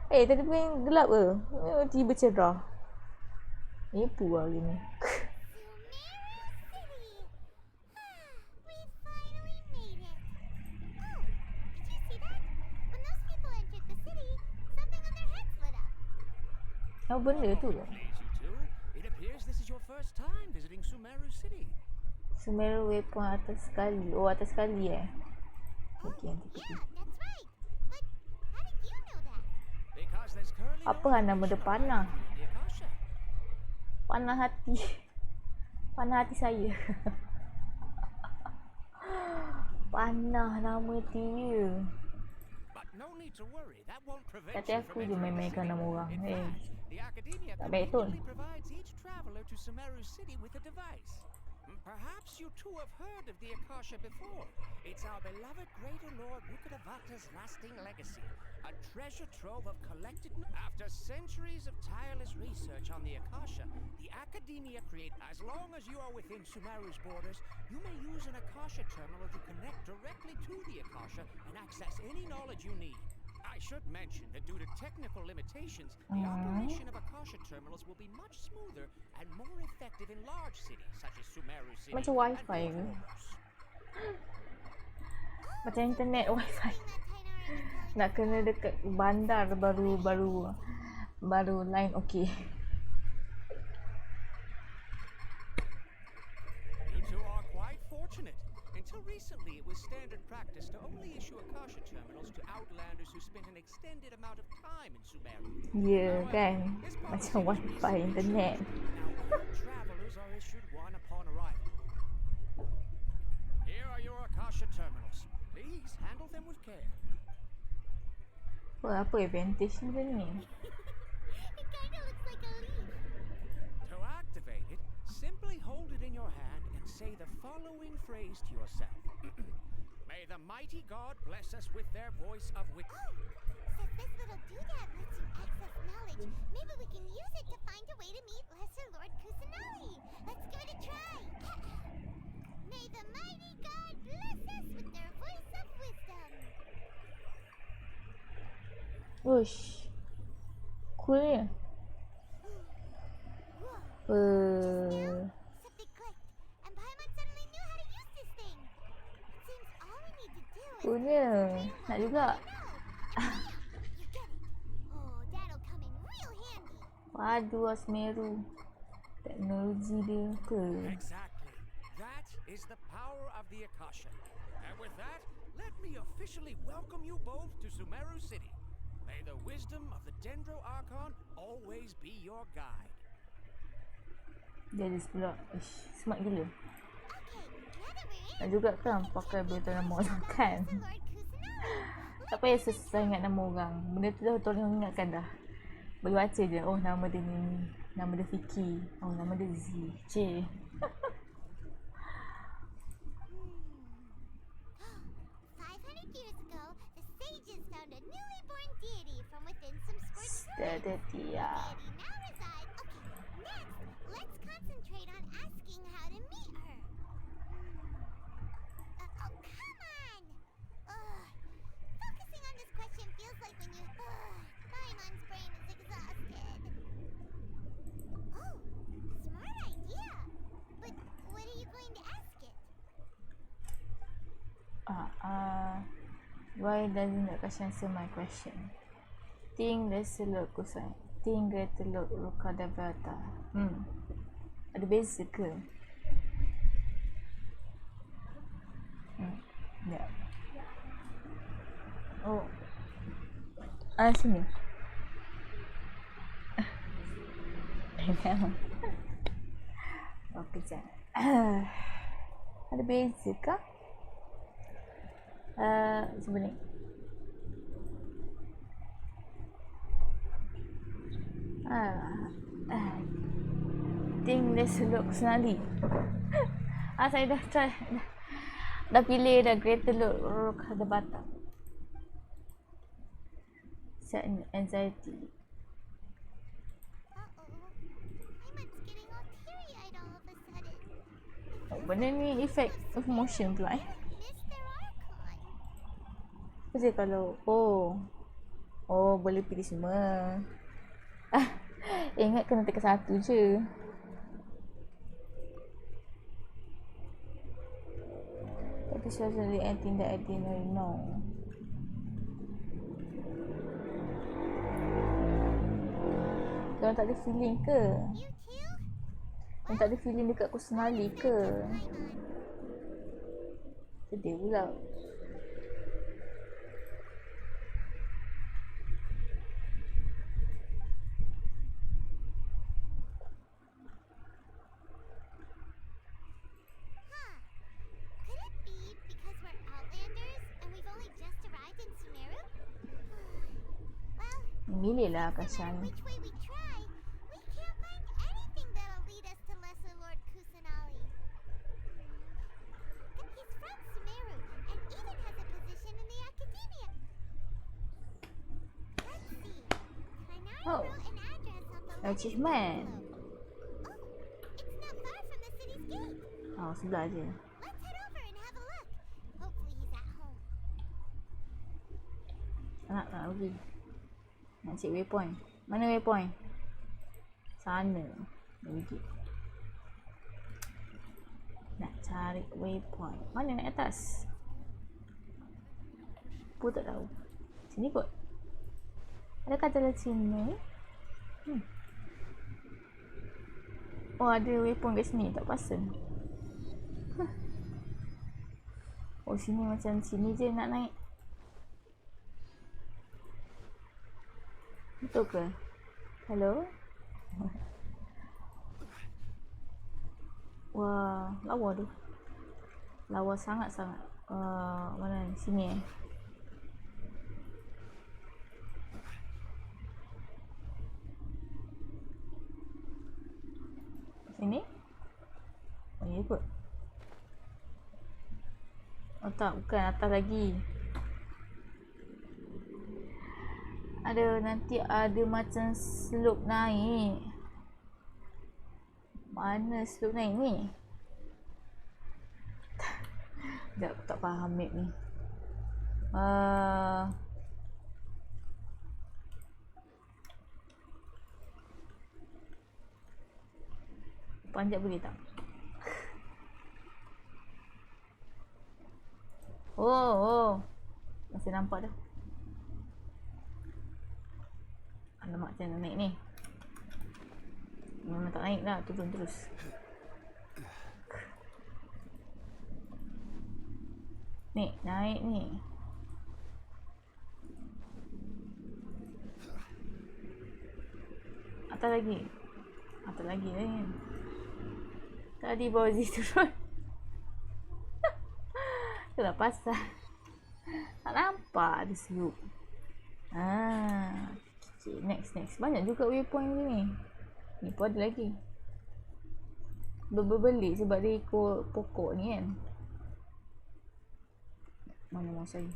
Tadi pun gelap ke? Tiba cerah. Nipu lah gini. Apa benda tu? Sumeru waypoint atas sekali. Oh, atas sekali Okey, nanti pergi. Apa nama dia panah? Panah hati. Panah hati saya. Panah nama dia. Kata aku je main-mainkan nama orang. Tak baik tu. Perhaps you too have heard of the Akasha before. It's our beloved Greater Lord Rukkhadevata's lasting legacy, a treasure trove of collected. After centuries of tireless research on the Akasha, the Academia create. As long as you are within Sumeru's borders, you may use an Akasha terminal to connect directly to the Akasha and access any knowledge you need. I should mention that due to technical limitations, the operation of Akasha terminals will be much smoother and more effective in large cities such as Sumeru City. Macam wifi ke? Macam internet wifi. Nak kena dekat bandar baru line okey. You two are quite fortunate. Until recently, it was standard practice to only issue Akasha terminals who spent an extended amount of time in Sumeru. Ya However, kan, this macam policy was wifi recently internet. changed, and now all travelers are issued one upon arrival. Here are your Akasha terminals. Please handle them with care. Wah, apa advantage dia ni? It kinda looks like a leaf. To activate it, simply hold it in your hand and say the following phrase to yourself. May the mighty God bless us with their voice of wit. Oh, since this little doodad lets you access knowledge, maybe we can use it to find a way to meet Lesser Lord Kusanali. Let's give it a try. May the mighty God bless us with their voice of wisdom. Ush. Cool ya. Whoa. Something clicked, and Paimon suddenly knew how to use this thing. It seems all we need to do is Punya. concentrate Nak on juga. what we know, and bam, you get it. Oh, that'll come in real handy. Padu Asmeru. Teknologi dia ke? Exactly. That is the power of the Akasha. And with that, let me officially welcome you both to Sumeru City. May the wisdom of the Dendro Archon always be your guide. Dia ada pula. Ish, smart gila. Okay, now that we're in, Nak juga kan pakai berita nama orang kan. Lesser Lord Kusanali. Tak payah susah ingat nama orang. Benda tu dah tolong ingatkan dah. Boleh baca je. Oh, nama dia ni. Nama dia Vicky. Oh, nama dia Z. C. 500 years ago, the sages found a newly born deity from within some scorched Dia earth. dia. Deity now resides. Okay, next, let's concentrate on asking how to meet her. Oh, come on! Focusing on this question feels like when you. Paimon's brain is exhausted. Oh, smart idea! But what are you going to ask it? Why doesn't the question answer my question? Think there's a lot kusan. Think greater lot rukada bata. Ada beza ke? Ya. Oh. Sini. Oh, kejap. Ada beza ke? Cuba ni. Think there's a lot Kusanali. Saya dah try. Dah pilih dah greater look ada batak. Set anxiety. Paimon's getting all teary-eyed all of a sudden. Benda ni effect of motion pula Miss their Archon. Apa je kalau boleh pilih semua. Ingat kena tekan satu je. Tapi suddenly anything that I didn't already know. Kau tak ada feeling ke? You too? Kau tak ada feeling dekat Kusanali ke? Paimon. Sedih pula. Could it be because we're Outlanders and we've only just arrived in Sumeru? Well, Milih lah no matter Kashan. which way we try, we can't find anything that'll lead us to Lesser Lord Kusanali. He's from Sumeru and even has a position in the academia. Let's see. Kanai Oh. wrote an address on the letter Achievement. envelope. Oh, it's not far from the city's gate. Oh, sebelah je. Let's head over and have a look. Hopefully he's at home. Nak pergi. Nak cek waypoint. Mana waypoint? Sana. Pergi. Nak cari waypoint. Mana naik atas? Aku tak tahu. Sini kot. Adakah jalan sini? Oh, ada waypoint kat sini. Tak pasang. Oh, sini macam sini je nak naik. Betul ke? Hello? Wah, lawa tu. Lawa sangat-sangat. Mana ni? Sini Sini? Oh, ya kot. Oh tak, bukan atas lagi. Ada nanti ada macam slope naik. Mana slope naik ni? Sekejap, aku tak faham map ni. Panjat boleh tak? Oh. Masih nampak dah. Alamak, macam mana naik ni? Memang tak naik lah, turun terus. Naik ni. Atas lagi kan. Tadi bawah situ turun. Itulah pasal. Tak nampak ada slope. Okay, next. Banyak juga waypoint ni. Ni pun ada lagi. Berbelit sebab dia ikut pokok ni kan. Mana mouse saya?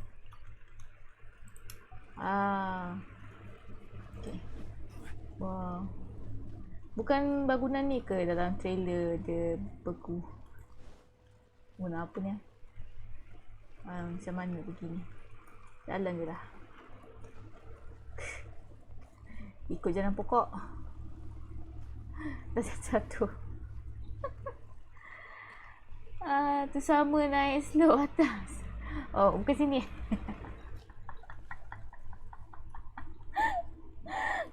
Okay. Wah. Bukan bangunan ni ke dalam trailer dia beku? Guna apa ni? Macam mana begini? Jalan je lah. Ikut jalan pokok. Dah jatuh. Tu sama naik slope atas. Oh, bukan sini.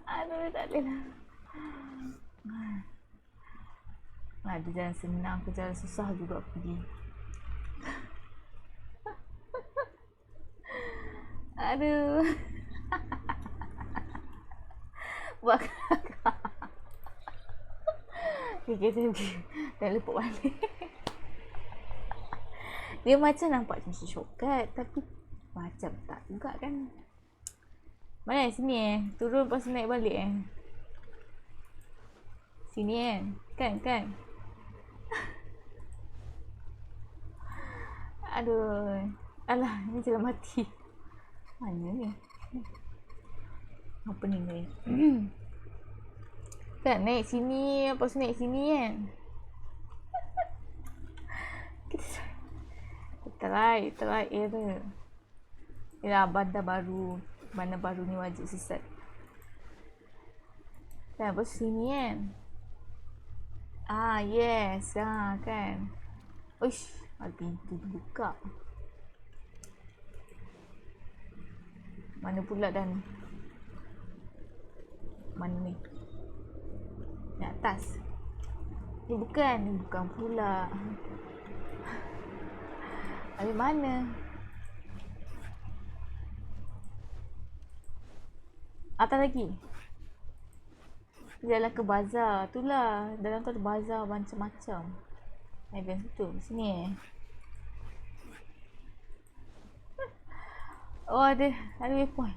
Aduh, tak boleh lah. Ada jalan senang ke jalan susah juga pergi. Aduh. Buat kelakar. Okay, saya pergi. Dah lepak balik. Dia macam nampak macam shortcut, tapi macam tak juga kan. Mana sini turun lepas naik balik Sini kan. Aduh. Alah, ni jalan mati. Mana ni? Apa ni? Kan naik sini, lepas naik sini kan. Kita try error. Yalah, bandar baru ni wajib sesat. Kan, lepas sini kan. Yes, kan. Uish, ada pintu dibuka. Mana pula dah ni? Mana ni? Ni atas. Ni bukan pula. Habis mana? Atas lagi. Jalan ke bazar. Itulah. Dalam tu ada bazar macam-macam. Dalam situ. Sini Oh, ada waypoint.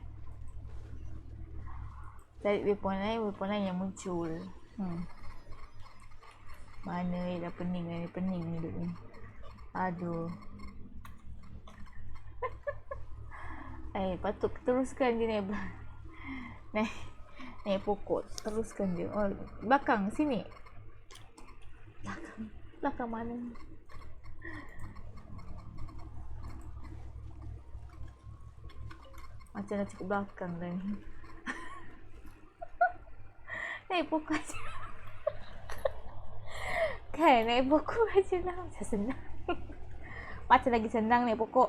Cari waypoint lain yang muncul. Mana dah pening ni duduk ni. Aduh. Patut teruskan dia naik pokok. Teruskan dia. Oh, belakang sini. Belakang mana? Macam nak cakap belakang dah ni. Naik pokok aja. Kan, naik pokok aja lah. Macam senang. Macam lagi senang naik pokok.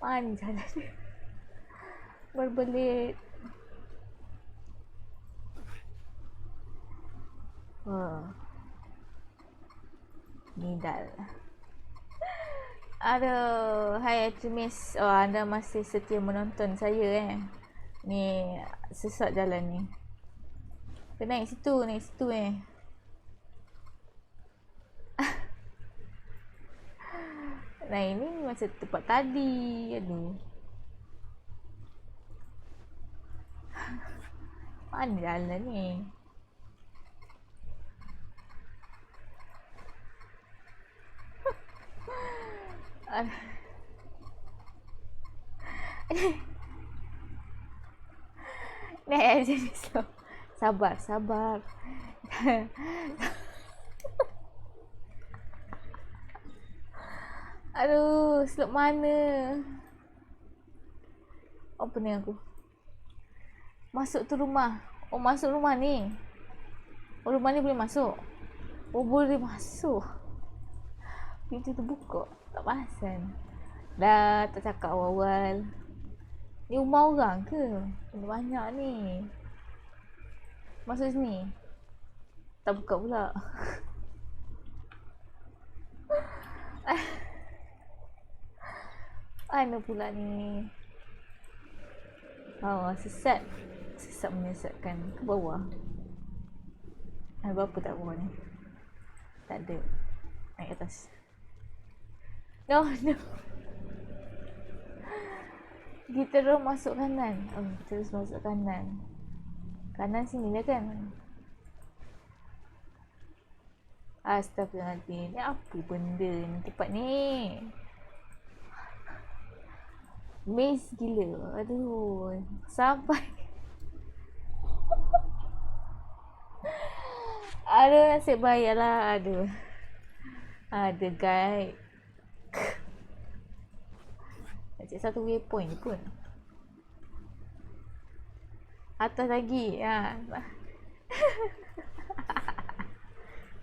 Mana jalan dia? Berbelit. Nidal. Aduh, hai Extremist. Anda masih setia menonton saya Ni sesat jalan ni. Kita naik situ Nah ini macam tempat tadi. Aduh. Mana jalan ni? Naik aja ni slow. Sabar. Aduh, slot mana? Oh, pening aku. Masuk tu rumah. Oh, masuk rumah ni. Oh, rumah ni boleh masuk. Oh, boleh masuk. Pintu terbuka. Tak perasan. Dah tak cakap awal-awal. Ni rumah orang ke? Banyak ni. Masuk sini. Tak buka pula. Mana pula ni? Oh, sesat menyesatkan. Ke bawah. Berapa tak bawah ni? Tak ada. Naik atas. No. Kita terus masuk kanan. Oh, terus masuk kanan. Kanan sini lah kan? Astagfirullahaladzim. Ni apa benda ni tempat ni? Maze gila. Aduh. Sampai. Aduh, nasib baik lah. Aduh. Ada guide. Cik satu waypoint pun. Atas lagi. Ya.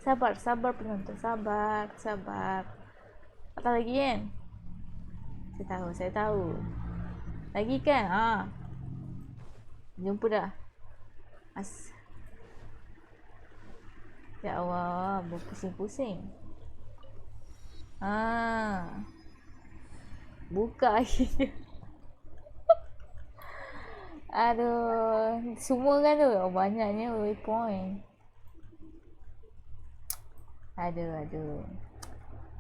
Sabar penonton. Sabar. Atas lagi kan? Saya tahu. Lagi kan? Jumpa dah. Ya Allah, berpusing-pusing. Buka akhirnya. Aduh, semua kan tu. Oh, banyaknya waypoint. Aduh.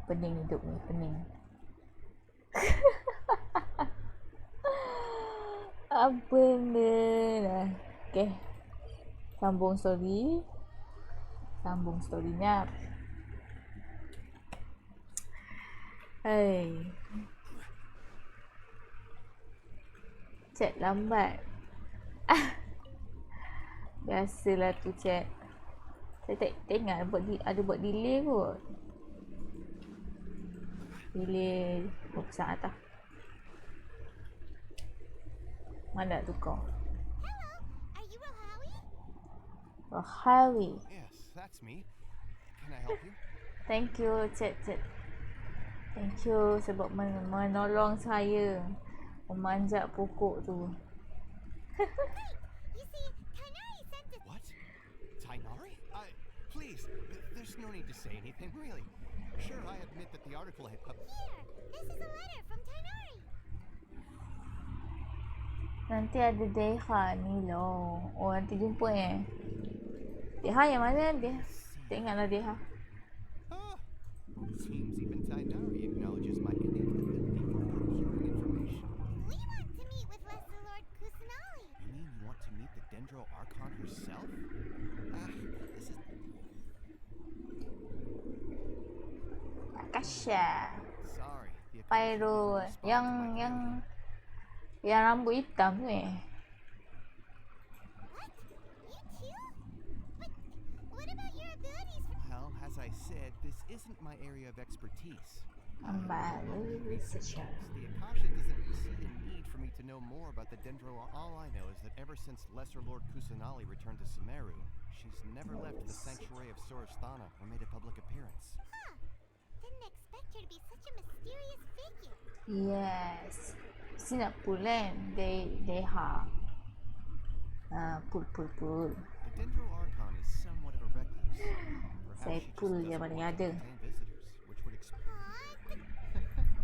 Pening hidup ni, pening. Apa benda lah. Okay. Sambung storynya. Hai. Chat lambat. Biasalah tu chat. Saya tak ingat ada buat delay kot. Delay berapa saat tak? Mana tu kau? Are you Rohawi? Rohawi. Yes, that's me. Can I help you? Thank you, chat. Thank you sebab menolong saya memanjat pokok tu. You see, Tainari sent us. What? Tainari? Please, there's no need to say anything, really. Sure, I admit that the article I published. Here, this is a letter from Tainari. Nanti ada Deha ni loh. Oh, nanti jumpa Deha yang mana dia? Tak ingatlah Deha. Seems even Tainari acknowledges my innate ability for procuring information. We want to meet with Lesser Lord Kusanali. You mean you want to meet the Dendro Archon herself? This is... Akasha. Sorry. Pyro. Yang rambut hitam tu What? You too? But what about your abilities for... Well, as I said, this isn't my area of expertise. Kembali researcher. The Akasha doesn't see a need for me to know more about the Dendro. All I know is that ever since Lesser Lord Kusanali returned to Sumeru, she's never left the sanctuary of Sorasthana or made a public appearance. Huh. Didn't expect her to be such a mysterious figure. Yes. Mesti nak pull kan? Deha. Pull. The Dendro Archon is somewhat of a recluse. Perhaps Saya she just pull je doesn't mana want to ada. entertain visitors, which would explain. Aw,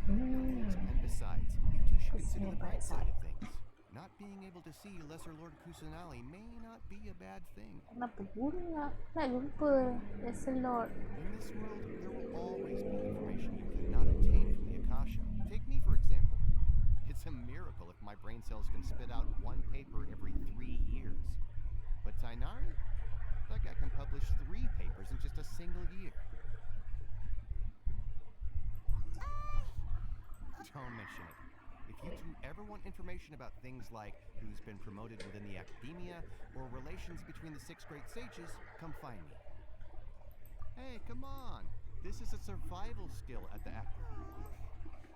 And besides, you two should consider the bright side of things. Not being able to see Lesser Lord Kusanali may not be a bad thing. Kenapa pula nak jumpa Lesser Lord? In this world, there will always be information you cannot obtain from the Akasha. Take me, for example. It's a miracle if my brain cells can spit out one paper every 3 years. But Tainari, that guy can publish 3 papers in just a single year. Don't mention it. If you two ever want information about things like who's been promoted within the academia or relations between the 6 great sages, come find me. Hey, come on! This is a survival skill at the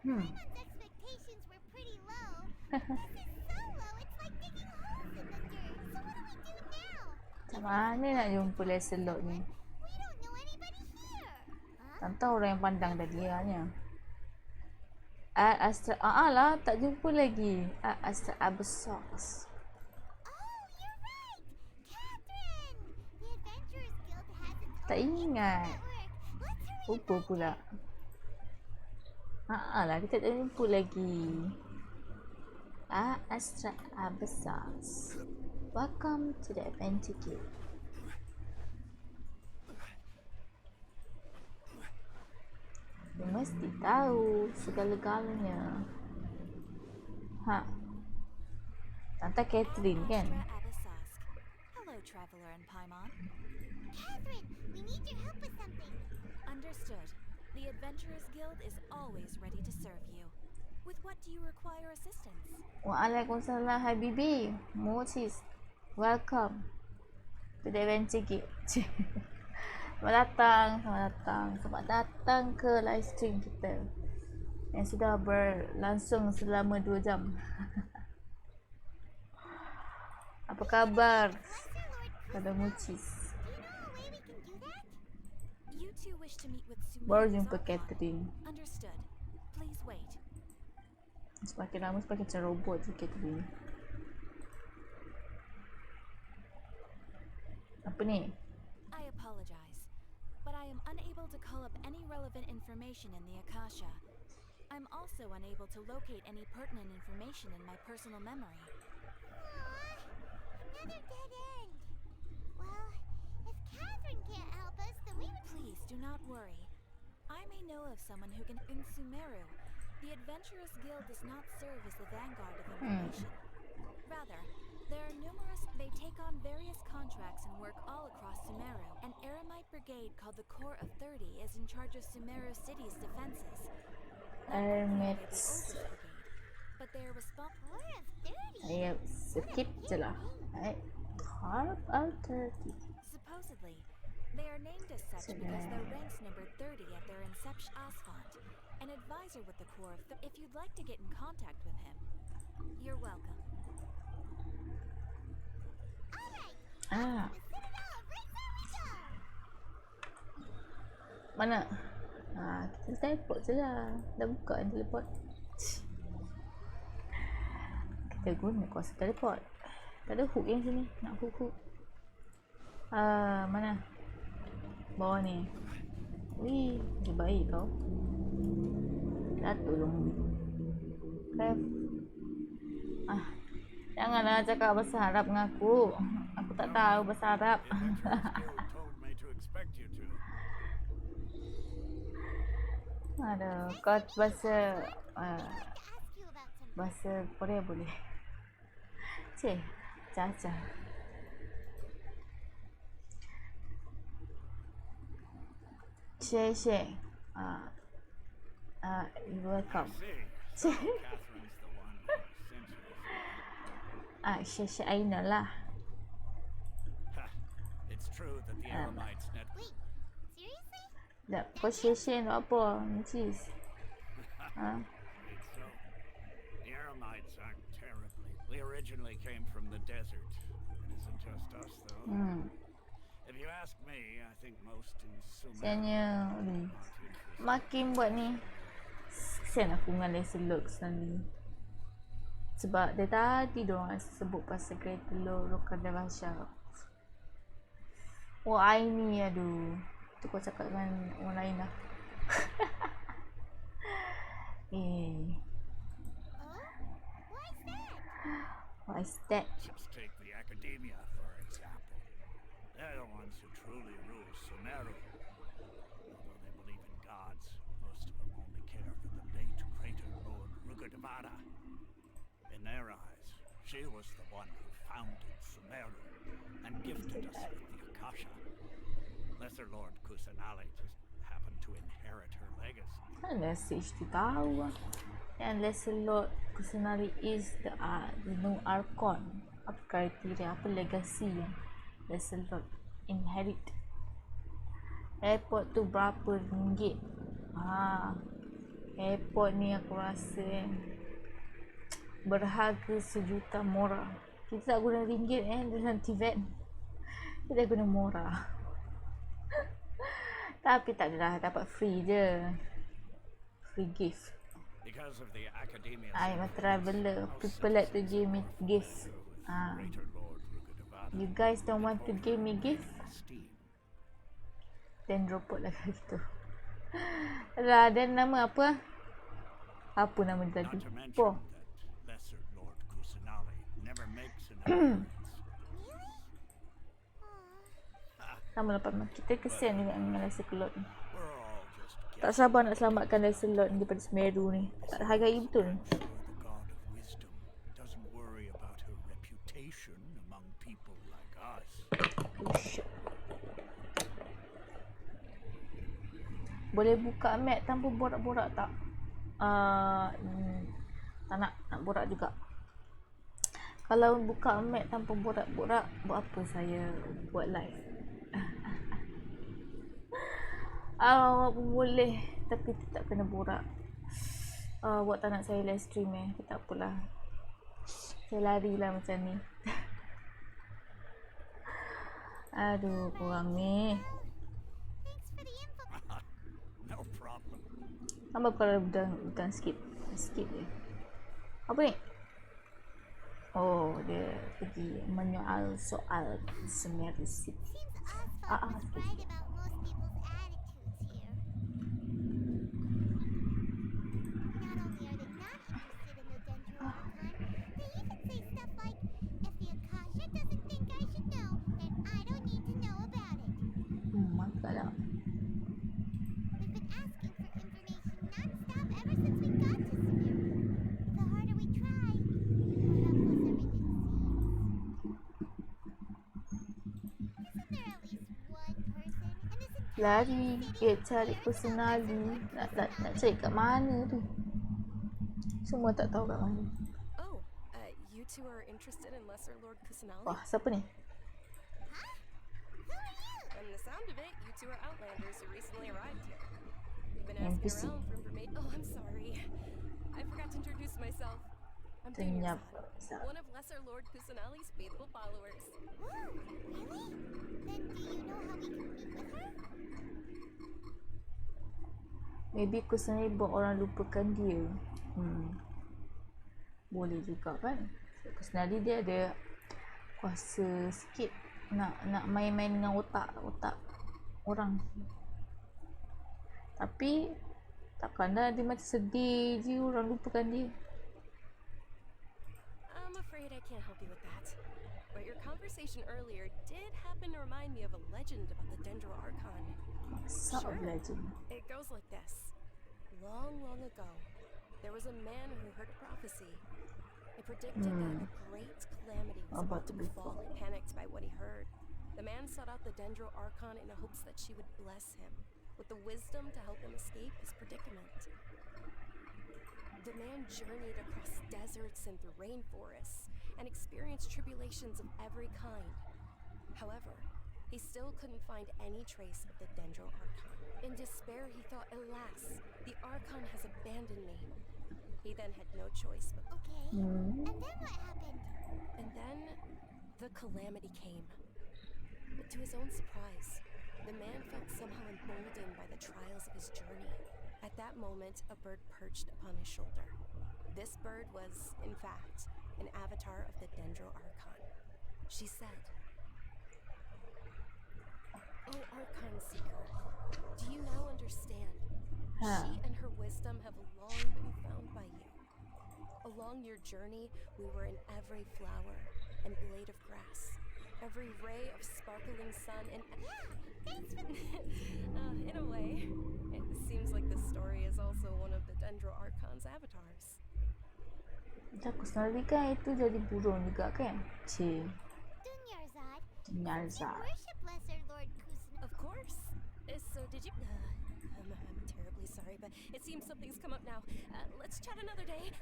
Paimon's expectations were pretty low. This is so low, it's like digging holes in the dirt. So what do we do now? Macam mana nak jumpa Lesser Lord ni? We don't know anybody here. Huh? Tak tahu orang yang pandang tadi hanya. Astra lah, tak jumpa lagi. Astra Abyssos. Oh, you're right! Catherine! The Adventurers Guild has its Tak own ingat. network. Let's hurry Lupa back pula. Lah, kita tak jumpa lagi. Astra Abyssos. Welcome to the Adventure Guild. Dia mesti tahu segala-galanya. Tante Catherine kan? Hello, traveler in Paimon. Catherine, we need your help with something. Understood. The Adventurers Guild is always ready to serve you. With what do you require assistance? Waalaikumsalam Habibi. Moses. Welcome to the Adventure Guild. Selamat datang ke live stream kita yang sudah berlangsung selama 2 jam. Apa khabar? Pada Mucis. You two wish to meet with Baru Sumeru's jumpa Archon. Catherine. Understood. Please wait. Semakin lama semakin macam robot je Catherine. Apa ni? I apologize, but I am unable to call up any relevant information in the Akasha. I'm also unable to locate any pertinent information in my personal memory. Another dead end. Well, if Catherine can't help us, then we would... Please do not worry. I may know of someone who can... In Sumeru, the Adventurers Guild does not serve as the vanguard of information. Rather, there are numerous... They take on various contracts and work all across Sumeru. An Eremite brigade called the Corps of 30 is in charge of Sumeru City's defenses. Eremites. But they are responsible... Corps of 30? Ayo, skip je lah. Corps of 30. Supposedly, they are named as such because their ranks numbered 30 at their inception. Asphalt, an advisor with the Corps of If you'd like to get in contact with him, you're welcome. Ah, The Citadel of Razor we go! mana? Kita teleport je lah. Dah buka kan teleport. Kita guna kuasa teleport. Tak ada hook yang sini. Nak hook. Mana? Bawah ni. Wih, dia baik kau. Dah tolong. Crap. Janganlah cakap bahasa Arab dengan aku. Aku tak tahu bahasa Arab. Aduh, kau bahasa Korea boleh. Cik, caca. Share. You're welcome. Share Aina lah. It's true that the Eremites net. Wait, seriously? Tak, kau share nak apa? Mucis. It's so. The Eremites aren't terribly. We originally came from the desert. It isn't just us, though. If you ask me, I think most in Sumeru. Sianya makin buat ni. Kesian aku dengan Lesser Lord ni. Sebab dia tadi diorang sebut pasal kereta Lokada Rasha. Oh, Aini, aduh. Tu kau cakap dengan orang lain lah. Oh? Why's that? What is that? Just take the Academia, for example. They're the ones who truly rule Sumeru. Although they believe in gods, most of them only care for the late greater Lord Rugudevada. In their eyes, she was the one who founded Sumeru and gifted us with the Akasha. Lesser Lord Kusanali just happened to inherit her legacy. Unless it's tu tahu lah. Unless Lord Kusanali is the new Archon. Apa kriteria, apa legacy yang Lesser Lord inherit? Airport tu berapa ringgit? Airport ni aku rasa berharga sejuta murah. Kita tak guna ringgit dengan TVET. Kita guna murah. Tapi tak adalah, dapat free je. Free gift. Because of the Academia's I'm a traveler. People like to give me gift. greater Lord Rugudevada, You guys don't want to give me gift? esteem. Then robot lah gitu. Lah, dan nama apa? Apa nama dia Not tadi? to mention Oh, that Lesser Lord Kusanali never makes an appearance. sama lah Pak. Kita kesian juga dengan Lesser Lord ni. We're all just Tak sabar nak selamatkan Lesser Lord daripada Semeru ni. Tak hargai betul. sure the God of Wisdom doesn't worry about her reputation among people like us. Oh, shit. Boleh buka map tanpa borak-borak tak? Tak nak borak juga. Kalau buka map tanpa borak-borak, buat apa saya buat live? Pun boleh, tapi tetap kena borak. Buat tak nak saya live stream tak apalah. Saya larilah macam ni. Aduh, korang ni. Thanks for the info. No problem. Apa kalau bukan skip je. Apa ni? Oh, dia pergi menyoal soal Semeru City. Seems Oswald was right about most people's attitudes here. Not only are they not interested in the Dendro Archon, they even say stuff like, if the Akasha doesn't think I should know, then I don't need to know about it. Mantap lah. We've been asking for information non-stop ever since we got to Sumeru. The harder we try, the more helpless everything seems. Isn't there at least one person in this entire Lari, city cari who cares personali. about Lesser Lord Nak cari kat mana tu? Semua tak tahu kat mana. Oh, you two are interested in Lesser Lord Kusanali? Wah, siapa ni? Huh? Who are you? From the sound of it, you two are Outlanders who recently arrived here. You've been asking NPC. around for information. Oh, I'm sorry. I forgot to introduce myself. I'm Daniel's Ternyata. son, one of Lesser Lord Kusanali's faithful followers. Whoa, really? Then do you know how we can meet with her? Maybe Kusanali buat orang lupakan dia. Boleh juga kan? Kusanali dia ada kuasa sikit nak main-main dengan otak orang. Tapi takkanlah dia macam sedih je orang lupakan dia. I'm afraid I can't help you with that. But your conversation earlier did happen to remind me of a legend about the Dendro Archon. Sort of legend. It goes like this. Long, long ago, there was a man who heard a prophecy. It predicted that a great calamity was about to befall. Panicked by what he heard, the man sought out the Dendro Archon in the hopes that she would bless him with the wisdom to help him escape his predicament. The man journeyed across deserts and through rainforests and experienced tribulations of every kind. However, he still couldn't find any trace of the Dendro Archon. In despair, he thought, alas, the Archon has abandoned me. He then had no choice but... Okay, and then what happened? And then, the calamity came. But to his own surprise, the man felt somehow emboldened by the trials of his journey. At that moment, a bird perched upon his shoulder. This bird was, in fact, an avatar of the Dendro Archon. She said, "Oh, Archon Seeker, do you now understand? She and her wisdom have long been found by you. Along your journey, we were in every flower and blade of grass, every ray of sparkling sun, and Thanks for in a way, it seems like this story is also one of the Dendro Archon's avatars. Kusnali kan itu jadi burung juga kan? Cik. Dunyarzad. Dunyarzad. You worship Lesser Lord Kusan. Of course. So did you? I'm terribly sorry, but it seems something's come up now. Let's chat another day.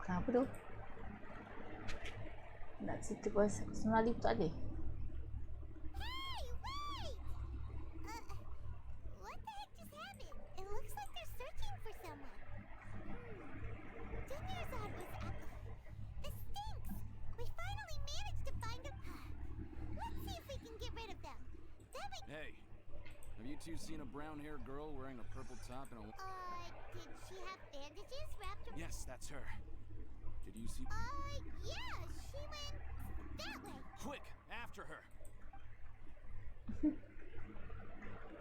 Kenapa tu? Nak cerita pasal Kusnali tu tak ada? Hey, wait! What the heck just happened? It looks like they're searching for someone. Dunyarzad was this stinks! We finally managed to find him. Let's see if we can get rid of them. Then we... Hey, have you two seen a brown-haired girl wearing a purple top and a... did she have bandages wrapped around... Yes, that's her. Did you see... yeah, she went that way. Quick, after her.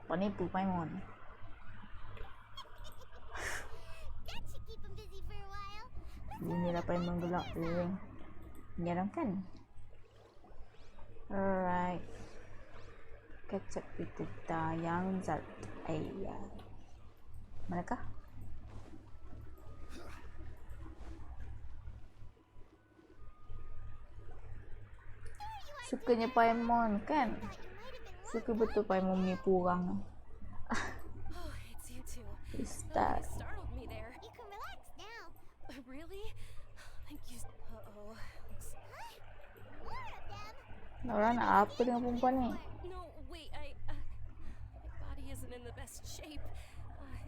Penipu Paimon. That should keep him busy for a while. Inilah Paimon gelap tu. Menyeramkan. Alright. Catch up with the young Zat. Manakah? Sukanya Paimon kan? Suka betul Paimon menipu orang. Oh, it's you two. Ustaz. You startled me there. You can relax now. Really? Thank you. Uh-oh. More of them. Orang nak apa dengan perempuan ni? No, wait, my body isn't in the best shape.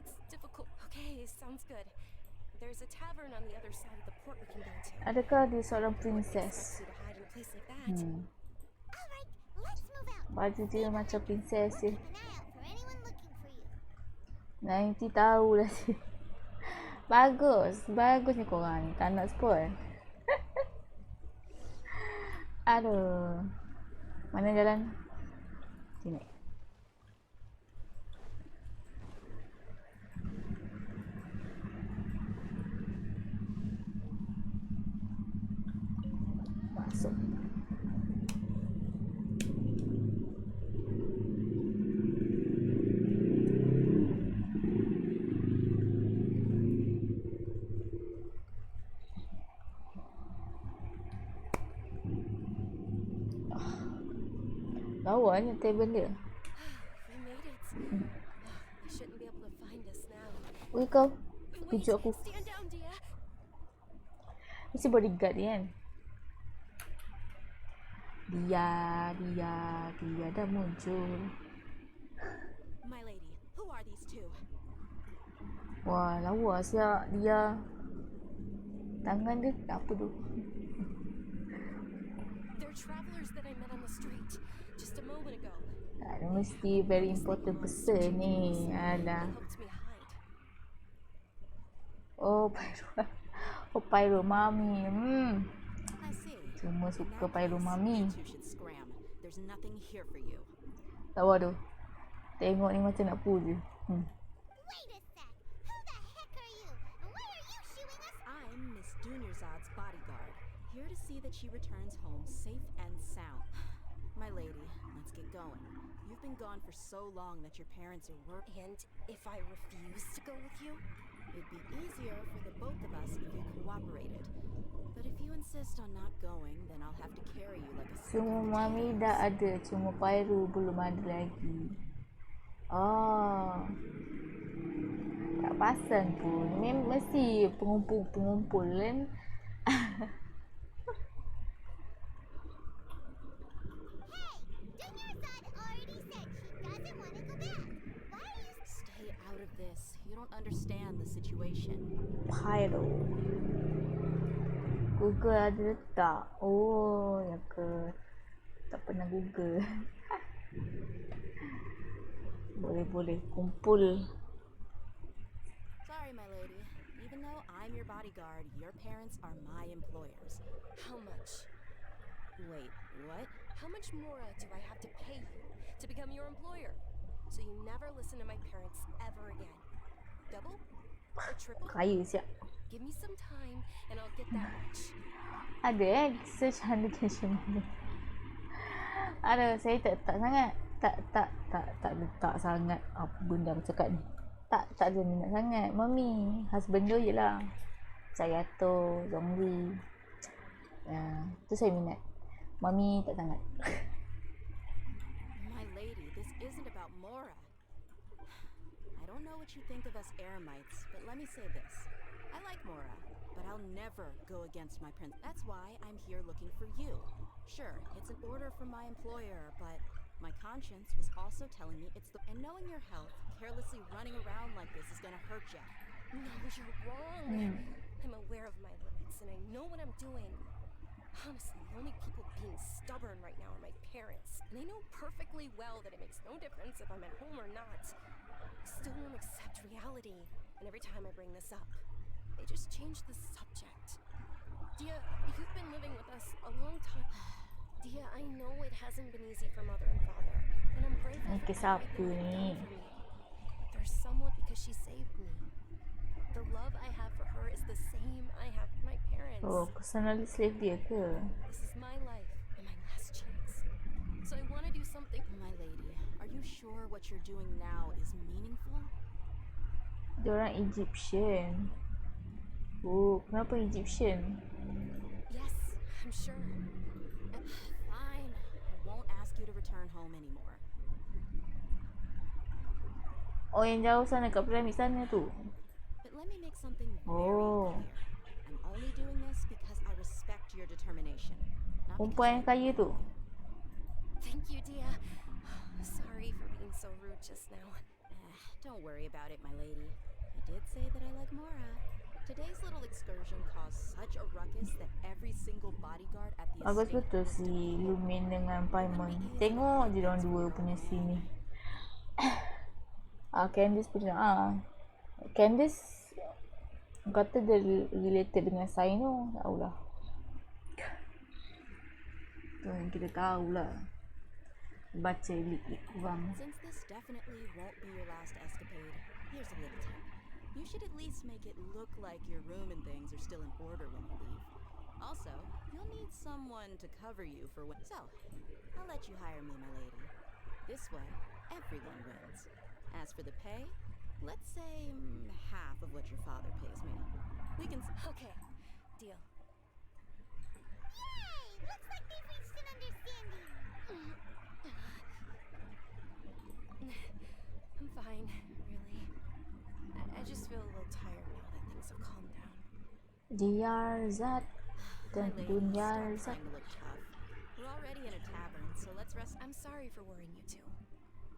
It's difficult. Okay, sounds good. There's a tavern on the other side of the port we can go to. Adakah dia seorang princess? To hide in a place like that. Alright, let's move out. Baju dia macam princess je. Keep an eye out for anyone looking for you. Nanti tahulah dia. Bagus. Bagus ni korang ni. Tak nak spoil. Aduh. Mana jalan? Sini. Masuk. Lawanya table dia. We made it. They shouldn't be able to find us now. Oi kau. Wait, Kejut aku. stand down, Dia. Mesti bodyguard dia kan. Dia dah muncul. My lady, who are these two? Wah, lawa siap dia. Tangan dia apa tu? They're travelers that I met on the street just a moment ago. Dia mesti very important person ni. Alah. They helped me hide. Oh, Pyro. Oh, Pyro Mami. I see. Cuma In suka that Pyro case, Mami. you two should scram. There's nothing here for you. Lawa tu. Tengok ni macam nak pull je. Wait a sec. Who the heck are you? And why are you shooing us? I'm Miss Dunyarzad's bodyguard, here to see that she returns home safe and sound. My lady, let's get going. You've been gone for so long that your parents are working. And if I refuse to go with you? It'd be easier for the both of us if you cooperated. But if you insist on not going, then I'll have to carry you like a sack Cuma of Mami potatoes. dah ada. Cuma Pyro belum ada lagi. Oh. Tak pasang pun. Mesti pengumpul kan. Hey, Dunyarzad already said she doesn't want to go back. Why are you... Stay out of this. You don't understand the situation. Pyro. Google ada letak. Oh, ya ke. Tak pernah Google. Boleh kumpul. Sorry, my lady. Even though I'm your bodyguard, your parents are my employers. How much? Wait, what? How much more do I have to pay you to become your employer? So you never listen to my parents ever again. Double? Or triple? Kaya siap. Give me some time and I'll get that much. Ada search under Genshin. Ada, saya tak sangat. Tak letak sangat apa benda aku cakap ni. Tak ada minat sangat. Mami, husband dia je lah. Sayato, Zhongli. Tu saya minat. Mami tak sangat. My lady, this isn't about Mora. I don't know what you think of us Eremites, but let me say this. I like Mora, but I'll never go against my prince. That's why I'm here looking for you. Sure, it's an order from my employer, but my conscience was also telling me it's the... And knowing your health, carelessly running around like this is gonna hurt you. No, you're wrong. I'm aware of my limits and I know what I'm doing. Honestly, the only people being stubborn right now are my parents. And they know perfectly well that it makes no difference if I'm at home or not. They still won't accept reality. And every time I bring this up, they just change the subject. Dia, you've been living with us a long time. Dia, I know it hasn't been easy for mother and father. And I'm grateful for Kisah everything apa they've ni? done for me. But there's someone because she saved me. The love I have for her is the same I have for my parents. Oh, personally slave dia ke? This is my life and my last chance. So I want to do something. My lady, are you sure what you're doing now is meaningful? Dia orang Egyptian. Oh, kenapa Egyptian? Yes, I'm sure. Fine. I won't ask you to return home anymore. Oh, yang jauh sana kat piramid sana tu. But let me make something very Oh. clear. I'm only doing this because I respect your determination. Not because Perempuan yang kaya tu. Thank you, Dia. Sorry for being so rude just now. Don't worry about it, my lady. I did say that I like Mora. Today's little excursion caused such a ruckus that every single bodyguard at the Bagus estate betul was si Lumin dengan Paimon. Tengok je diorang dua punya scene ni. Candice punya Candice kata dia related dengan Saino. Tahulah. Tu yang kita tahulah. Baca lik-lik kurang. Since this definitely won't be your last escapade, here's a little tip. You should at least make it look like your room and things are still in order when you leave. Also, you'll need someone to cover you for when... So, I'll let you hire me, my lady. This way, everyone wins. As for the pay, let's say half of what your father pays me. We can... Okay, deal. Yay! Looks like they've reached an understanding. I'm fine, really. I just feel a little tired now that things have calmed down. Diyarzat dan My lady, Dunyarzat. stop trying to look tough. We're already in a tavern, so let's rest. I'm sorry for worrying you two.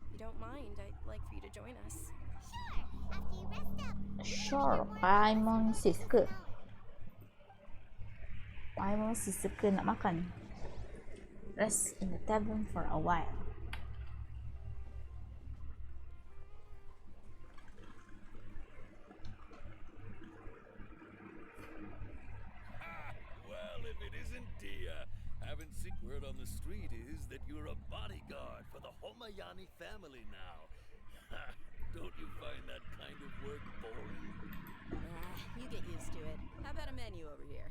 If you don't mind, I'd like for you to join us. Sure. After you rest up. Sure, Paimon sis ke? Paimon sis ke nak makan? Rest in the tavern for a while. Well, if it isn't Dia, haven't seen word on the street is that you're a bodyguard for the Homayani family now. Don't you find that kind of work boring? You get used to it. How about a menu over here?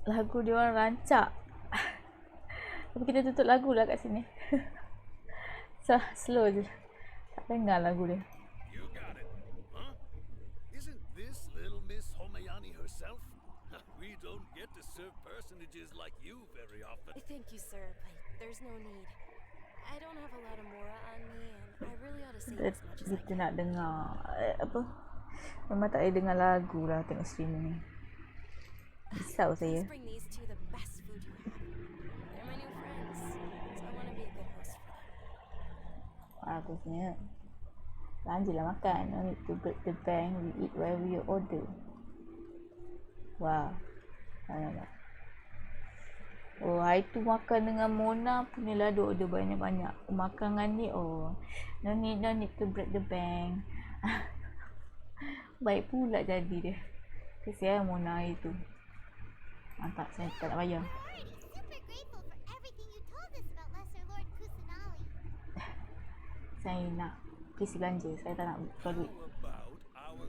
Lagu dia orang rancak. Tapi kita tutup lagu lah kat sini. So, slow je. Tak dengar lagu dia. You got it. Huh? Isn't this little Miss Homayani herself? We don't get to serve personages like you very often. Thank you, sir, but there's no need. I don't have a lot of Mora on me, and I really ought to save as much as I Kita can. nak dengar apa? Memang tak boleh dengar lagu lah tengok streaming ni. Risau saya. Please bring these two the best food you have. They're my new friends, so I want to be a good host for them. Bagusnya. Lanjutlah makan. No need to break the bank. We eat wherever you order. Wah. Nampak. Oh, hari tu makan dengan Mona punya laduk ada banyak-banyak. Makan dengan ni, oh. No need to break the bank. Baik pula jadi dia. Kesian Mona hari tu. Mantap, saya tak nak bayar. We're already super grateful for everything you told us about Lesser Lord Kusanali. Saya nak pergi belanja. Saya tak nak keluar duit. How about our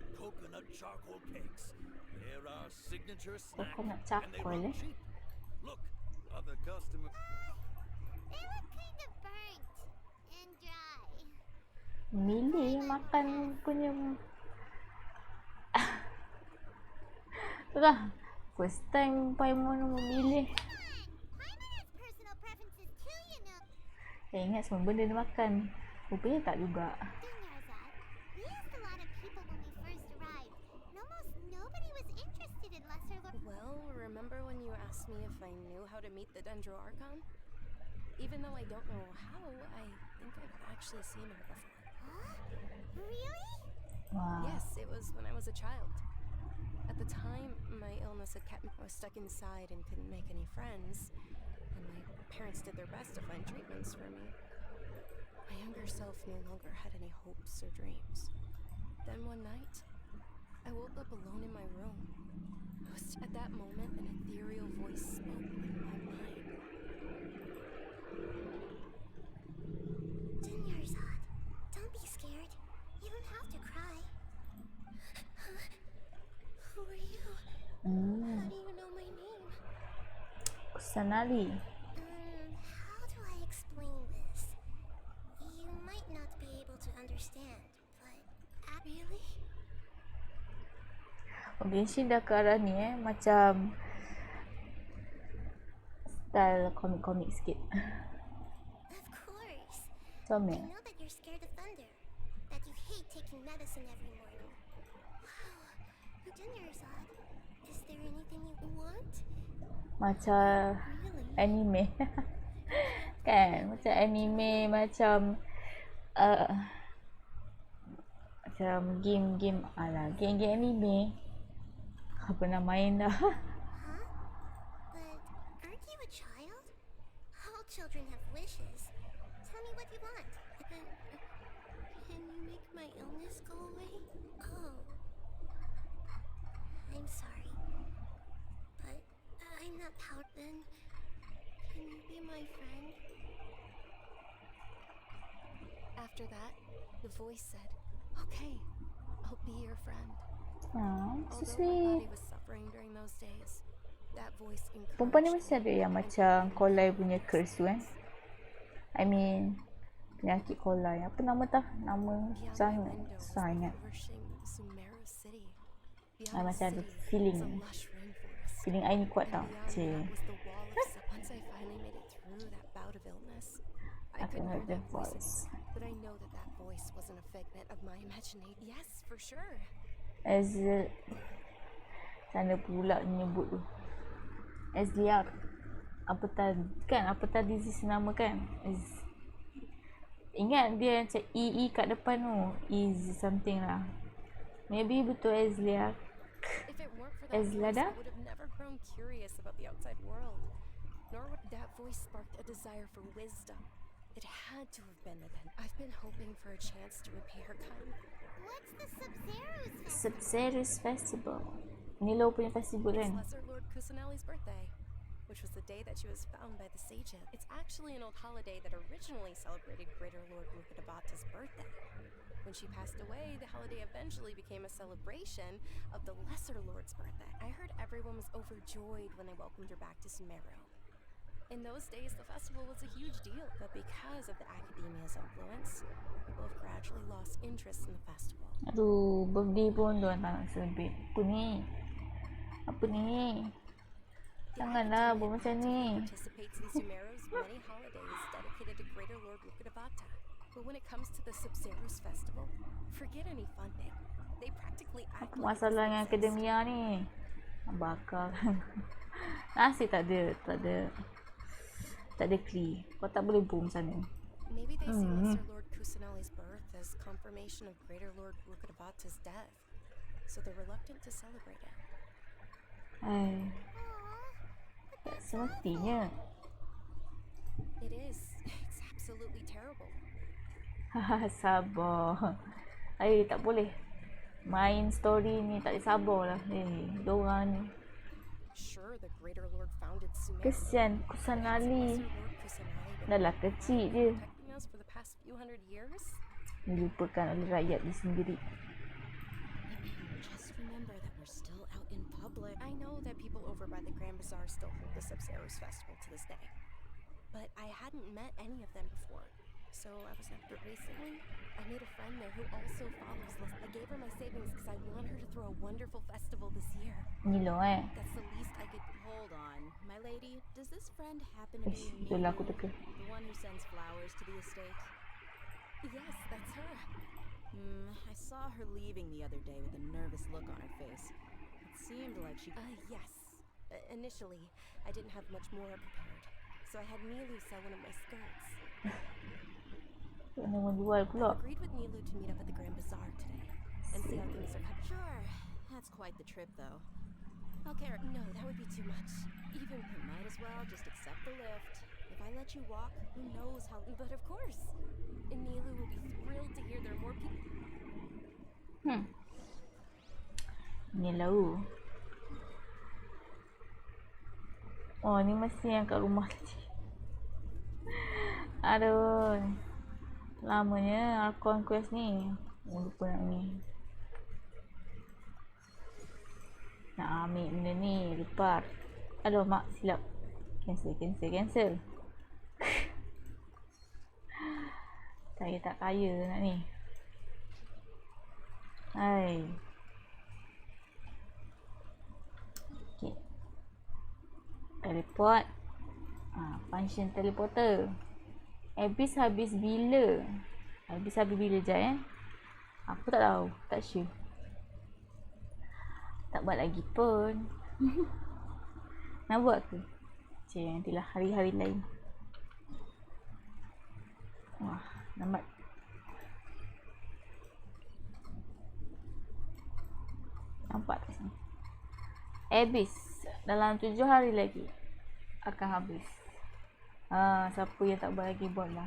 coconut charcoal cakes. They're our signature snack, Coconut and they charcoal, run eh? cheap. Look, other customers. They look kind of burnt and dry. Milih makan punya. Itulah first time Paimon memilih. Paimon has personal preferences too, you know. Saya ingat semua benda dia makan. Rupanya tak juga. Dunyarzad, we asked a lot of people when we first arrived, and almost nobody was interested in Lesser Lord. Well, remember when you asked me if I knew how to meet the Dendro Archon? Even though I don't know how, I think I've actually seen her before. Huh? Really? Wow. Yes, it was when I was a child. At the time, my illness had kept me. I was stuck inside and couldn't make any friends, and my parents did their best to find treatments for me. My younger self no longer had any hopes or dreams. Then one night, I woke up alone in my room. At that moment, an ethereal voice spoke in my mind. Dunyarzad, don't be scared. You don't have to cry. Who are you? How do you know my name? Kusanali. How do I explain this? You might not be able to understand, but really? Oh, Genshin dah ke arah ni macam style komik-komik sikit. Of course. Macam I ni. know that you're scared of thunder, that you hate taking medicine every morning. Wow. Dunyarzad, is there anything you want? Macam anime. Kan? Macam anime, macam macam game-game ala game-game anime. Aku pernah main dah. Huh? But aren't you a child? All children have wishes. Tell me what you want. Can you make my illness go away? Oh. I'm sorry. But I'm not powered. Then can you be my friend? After that, the voice said, "Okay, I'll be your friend." Oh, so Although my sweet. body was suffering during those days, that voice Perempuan ni encouraged mesti ada yang macam kolai punya curse tu kan. I mean penyakit kolai. Apa nama tah? Nama sangat sangat. Macam ada feeling. Feeling I ni kuat tau. Cik. Aku heard the voice. But I know that that voice wasn't a figment of my imagination. Yes, for sure. Azil. Sana pula menyebut tu. Azliar. Apa tadi kan? Apa tadi nama kan? Ingat dia macam E kat depan tu. Is something lah. Maybe betul Azliar. If it weren't for that voice, I would have never grown curious about the outside world. Nor would that voice sparked a desire for wisdom. It had to have been within. I've been hoping for a chance to repay her kindness. What's the Sub-Zero's festival? Sub-Zero's festival. Nilo punya festival kan? It's Lesser Lord Kusanali's birthday, which was the day that she was found by the sages. It's actually an old holiday that originally celebrated Greater Lord Rukadabata's birthday. When she passed away, the holiday eventually became a celebration of the Lesser Lord's birthday. I heard everyone was overjoyed when they welcomed her back to Sumeru. In those days, the festival was a huge deal, but because of the academia's influence, people have gradually lost interest in the festival. Aduh, birthday pun diorang tak nak celebrate. Apa ni? Apa ni? Janganlah buat macam ni. Participates in Sumeru's many holidays dedicated to Greater Lord Rukadabata. But when it comes to the Sub-Zero's festival, forget any funding. They practically act like Masalah dengan akademia ni. Bakar. Nasi tak ada, tak ada. Tak ada kli. Kau tak boleh boom sana. Maybe they see Lesser Lord Kusanali's birth as confirmation of Greater Lord Rukadabata's death, so they're reluctant to celebrate it. Ay. Tak semestinya. It is. It's absolutely terrible. Haha, sabar. Ay, tak boleh. Main story ni tak boleh sabar lah. Diorang ni. Sure, the Greater Lord founded Sumeru. Kesian Kusanali. Dah lah kecil je. Dilupakan oleh rakyat dia sendiri. remember that we're still out in public. I know that people over by the Grand Bazaar still hold the Sub-Zero's festival to this day. But I hadn't met any of them before. So I was not. But recently, I made a friend there who also follows List. I gave her my savings because I want her to throw a wonderful festival this year. That's the least I could. Hold on, my lady. Does this friend happen to be itulah aku Nilu, teka. the one who sends flowers to the estate? Yes, that's her. I saw her leaving the other day with a nervous look on her face. It seemed like she. Yes. Initially, I didn't have much more prepared, so I had Nilu sell one of my skirts. Kena menjual pula. I've agreed with Nilu to meet up at the Grand Bazaar today and see how things are coming. Sure, that's quite the trip, though. Okay, no, that would be too much. Even you might as well just accept the lift. If I let you walk, who knows how. But of course, Nilu will be thrilled to hear there are more people. Nilau. Oh, ni masih yang kat rumah tadi. Aduh. Lamanya Archon Quest ni. Lupa nak ni. Nak ambil benda ni. Lupa. Aduh, mak silap. Cancel. Saya tak kaya nak ni. Hai. Okay. Teleport. Function teleporter. Habis bila? Habis bila je Aku tak tahu. Tak sure. Tak buat lagi pun. Nak buat ke? Cik, nantilah hari-hari lain. Wah, lambat. Nampak kat sini. Habis. Dalam 7 hari lagi akan habis. Siapa yang tak buat lagi, buat lah.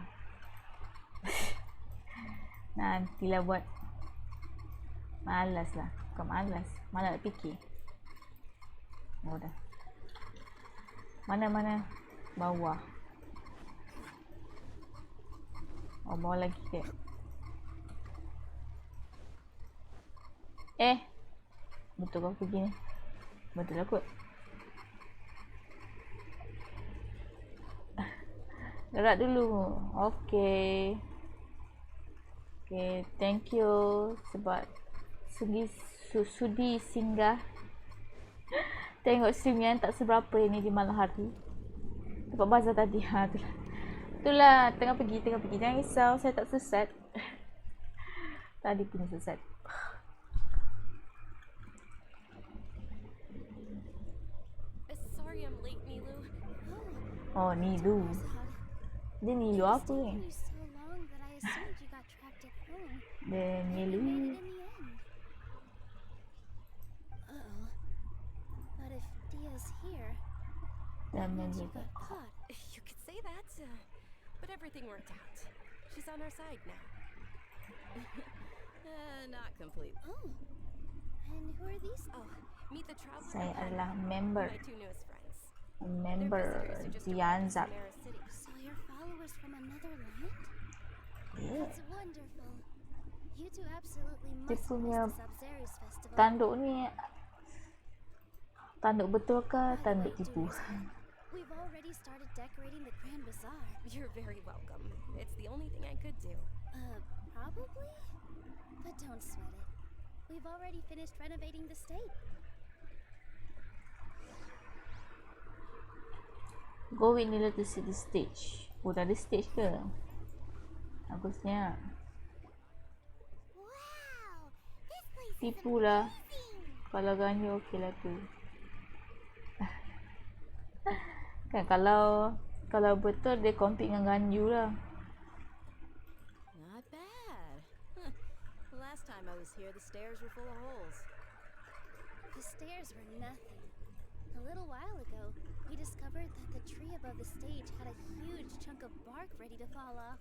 Nantilah buat. Malas lah. Bukan malas. Malas nak fikir. Oh dah. Mana? Bawah. Oh, bawah lagi ke? Betul kau pergi ni. Betul lah kot. Gerak dulu. Okay, thank you sebab sudi singgah tengok stream yang tak seberapa ini di malam hari. Tempat bazar tadi. Itulah tengah pergi. Jangan risau, saya tak sesat. Tadi punya sesat. Sorry I'm late, Nilu. Oh, Nilu. Dia Nilu apa ni? Dia Nilu. But if Dia's here, that means you got caught. You could say that, but everything worked out. She's on our side now. Not complete. And who are these? Meet the traveler. Saya adalah member. My 2 newest friends. Member Dianzak. So you're followers from another land? Yeah. That's wonderful. You two absolutely Dia must punya miss the Sub-Zero's festival. tanduk ni tanduk betul ke tanduk tipu? We've already started decorating the Grand Bazaar. You're very welcome. It's the only thing I could do. Probably? But don't sweat it. We've already finished renovating the state. Go with Nila to see the stage. Oh, dah ada stage ke? Bagusnya. Wow! This place is Tipu lah. amazing! Kalau ganyu okey lah tu. Kan kalau betul dia compete dengan ganyu lah. Not bad. Last time I was here, the stairs were full of holes. The stairs were nothing. A little while ago, we discovered that the tree above the stage had a huge chunk of bark ready to fall off.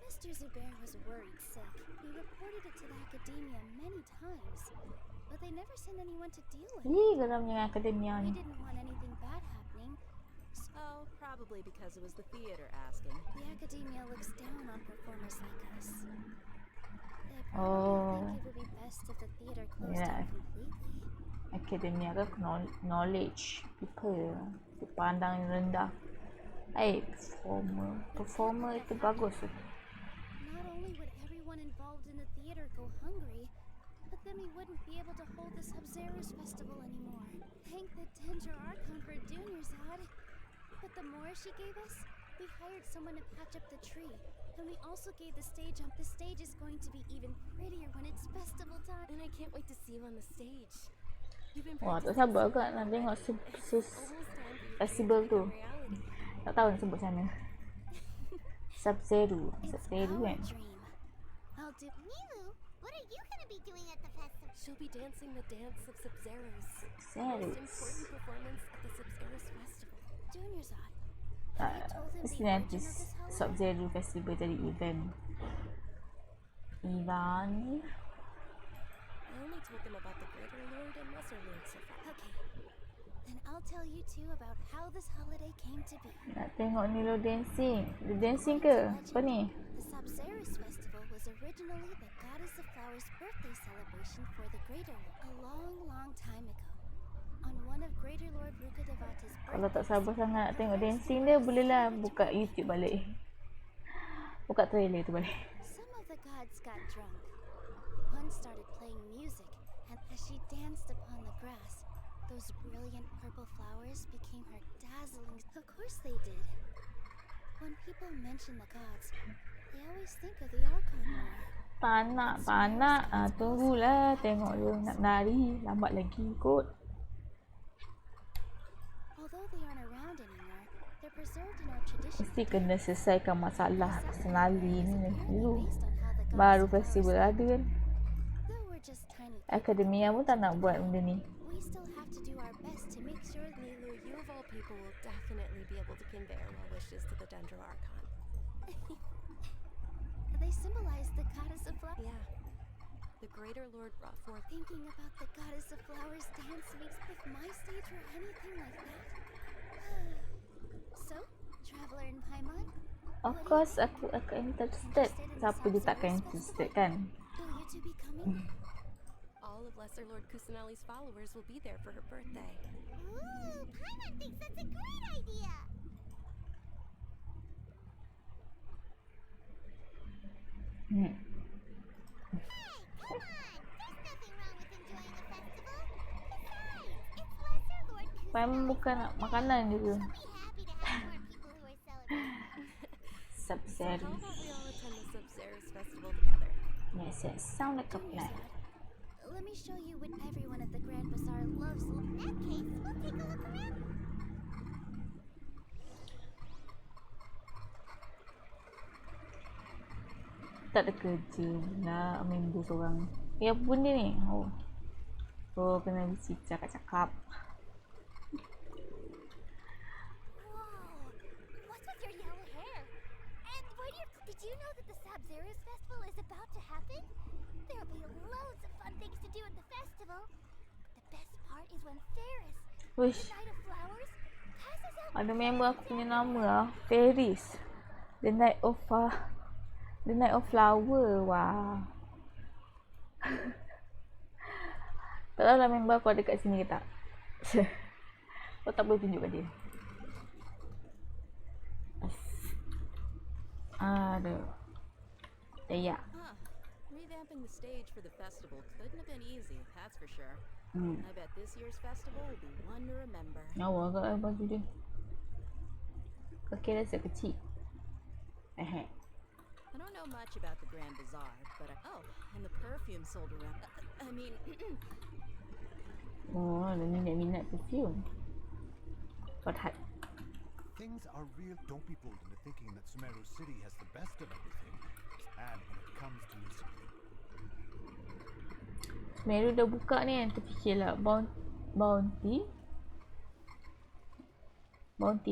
Mr. Zubair was worried sick. We reported it to the academia many times, but they never sent anyone to deal with it. Geramnya akademia We ni. didn't want anything bad happening. Oh, probably because it was the theater asking. The academia looks down on performers like us. They Oh, I think it would be best if the theater closed yeah. down completely. Academia ke knowledge people, pandang rendah. Performer itu bagus tu. Not only would everyone involved in the theater go hungry, but then we wouldn't be able to hold the Sub-Zero's festival anymore. Thank the Dendro Archon for Dunyarzad. But the more she gave us, we hired someone to patch up the tree. And we also gave the stage up. The stage is going to be even prettier when it's festival time. And I can't wait to see you on the stage. You've been Wah, tak practicing sabar so kat well nak tengok already. It's almost time for your dream festival to tu. become reality. Tak tahu nak sebut sana. Sub-Zero. Sub-Zero kan? I'll do. Milu, what are you gonna be doing at the festival? She'll be dancing the dance of Sub-Zeros. Zeros. Most important performance at the Sub-Zeros festival. Dunyarzad. Mesti nanti Sub-Zero Festival jadi event. Ivan. I only told them about the Greater Lord and Lesser Lord so far. Okay. Then I'll tell you too about how this holiday came to be. Nak tengok ni lo dancing. Dia dancing ke? Apa ni? The Sub-Zeros festival was originally the Goddess of Flowers' birthday celebration for the Greater Lord. A long, long time ago. On one of Greater Lord Rukkhadevata's Kalau tak birthdays, sabar sangat nak tengok dancing dia, bolehlah buka YouTube balik. Buka trailer tu balik. some of the gods got drunk. One started playing music, and as she danced upon the grass, those brilliant purple flowers became her dazzling. Of course they did. When people mention the gods, they always think of the Archon more. Tak nak. Tunggulah tengok dia nak nari. Lambat lagi kot. Although they aren't around anymore, they're preserved in our tradition. Mesti kena selesaikan masalah personali ni dulu. Based on how the gods Baru of flowers festival ada kan. Though we're just tiny, Akademia pun tak nak buat benda ni. we still have to do our best to make sure Milu, you of all people will definitely be able to convey our well wishes to the Dendro Archon. they symbolize the goddess of flowers. Yeah. The Greater Lord brought forth. Thinking about the goddess of flowers dance weeks, if my stage were anything like that. So, Traveler and Paimon, Of course aku interested. Siapa dia takkan interested kan? will you two be coming? All of Lesser Lord Kusanali's followers will be there for her birthday. Ooh, Paimon thinks that's a great idea. Hmm. Hey, come on! There's nothing wrong with enjoying a festival. Besides, it's Lesser Lord Paimon bukan nak makanan je tu. She'll be happy to have more people who are celebrating. So how Sub-Zero. about we all attend the Sub-Zeros festival together? Yes. Sound like a plan. Let me show you what everyone at the Grand Bazaar loves. In that case, we'll take a look around. Tak ada kerja pula member seorang. Apa benda ni? Kena mesti cakap-cakap. Whoa! What's with your yellow hair? And did you know that the Sub-Zeros festival is about to happen? There'll be loads of fun things to do at the festival. But the best part is when Ferris, Wish. the Knight of Flowers, passes out. Ada member aku punya nama lah. Ferris. The Knight of Flower. Wah. Tak tahu lah member aku ada kat sini ke tak. Kau tak boleh tunjuk kat dia. Aduh. Ya. Huh. Revamping the stage for the festival couldn't have been easy, that's for sure. I bet this year's festival will be one to remember. Nyawa kat baju dia. Kaki rasa kecil. I don't know much about the Grand Bazaar, but and the perfume sold around. I mean, Oh, ada minat perfume. Perhat. Things are real. Don't be fooled into thinking that Sumeru City has the best of everything. It's bad when it comes to music. Meru dah buka ni kan, terfikirlah Bounty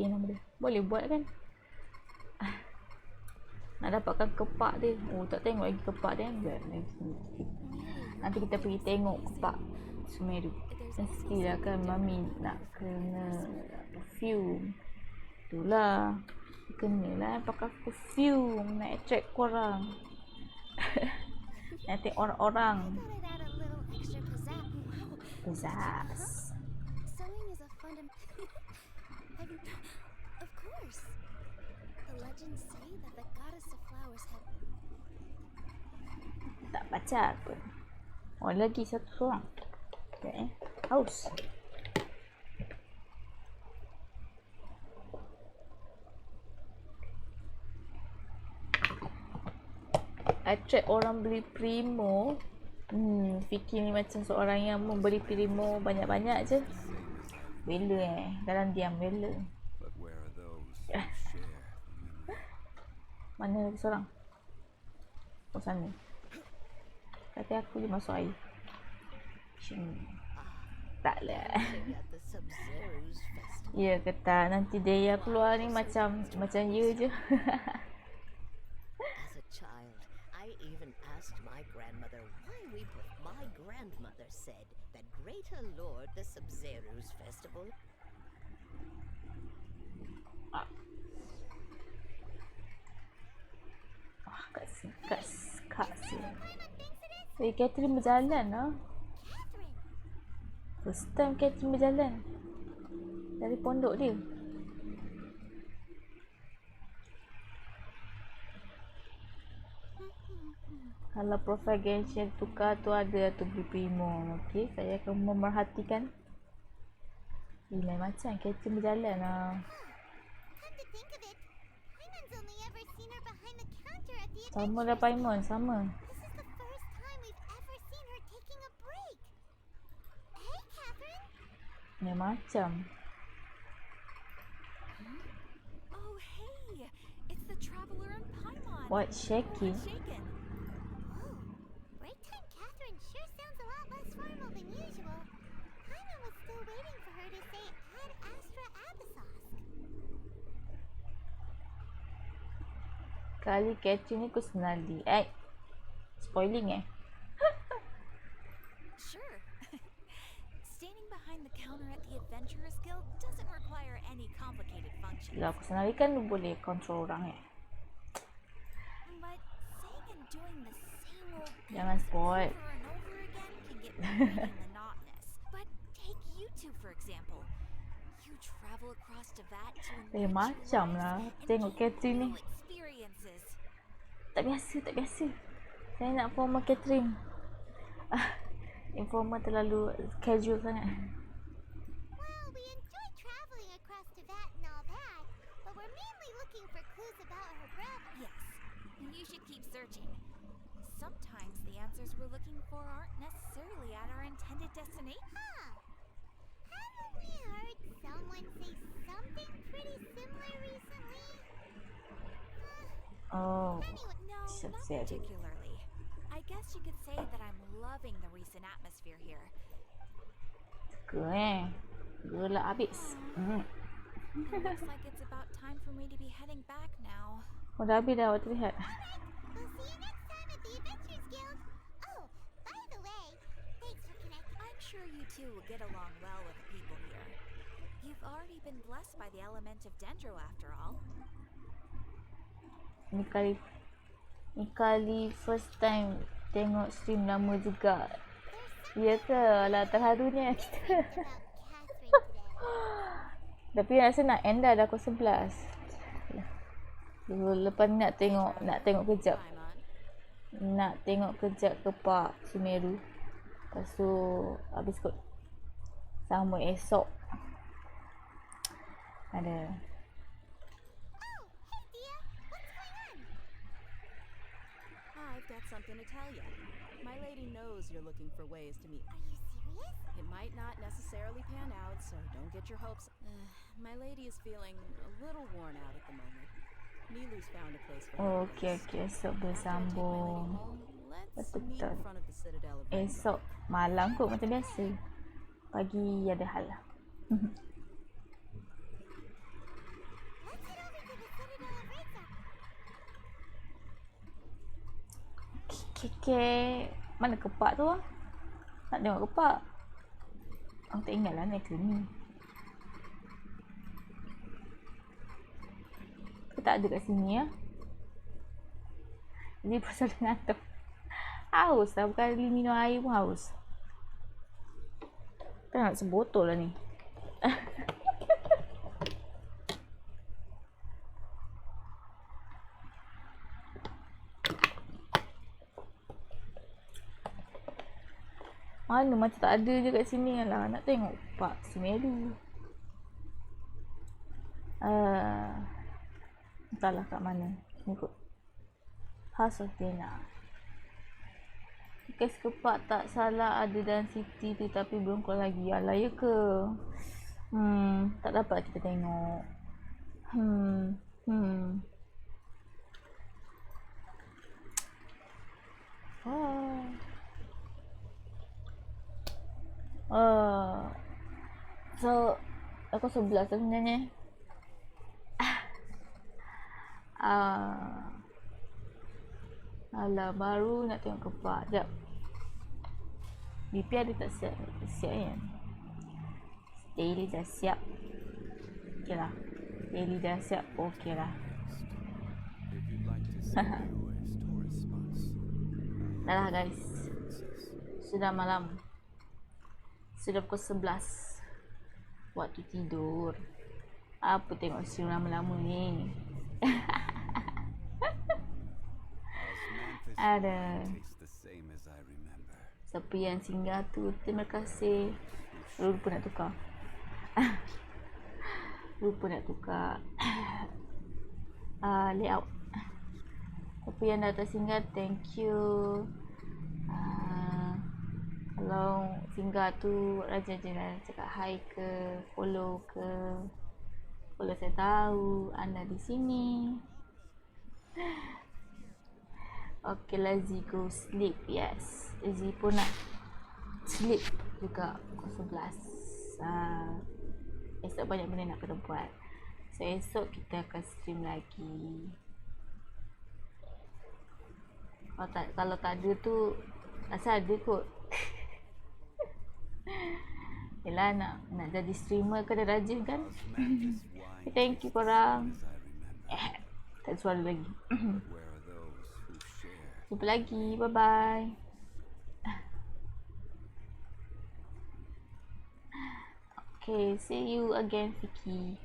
nama dia. Boleh buat kan? Nak dapatkan kepak dia. Oh, tak tengok lagi kepak dia kan? Nanti kita pergi tengok kepak Sumeru. Mestilah kan Mami nak kena perfume. Itulah. Kenalah pakai perfume nak attract korang. Nanti orang-orang. Thought I'd add a little extra pizzazz. Wow. Pizzazz. Sewing is a I mean, of course. The legends say that the goddess of flowers had... Tak baca pun. Oh, lagi satu orang. Okay. Haus. Attract orang beli primo. Fikir ni macam seorang yang membeli primo banyak-banyak je. Bela dalam diam bela. But where are those who share the memory? Mana lagi seorang? Oh, sana. Kata aku je masuk air. Taklah. Ya kata nanti dia keluar ni macam ya je. As a child, I even asked my grandmother why my grandmother said that Greater Lord the Sub-Zero's festival. Kasih. Catherine berjalan lah. First time Catherine berjalan dari pondok dia. Kalau profil Genshin tukar tu ada tu beli primo. Okey, saya akan memerhatikan. Lain macam Catherine berjalan lah. Sama lah Paimon, sama. Ya macam. Oh hey, it's the traveler in Paimon. What shaking? Oh, break time Catherine sure sounds a lot less formal than usual. Paimon was still waiting for her to say Ad Astra Abyssos. Kali Catherine ni aku senali. Spoiling Sure. Standing behind the counter at the Adventurers Guild doesn't require any complicated functions. Kalau aku senali kan boleh control orang But saying and doing the same old Jangan spoil. over and over again can get really monotonous. But take you two for example. You travel across Teyvat to enrich macam your lah lives and tengok gain Catherine ni. new experiences. Tak biasa. Saya nak formal Catherine. Informer terlalu casual sangat. Well, we enjoy traveling across Teyvat and all that, but we're mainly looking for clues about her brother. Yes, and you should keep searching. Sometimes the answers we're looking for aren't necessarily at our intended destination. Huh. Haven't we heard someone say something pretty similar recently? Oh, No, not Sub-Zero. particularly. I guess you could say that I'm loving the recent atmosphere here. Suka gelap habis. It looks like it's about time for me to be heading back now. Oh, dah habis dah waktu lihat. We'll see you next time at the Adventurers Guild. Oh, by the way, thanks for connecting. I'm sure you two will get along well with the people here. You've already been blessed by the element of Dendro after all. Ni kali first time tengok stream lama juga. Ya ke? Alah terharunya kita. Tapi rasa nak end dah pukul 11. Lepas ni nak tengok kejap. Nak tengok kejap ke Park Sumeru. Lepas tu habis kot. Sama esok. Ada. I've got something to tell you. My lady knows you're looking for ways to meet. Are you serious? It might not necessarily pan out, so don't get your hopes. My lady is feeling a little worn out at the moment. Nilu's found a place for her. Okey, esok bersambung. Let's meet in front of the Citadel of Rainbow. Esok malam kot macam biasa. Pagi ada hal lah. Kek mana kepak tu? Nak tengok kepak. Aku tak ingat lah naik ke ni. Aku tak ada kat sini ya. Jadi pasal ngantuk. Haus lah, bukan minum air pun haus. Tak nak sebotol lah ni. Mana macam tak ada je kat sini lah. Nak tengok Pak Semeru. Entahlah kat mana. Ikut House of Dana. Kes kepak tak salah ada dalam city tu tapi belum keluar lagi. Alah ya ke? Tak dapat kita tengok. So aku 11 tu sebenarnya. Alah baru nak tengok kepak. Sekejap. BP ada tak siap? Siap kan? Daily dah siap. Okay lah. Daily dah siap. Okay lah. Dah lah guys. Sudah malam. Sudah pukul 11. Waktu tidur. Apa tengok stream lama-lama ni? Ada. Siapa yang singgah tu, terima kasih. Lupa nak tukar. Layout. Siapa yang dah tersinggah, thank you. Kalau singgah tu rajin-rajin cakap hi ke, follow ke. Kalau saya tahu anda di sini. Okay lah, Z go sleep. Yes, Z pun nak sleep juga pukul 11. Esok banyak benda nak kena buat. So esok kita akan stream lagi. Kalau tak ada tu asal ada kot. Yelah nak jadi streamer kena rajin kan. Thank you korang. Tak ada suara lagi. Jumpa lagi. Bye bye. Okay, see you again Vicky.